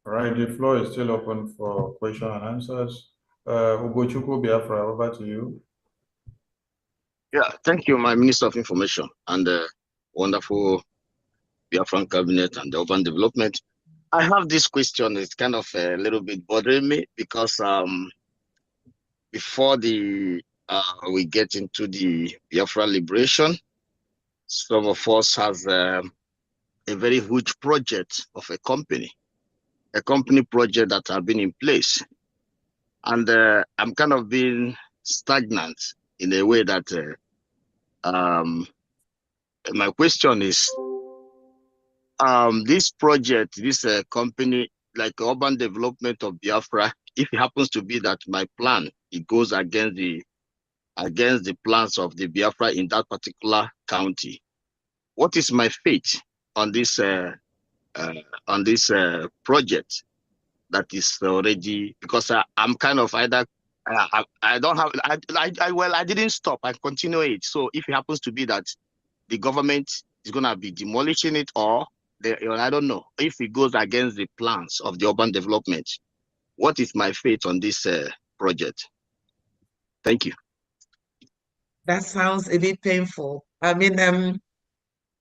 All right, the floor is still open for question and answers. Ugochukwu Biafra, over to you. Yeah, thank you, my Minister of Information and the wonderful Biafran cabinet and the urban development. I have this question. It's kind of a little bit bothering me because before we get into the Biafra liberation, some of us has a very huge project of a company project that have been in place, and I'm kind of being stagnant in a way that my question is, this project, this company, like urban development of Biafra, if it happens to be that my plan, it goes against the plans of the Biafra in that particular county, what is my fate on this project that is already, because I'm kind of either I don't have I didn't stop, I continue it. So if it happens to be that the government is gonna be demolishing it, or I don't know, if it goes against the plans of the urban development, what is my fate on this project? Thank you. That sounds a bit painful. I mean,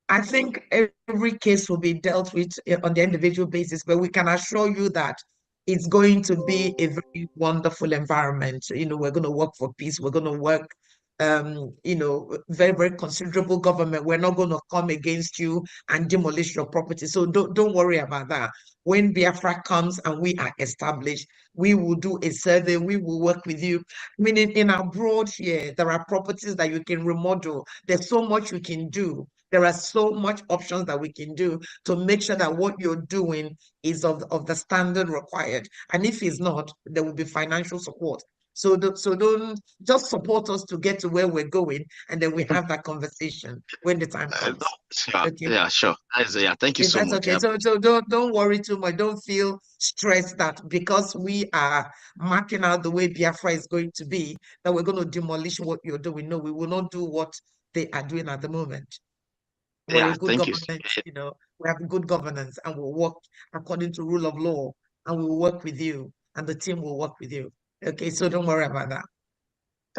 I think every case will be dealt with on the individual basis, but we can assure you that it's going to be a very wonderful environment. We're going to work for peace. We're going to work, very, very considerable government. We're not going to come against you and demolish your property. So don't worry about that. When Biafra comes and we are established, we will do a survey. We will work with you. Meaning in abroad here, there are properties that you can remodel. There's so much you can do. There are so much options that we can do to make sure that what you're doing is of the standard required. And if it's not, there will be financial support. So don't just support us to get to where we're going, and then we have that conversation when the time comes. Okay. Yeah, sure. Yeah, thank you so That's much. okay. So don't worry too much. Don't feel stressed that because we are marking out the way Biafra is going to be, that we're going to demolish what you're doing. No, we will not do what they are doing at the moment. We're a good government, we have good governance, and we'll work according to rule of law, and we'll work with you, and the team will work with you. Okay, so don't worry about that.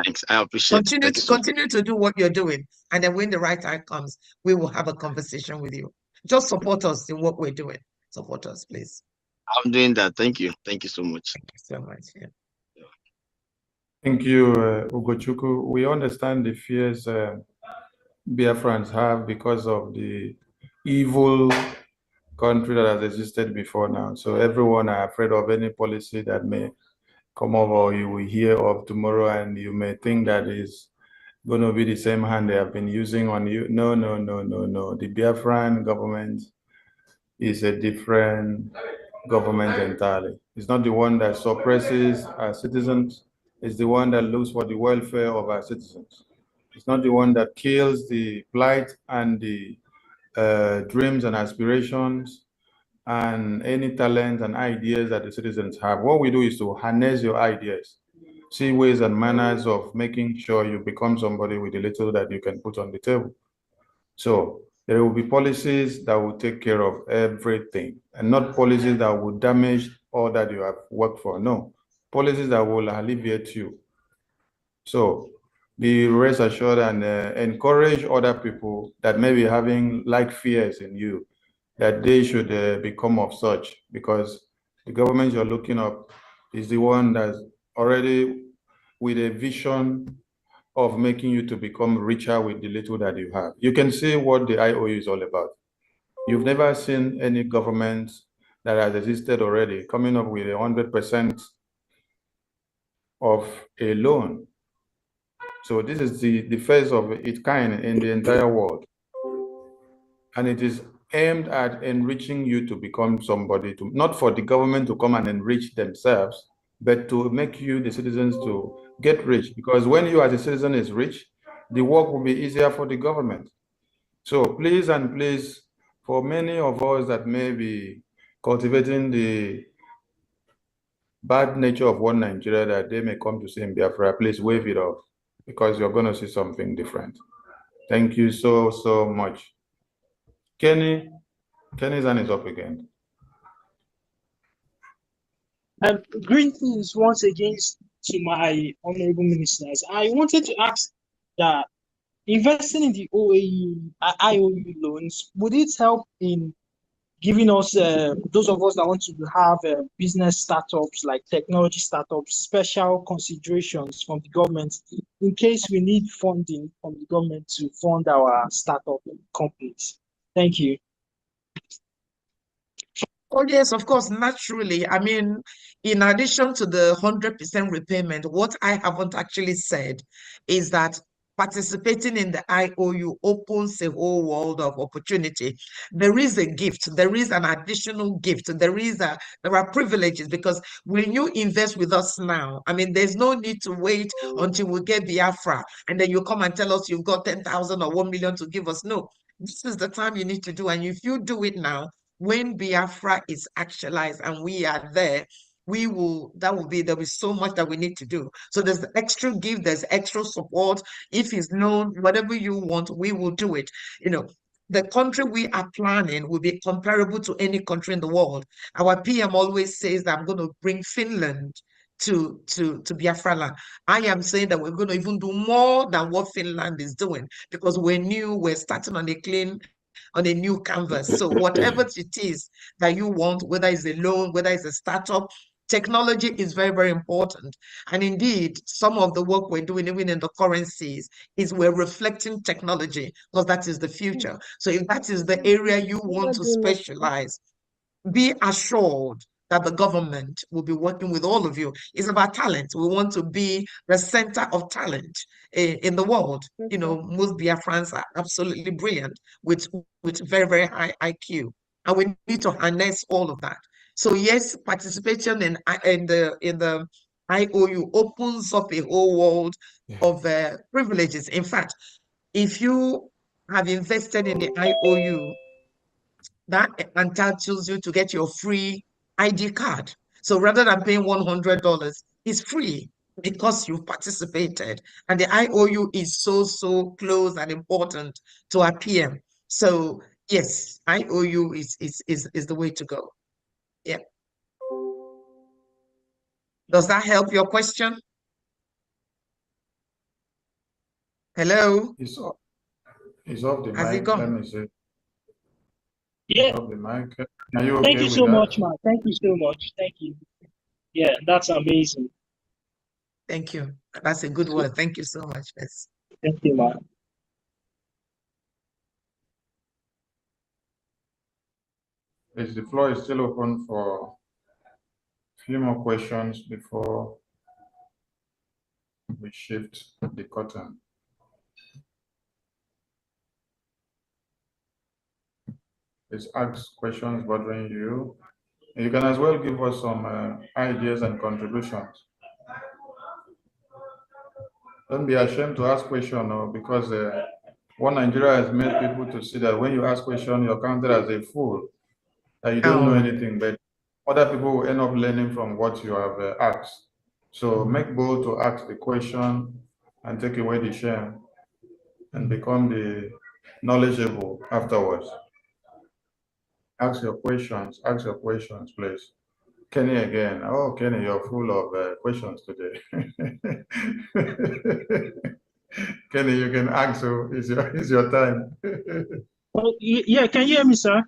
Thanks, I appreciate it. Continue to do what you're doing, and then when the right time comes, we will have a conversation with you. Just support us in what we're doing. Support us, please. I'm doing that. Thank you. Thank you so much. Thank you so much. Yeah. Thank you, Ugochukwu. We understand the fears Biafrans have because of the evil country that has existed before now. So everyone are afraid of any policy that may come over or you will hear of tomorrow, and you may think that is going to be the same hand they have been using on you. No. The Biafran government is a different government entirely. It's not the one that suppresses our citizens. is the one that looks for the welfare of our citizens. It's not the one that kills the plight and the dreams and aspirations and any talent and ideas that the citizens have. What we do is to harness your ideas, see ways and manners of making sure you become somebody with a little that you can put on the table. So there will be policies that will take care of everything, and not policies that will damage all that you have worked for. No, policies that will alleviate you. So be rest assured and encourage other people that may be having like fears in you, that they should become of such, because the government you're looking up is the one that's already with a vision of making you to become richer with the little that you have. You can see what the IOU is all about. You've never seen any government that has existed already coming up with 100% of a loan. So this is the first of its kind in the entire world. And it is aimed at enriching you to become somebody, to not for the government to come and enrich themselves, but to make you, the citizens, to get rich. Because when you as a citizen is rich, the work will be easier for the government. So please and please, for many of us that may be cultivating the bad nature of one Nigeria that they may come to see in Biafra, please wave it off, because you're going to see something different. Thank you so, so much. Kenny's hand is up again. Greetings once again to my honorable ministers. I wanted to ask that investing in the IOU loans, would it help in giving us, those of us that want to have business startups like technology startups, special considerations from the government in case we need funding from the government to fund our startup companies? Thank you. Oh, yes, of course, naturally. I mean, in addition to the 100% repayment, what I haven't actually said is that participating in the IOU opens a whole world of opportunity. There is a gift, there is an additional gift, there are privileges, because when you invest with us now, I mean, there's no need to wait until we get Biafra and then you come and tell us you've got 10,000 or 1 million to give us. No, this is the time you need to do. And if you do it now, when Biafra is actualized and we are there, there'll be so much that we need to do. So there's the extra give, there's extra support. If it's known, whatever you want, we will do it. You know, the country we are planning will be comparable to any country in the world. Our PM always says that I'm going to bring Finland to Biafra land. I am saying that we're going to even do more than what Finland is doing, because we're starting on a new canvas. So whatever it is that you want, whether it's a loan, whether it's a startup, technology is very, very important. And indeed, some of the work we're doing, even in the currencies, is we're reflecting technology, because that is the future. So if that is the area you want to specialize, be assured that the government will be working with all of you. It's about talent. We want to be the center of talent in the world. You know, most Biafrans are absolutely brilliant with very, very high IQ. And we need to harness all of that. So yes, participation in the IOU opens up a whole world of privileges. In fact, if you have invested in the IOU, that entitles you to get your free ID card. So rather than paying $100, it's free because you participated. And the IOU is so, so close and important to our PM. So yes, IOU is the way to go. Yeah. Does that help your question? Hello? It's off the Has it mic. gone? Let me see. Yeah. Off the mic. Are you okay Thank you with so that? much, man. Thank you so much. Thank you. Yeah, that's amazing. Thank you. That's a good word. Thank you so much. Yes. Thank you, man. Yes, the floor is still open for a few more questions before we shift the curtain. Please ask questions bothering you. You can as well give us some ideas and contributions. Don't be ashamed to ask question, no, because what Nigeria has made people to see that when you ask question, you're counted as a fool, that you don't know anything, but other people will end up learning from what you have asked. So make bold to ask the question and take away the shame and become the knowledgeable afterwards. Ask your questions, please. Kenny again. Oh, Kenny, you're full of questions today. Kenny, you can ask, so it's your time. Oh, yeah, can you hear me, sir?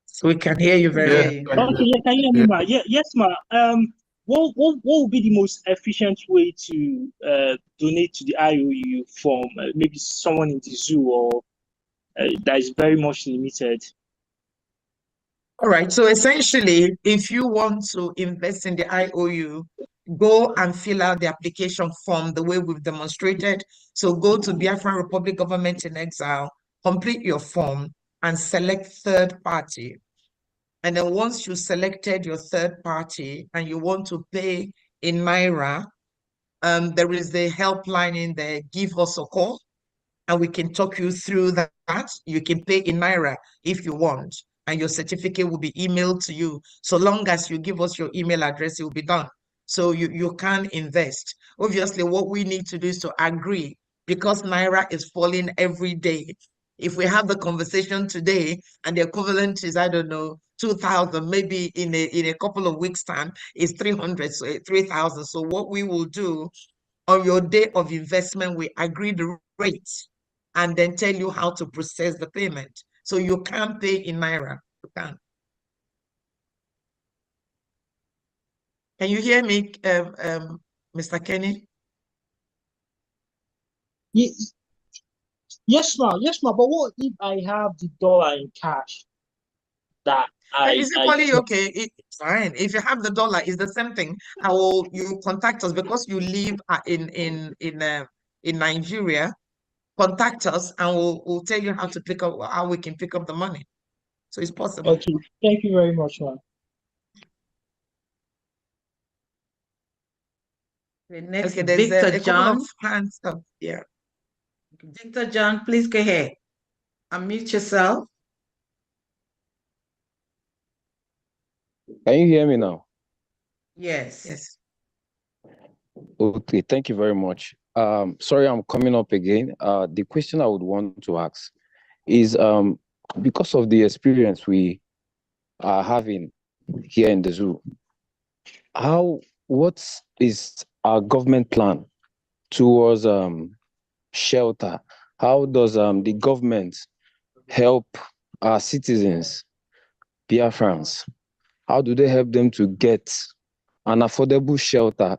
So we can hear you very well. Okay, yeah, can you hear me, ma? Yeah, yes, ma. What would be the most efficient way to donate to the IOU from maybe someone in the zoo or that is very much limited? All right. So essentially, if you want to invest in the IOU, go and fill out the application form the way we've demonstrated. So go to Biafra Republic Government in Exile, complete your form, and select third party. And then once you selected your third party and you want to pay in Naira, there is the helpline in there, give us a call, and we can talk you through that. You can pay in Naira if you want, and your certificate will be emailed to you. So long as you give us your email address, it will be done. So you can invest. Obviously, what we need to do is to agree, because Naira is falling every day. If we have the conversation today and the equivalent is, I don't know, 2,000, maybe in a couple of weeks' time, is 300, so 3,000. So what we will do on your day of investment, we agree the rate and then tell you how to process the payment. So you can't pay in Naira. You can't. Can you hear me, Mr. Kenny? Yes, ma. Yes, ma. But what if I have the dollar in cash? It's equally okay. It's fine. If you have the dollar, it's the same thing. You contact us because you live in Nigeria. Contact us and we'll tell you how we can pick up the money. So it's possible. Okay, thank you very much, ma'am. Next, okay, there's Victor a John. couple of hands up. Yeah. Victor John, please go ahead. Unmute yourself. Can you hear me now? Yes. Yes. Okay, thank you very much. Sorry, I'm coming up again. The question I would want to ask is because of the experience we are having here in the zoo, what is our government plan towards shelter? How does the government help our citizens, Biafrans? How do they help them to get an affordable shelter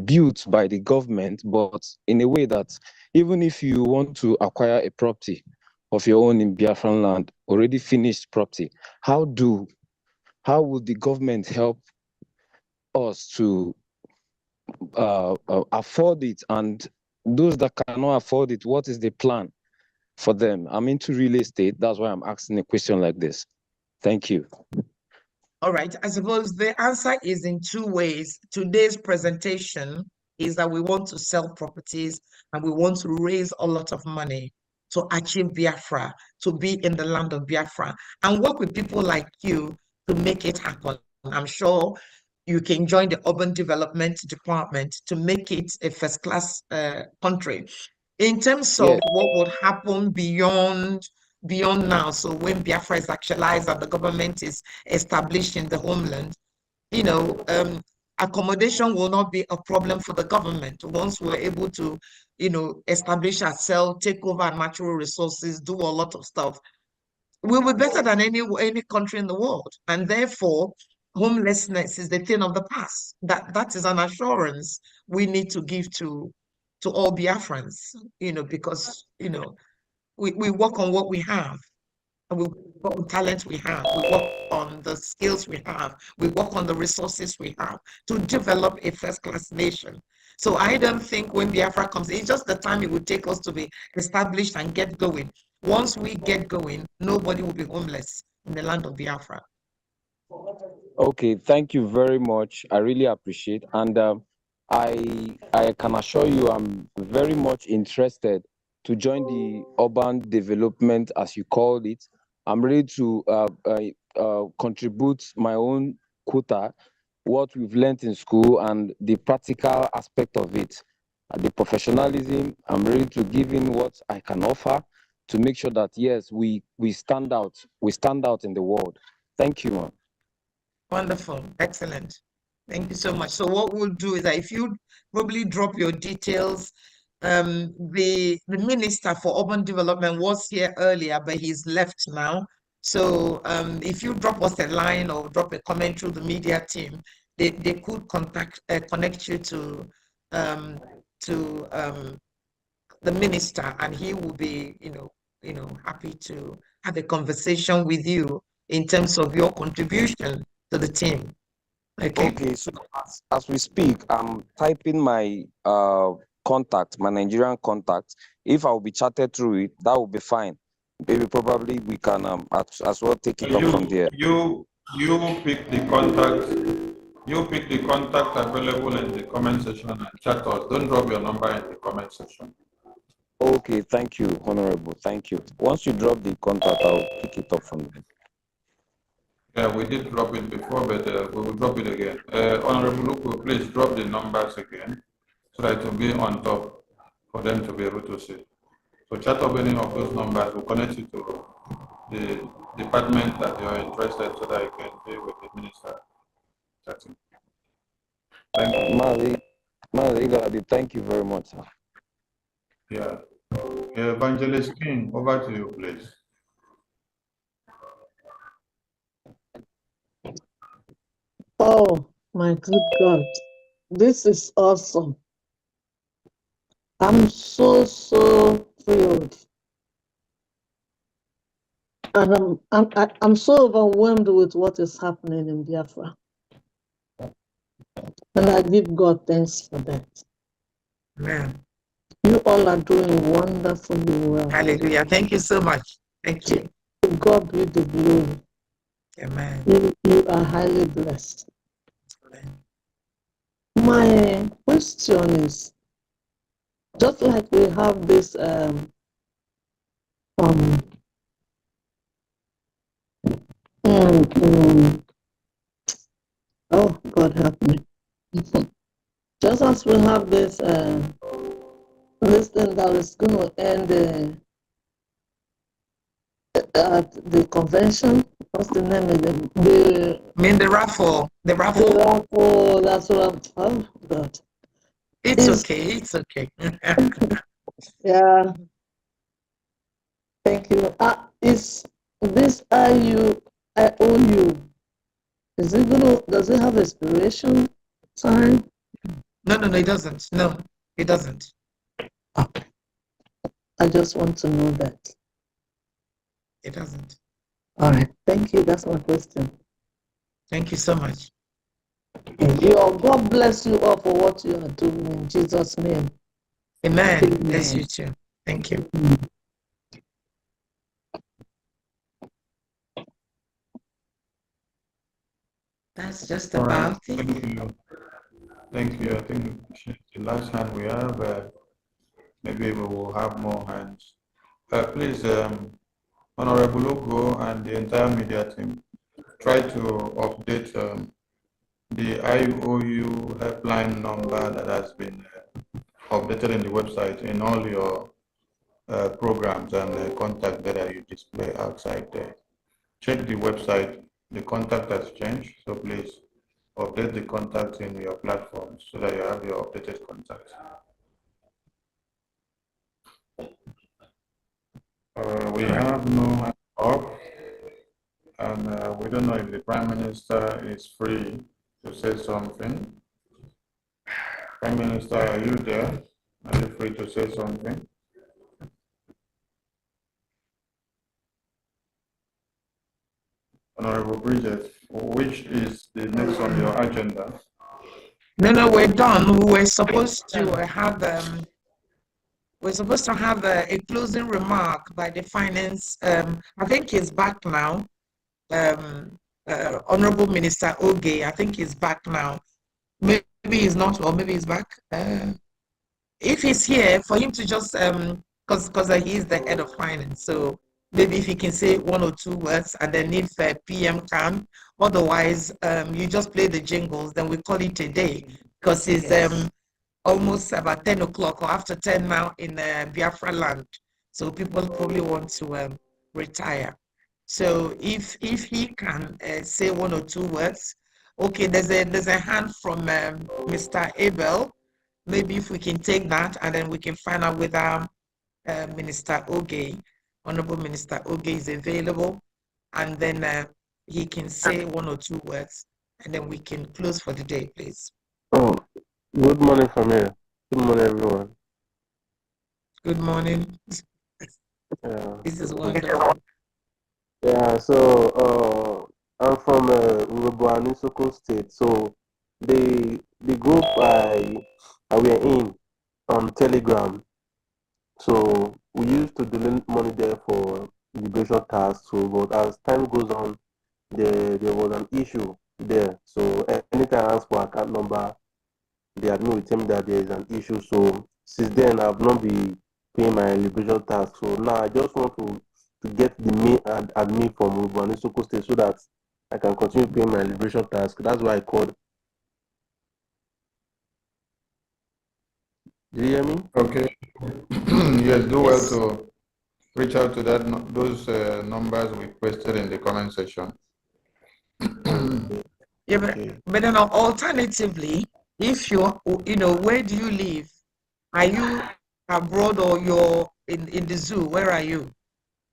built by the government, but in a way that even if you want to acquire a property of your own in Biafran land, already finished property, how would the government help us to afford it? And those that cannot afford it, what is the plan for them? I'm into real estate. That's why I'm asking a question like this. Thank you. All right. I suppose the answer is in two ways. Today's presentation is that we want to sell properties and we want to raise a lot of money to achieve Biafra, to be in the land of Biafra, and work with people like you to make it happen. I'm sure you can join the urban development department to make it a first-class country. In terms of what would happen beyond now, so when Biafra is actualized and the government is established in the homeland, accommodation will not be a problem for the government. Once we're able to, establish ourselves, take over our natural resources, do a lot of stuff, we'll be better than any country in the world. And therefore, homelessness is the thing of the past. That is an assurance we need to give to all Biafrans, because, we work on what we have. And we work on talent we have. We work on the skills we have. We work on the resources we have to develop a first-class nation. So I don't think when Biafra comes, it's just the time it would take us to be established and get going. Once we get going, nobody will be homeless in the land of Biafra. Okay, thank you very much. I really appreciate. And I can assure you I'm very much interested to join the urban development, as you called it. I'm ready to contribute my own quota, what we've learned in school and the practical aspect of it, the professionalism. I'm ready to give in what I can offer to make sure that, yes, we stand out. We stand out in the world. Thank you, man. Wonderful. Excellent. Thank you so much. So what we'll do is that if you probably drop your details, the Minister for Urban Development was here earlier, but he's left now. So if you drop us a line or drop a comment through the media team, they could connect you to the minister, and he will be happy to have a conversation with you in terms of your contribution to the team. Okay, so as we speak, I'm typing my contact, my Nigerian contact. If I'll be chatted through it, that will be fine. Maybe probably we can as well take it up from there. You pick the contact. You pick the contact available in the comment section and chat us. Don't drop your number in the comment section. Okay, thank you, Honorable. Thank you. Once you drop the contact, I'll pick it up from there. Yeah, we did drop it before, but we will drop it again. Honorable Luku, please drop the numbers again so that it will be on top for them to be able to see. So chat up any of those numbers. We'll connect you to the department that you're interested so that you can deal with the minister. Chatting. Thank you. Thank you very much, sir. Yeah. Evangelist King, over to you, please. Oh, my good God. This is awesome. I'm so thrilled. And I'm so overwhelmed with what is happening in Biafra. And I give God thanks for that. Amen. You all are doing wonderfully well. Hallelujah. Thank you so much. Thank you. To God be the glory. Amen. You are highly blessed. Amen. My question is, just like we have this oh, God help me. Just as we have this this thing that is going to end at the convention. What's the name of it? The raffle. The raffle. The raffle. That's what I'm. Oh God. It's okay. It's okay. Yeah. Thank you. Is this IOU? Is it gonna? Does it have expiration time? No, it doesn't. No, it doesn't. Okay. I just want to know that. It doesn't. All right. Thank you. That's my question. Thank you so much. God bless you all for what you are doing in Jesus' name. Amen. Bless you too. Thank you. That's just about it. Thank you. Thank you. I think the last hand we have, maybe we will have more hands. Please, Honorable Logo and the entire media team, try to update the IOU helpline number that has been updated in the website in all your programs and contact that you display outside there. Check the website, the contact has changed, so please update the contact in your platform so that you have your updated contact. We have no hand up, and we don't know if the Prime Minister is free to say something. Prime Minister, are you there? Are you free to say something? Honorable Bridget, which is the next on your agenda? No, we're done. We're supposed to have a closing remark by the finance. I think he's back now. Honorable Minister Oge, I think he's back now. maybe he's not, or maybe he's back. If he's here, for him to just because he is the head of finance, so maybe if he can say 1 or 2 words, and then if PM can, otherwise you just play the jingles, then we call it a day, because it's almost about 10 o'clock or after 10 now in Biafra land, so people probably want to retire. So if he can say 1 or 2 words, okay. There's a hand from Mr. Abel. Maybe if we can take that, and then we can find out whether Minister Oge, Honorable Minister Oge, is available, and then he can say 1 or 2 words, and then we can close for the day, please. Oh, good morning from here. Good morning, everyone. Good morning. Yeah. This is wonderful. Yeah, so I'm from Urubu, Soko State. So the group I were in on Telegram. So we used to donate money there for liberation tasks. So, but as time goes on, there was an issue there. So anytime I ask for account number, the admin will tell me that there is an issue. So since then, I've not been paying my liberation tax. So now I just want to get the main admin from Urubu Soko State so that I can continue paying my liberation tax. That's why I called. Do you hear me? Okay. Yes, do well to reach out to those numbers we posted in the comment section. Yeah, but then alternatively, if where do you live? Are you abroad or you're in the zoo? Where are you?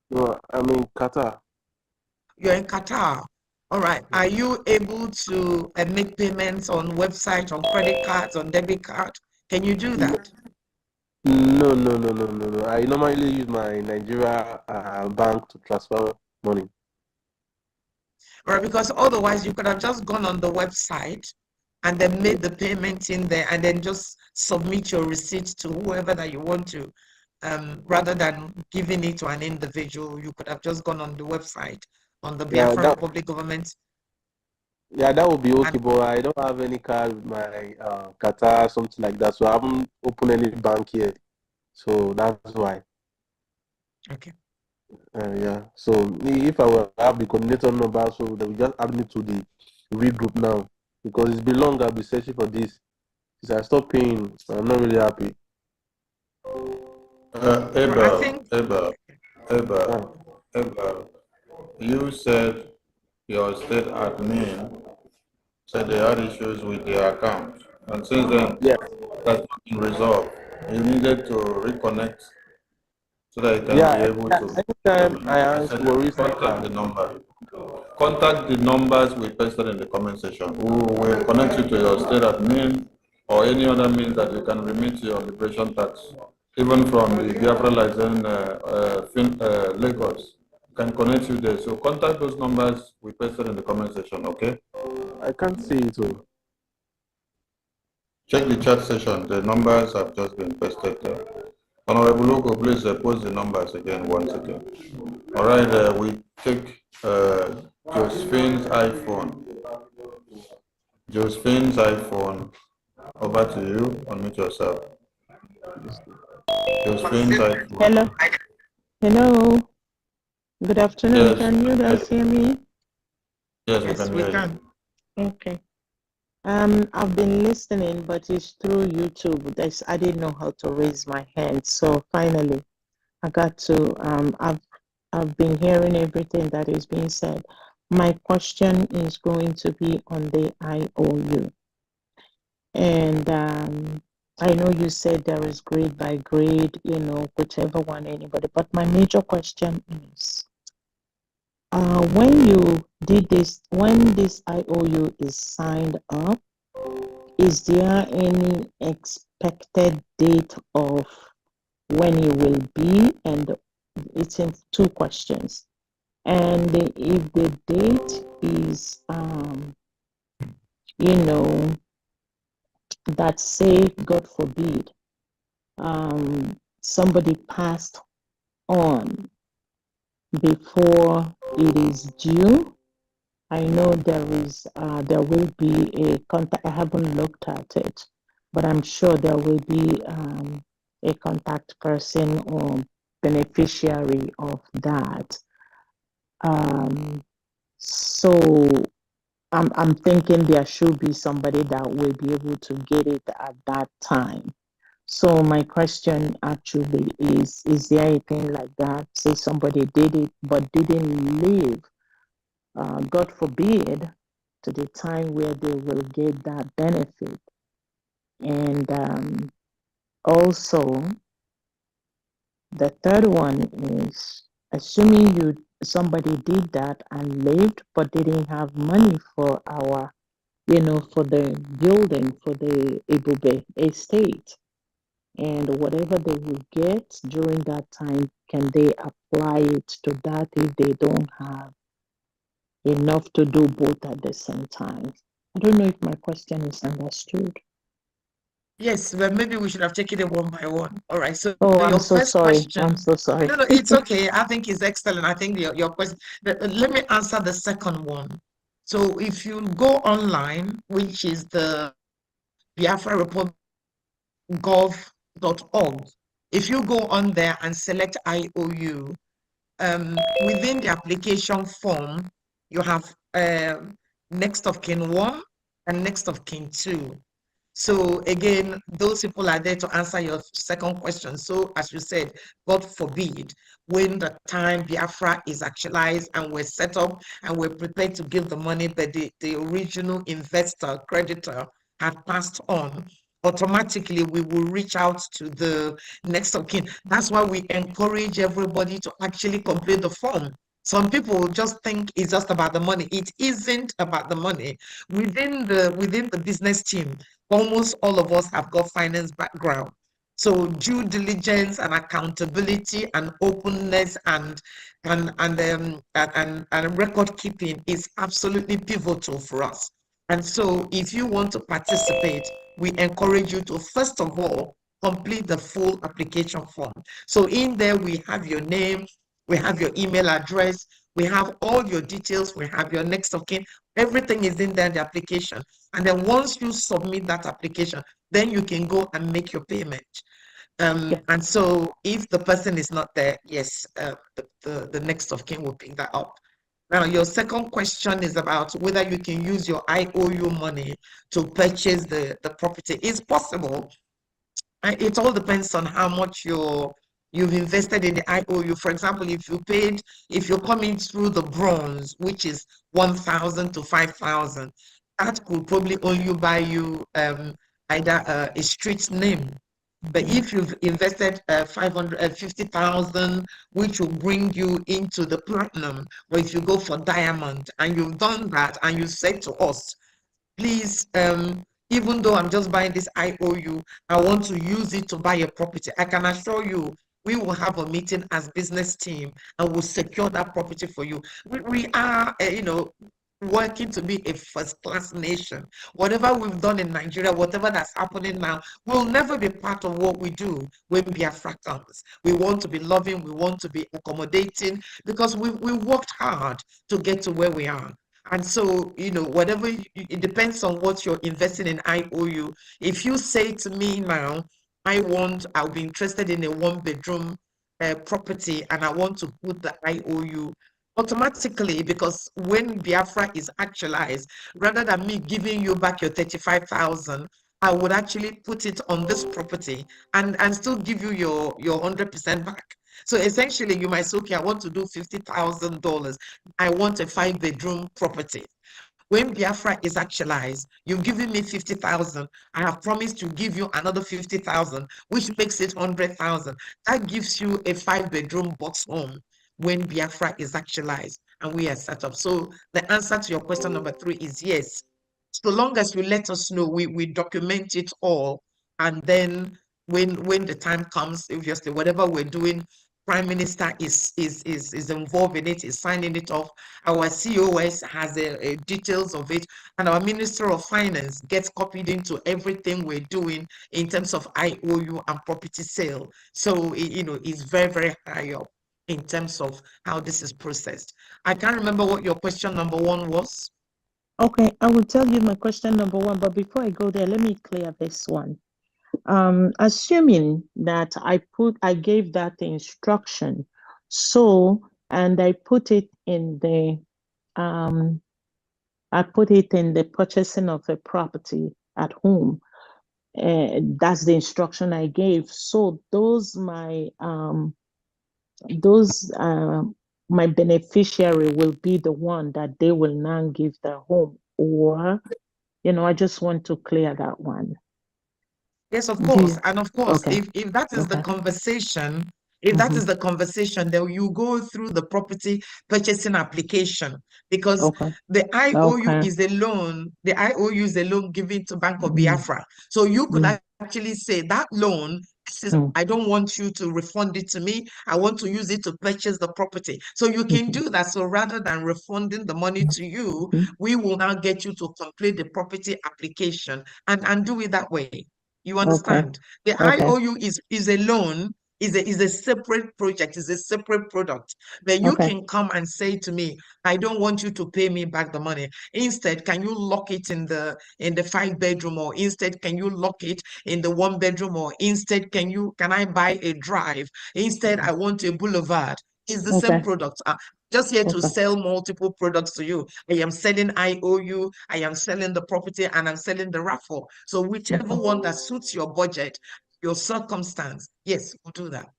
No, I'm in Qatar. You're in Qatar. All right. Are you able to make payments on website, on credit cards, on debit card? Can you do that? No. I normally use my Nigeria bank to transfer money. Right, because otherwise you could have just gone on the website and then made the payment in there and then just submit your receipt to whoever that you want to, rather than giving it to an individual. You could have just gone on the website, on the Biafra Republic government. Yeah, that would be okay, but I don't have any card with my Qatar, something like that. So I haven't opened any bank yet. So that's why. Okay. Yeah. So if I will have the coordinator number, so they will just add me to the read group now, because it's been long I've been searching for this. Since I stopped paying, so I'm not really happy. Ebel, you said your state admin said they had issues with their account, and since then that's not been resolved. You needed to reconnect so that you can be able to. Anytime I ask contact the number. Contact the numbers we pasted in the comment section. We will connect you to your state admin or any other means that you can remit your liberation tax, even from the Biafra license Lagos. Can connect you there. So contact those numbers we pasted in the comment section. Okay. I can't see it all. Check the chat session. The numbers have just been pasted there. Honorable Loco, please post the numbers again once again. All right, we take Josephine's iPhone. Josephine's iPhone. Over to you. Unmute yourself. Josephine's iPhone. Hello. Good afternoon. Yes. Can you guys hear me? Yes, we can hear you. Okay. I've been listening, but it's through YouTube. I didn't know how to raise my hand, so finally, I got to. I've been hearing everything that is being said. My question is going to be on the IOU, and I know you said there is grade by grade, whichever one anybody. But my major question is, when you did this, when this IOU is signed up, is there any expected date of when it will be? And it's in 2 questions. And if the date is, that say, God forbid, somebody passed on before it is due, I know there will be a contact. I haven't looked at it, but I'm sure there will be a contact person or beneficiary of that. So I'm thinking there should be somebody that will be able to get it at that time. So my question actually is there anything like that? Say somebody did it but didn't live, God forbid, to the time where they will get that benefit. And also, the third one is assuming somebody did that and lived but didn't have money for for the building for the Ebube estate. And whatever they will get during that time, can they apply it to that if they don't have enough to do both at the same time? I don't know if my question is understood. Yes, but maybe we should have taken it one by one. All right. So Oh, your I'm so first sorry. question. I'm so sorry. No, it's okay. I think it's excellent. I think your question. Let me answer the second one. So if you go online, which is the Biafra Republic gov.org, if you go on there and select IOU, within the application form, you have next of kin 1 and next of kin 2. So again, those people are there to answer your second question. So as you said, God forbid, when the time Biafra is actualized and we're set up and we're prepared to give the money, but the original investor, creditor had passed on, automatically we will reach out to the next of kin. That's why we encourage everybody to actually complete the form. Some people just think it's just about the money. It isn't about the money. Within the business team, almost all of us have got finance background. So due diligence and accountability and openness and record keeping is absolutely pivotal for us. And so if you want to participate, we encourage you to first of all complete the full application form. So in there we have your name, we have your email address, we have all your details, we have your next of kin, everything is in there in the application. And then once you submit that application, then you can go and make your payment. And so if the person is not there, yes, the next of kin will pick that up. Now, your second question is about whether you can use your IOU money to purchase the property. It's possible. It all depends on how much you've invested in the IOU. For example, if you're coming through the bronze, which is 1,000 to 5,000, that could probably only buy you either a street name. But if you've invested 550,000, which will bring you into the platinum, or if you go for diamond and you've done that and you said to us, please, even though I'm just buying this IOU, I want to use it to buy a property, I can assure you we will have a meeting as business team and we'll secure that property for you. We are, working to be a first-class nation. Whatever we've done in Nigeria, whatever that's happening now, will never be part of what we do when Biafra comes. We want to be loving, we want to be accommodating, because we worked hard to get to where we are. And so, whatever, it depends on what you're investing in IOU. If you say to me now, I'll be interested in a one-bedroom property and I want to put the IOU, automatically, because when Biafra is actualized, rather than me giving you back your 35,000, I would actually put it on this property and still give you your 100% back. So essentially, you might say, okay, I want to do $50,000. I want a 5-bedroom property. When Biafra is actualized, you've given me 50,000. I have promised to give you another 50,000, which makes it 100,000. That gives you a 5-bedroom box home when Biafra is actualized and we are set up. So the answer to your question number 3 is yes. So long as you let us know, we document it all. And then when the time comes, obviously, whatever we're doing, Prime Minister is involved in it, is signing it off. Our COS has a details of it, and our Minister of Finance gets copied into everything we're doing in terms of IOU and property sale. So it's very, very high up in terms of how this is processed. I can't remember what your question number one was. Okay, I will tell you my question number one, but before I go there, let me clear this one. Assuming that I gave that instruction, and I put it in the purchasing of a property at home. That's the instruction I gave. So my beneficiary will be the one that they will now give their home, or I just want to clear that one. Yes, of course. And of course, Okay. if that is the conversation, if that is the conversation, then you go through the property purchasing application, because the IOU is a loan. The IOU is a loan given to Bank of Biafra. So you could actually say that loan, I don't want you to refund it to me. I want to use it to purchase the property. So you can do that. So rather than refunding the money to you, we will now get you to complete the property application and do it that way. You understand? The IOU is a loan, is a separate project, is a separate product. But you can come and say to me, I don't want you to pay me back the money. Instead, can you lock it in the 5-bedroom, or instead can you lock it in the 1-bedroom, or instead can I buy a drive? Instead, I want a boulevard. It's the same product. Just here to sell multiple products to you. I am selling IOU, I am selling the property, and I'm selling the raffle. So whichever one that suits your budget, your circumstance, yes, we'll do that.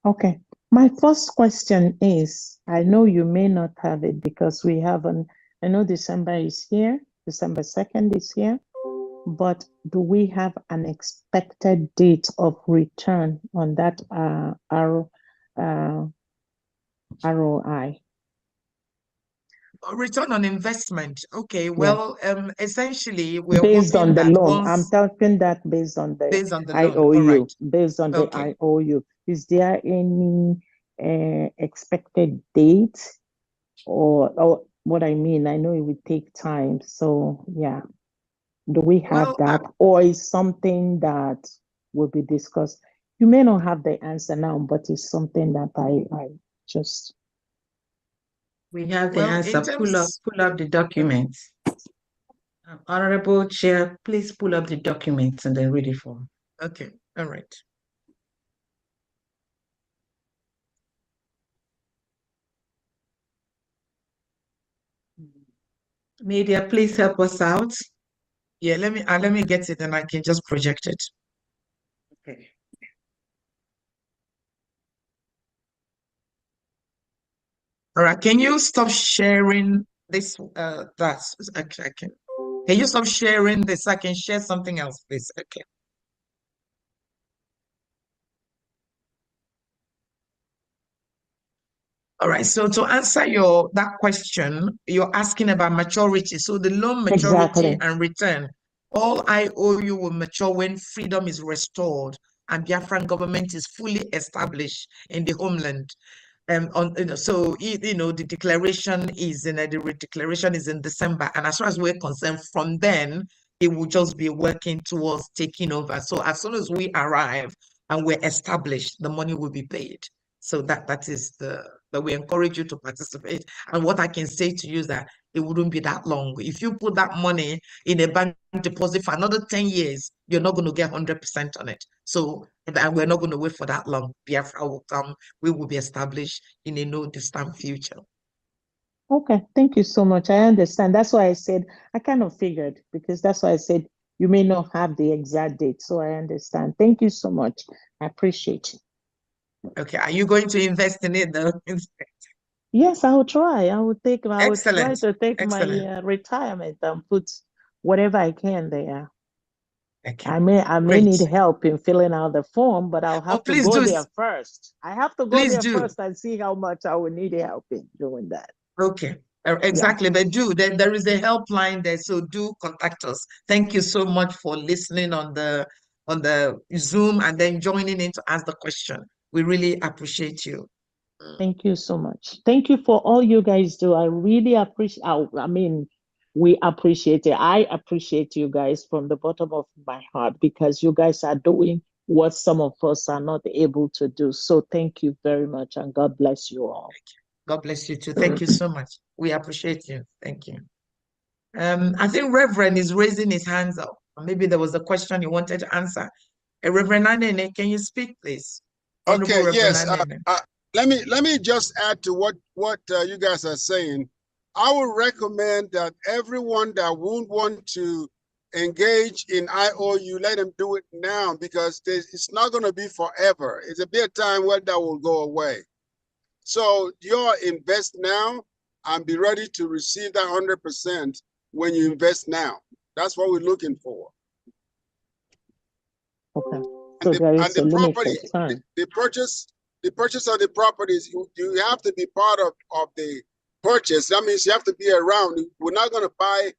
Okay. My first question is, I know you may not have it because we haven't, I know December is here, December 2nd is here, but do we have an expected date of return on that ROI? Return on investment. Okay, well, essentially, we're based hoping on the that loan. I'm talking that based on the loan. IOU. All right. Based on the IOU. Is there any expected date, or what I mean? I know it would take time. So yeah, do we have that, or is something that will be discussed? You may not have the answer now, but it's something that I just. We have the answer. Pull up the documents. Honorable Chair, please pull up the documents and then read it for me. Okay, all right. Media, please help us out. Yeah, let me get it and I can just project it. Okay. All right, can you stop sharing this? That's okay. Can you stop sharing this? I can share something else, please. Okay. All right. So to answer that question, you're asking about maturity. So the loan maturity and return. All IOU will mature when freedom is restored and Biafran government is fully established in the homeland. The declaration is in December, and as far as we're concerned, from then it will just be working towards taking over. So as soon as we arrive and we're established, the money will be paid. So that is that we encourage you to participate. And what I can say to you is that it wouldn't be that long. If you put that money in a bank deposit for another 10 years, you're not going to get 100% on it. So we're not going to wait for that long. Biafra will come. We will be established in a no distant future. Okay, thank you so much. I understand. That's why I said, I kind of figured, because that's why I said you may not have the exact date. So I understand. Thank you so much. I appreciate it. Okay, are you going to invest in it though? Yes, I will try. I will try to take Excellent. my retirement and put whatever I can there. Okay. I may need help in filling out the form, but I'll have to go there first. I have to go there first and see how much I will need help in doing that. Okay. Exactly. But there is a helpline there, so do contact us. Thank you so much for listening on the Zoom and then joining in to ask the question. We really appreciate you. Thank you so much. Thank you for all you guys do. I really appreciate. We appreciate it. I appreciate you guys from the bottom of my heart, because you guys are doing what some of us are not able to do. So thank you very much, and God bless you all. God bless you too. Thank you so much. We appreciate you. Thank you. I think Reverend is raising his hands up. Maybe there was a question he wanted to answer. Reverend Anene, can you speak, please? Honorable Okay, Reverend yes. Anene. Let me just add to what you guys are saying. I would recommend that everyone that won't want to engage in IOU, let them do it now, because it's not going to be forever. It's a bit of time where that will go away. So you invest now and be ready to receive that 100% when you invest now. That's what we're looking for. Okay. So there is a limited time. The purchase of the properties, you have to be part of the purchase. That means you have to be around. We're not going to buy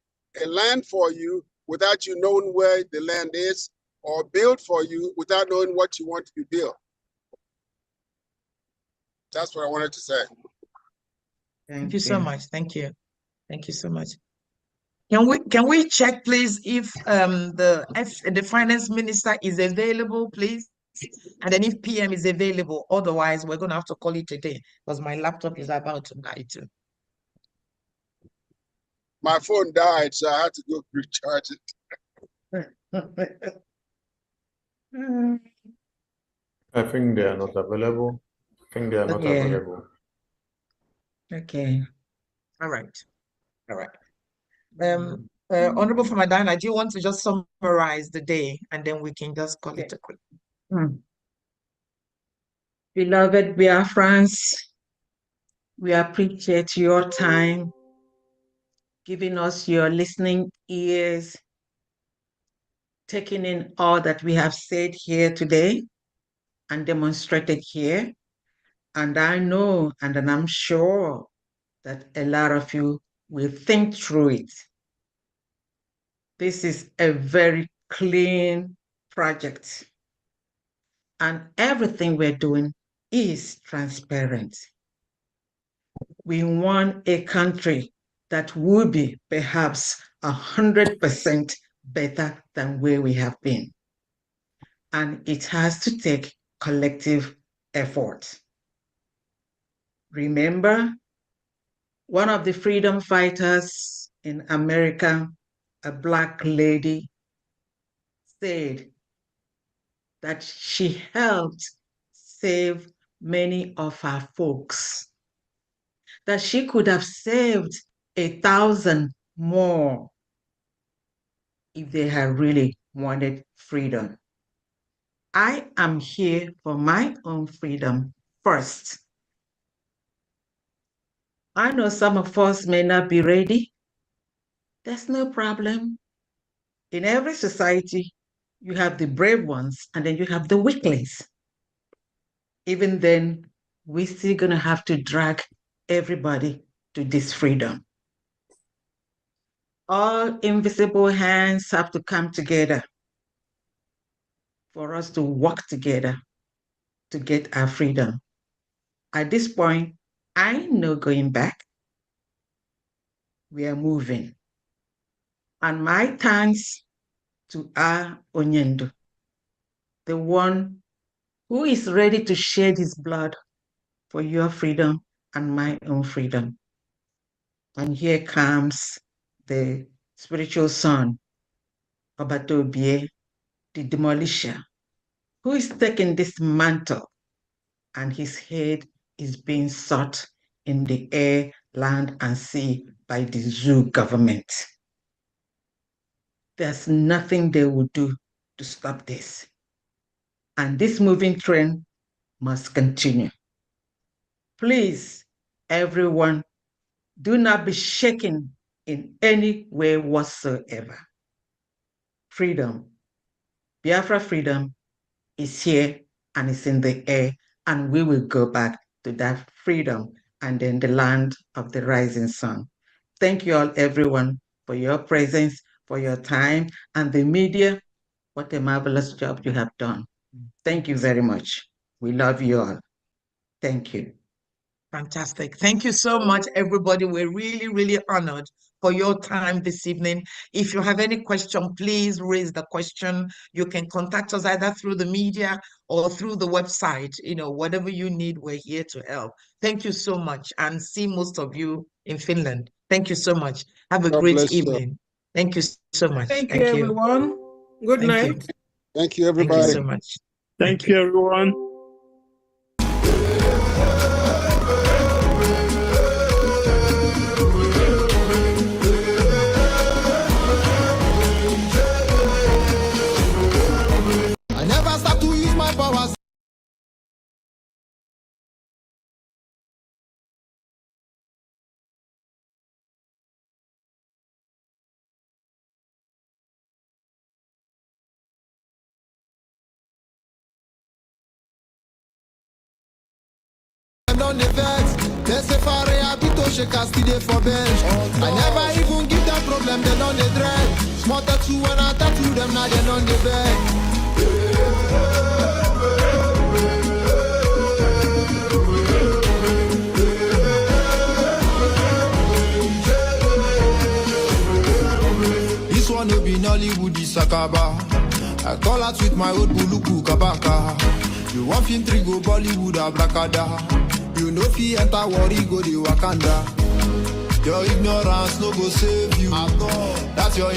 a land for you without you knowing where the land is, or build for you without knowing what you want to be built. That's what I wanted to say. Thank you so much. Thank you. Thank you so much. Can we check, please, if the finance minister is available, please? And then if PM is available, otherwise we're going to have to call it a day because my laptop is about to die too. My phone died, so I had to go recharge it. I think they are not available. Available. Okay. All right. All right. Honorable Famadana, do you want to just summarize the day and then we can just call it a quick? Beloved Biafrans, we appreciate your time, giving us your listening ears, taking in all that we have said here today and demonstrated here. And I know, and I'm sure that a lot of you will think through it. This is a very clean project, and everything we're doing is transparent. We want a country that will be perhaps 100% better than where we have been. And it has to take collective effort. Remember, one of the freedom fighters in America, a Black lady, said that she helped save many of our folks, that she could have saved 1,000 more if they had really wanted freedom. I am here for my own freedom first. I know some of us may not be ready. That's no problem. In every society, you have the brave ones and then you have the weaklings. Even then, we're still going to have to drag everybody to this freedom. All invisible hands have to come together for us to work together to get our freedom. At this point, I know going back. We are moving. And my thanks to our Onyendo, the one who is ready to shed his blood for your freedom and my own freedom. And here comes the spiritual son, Obatobie, the demolisher, who is taking this mantle, and his head is being sought in the air, land, and sea by the zoo government. There's nothing they will do to stop this. And this moving train must continue. Please, everyone, do not be shaken in any way whatsoever. Freedom, Biafra freedom is here and it's in the air, and we will go back to that freedom and then the land of the rising sun. Thank you all, everyone, for your presence, for your time, and the media. What a marvelous job you have done. Thank you very much. We love you all. Thank you. Fantastic. Thank you so much, everybody. We're really, really honored for your time this evening. If you have any question, please raise the question. You can contact us either through the media or through the website. You know, whatever you need, we're here to help. Thank you so much, and see most of you in Finland. Thank you so much. Have a God great bless you. evening. Thank you so much. Thank you, everyone. Good Thank night. you. Thank you, everybody. Thank you so much. Thank you, everyone. I never start to use my powers. On the vex, they say for rehabilito, she can still dey for bench. I never even give them problem, they don't dey dread. Small tattoo when I tattoo them, now they don't dey beg. This one no be Nollywood, this Sakaba. I call out with my old buluku kabaka. You want film three go Bollywood abracada. You know fi enter worry go the Wakanda. Your ignorance no go save you. That's your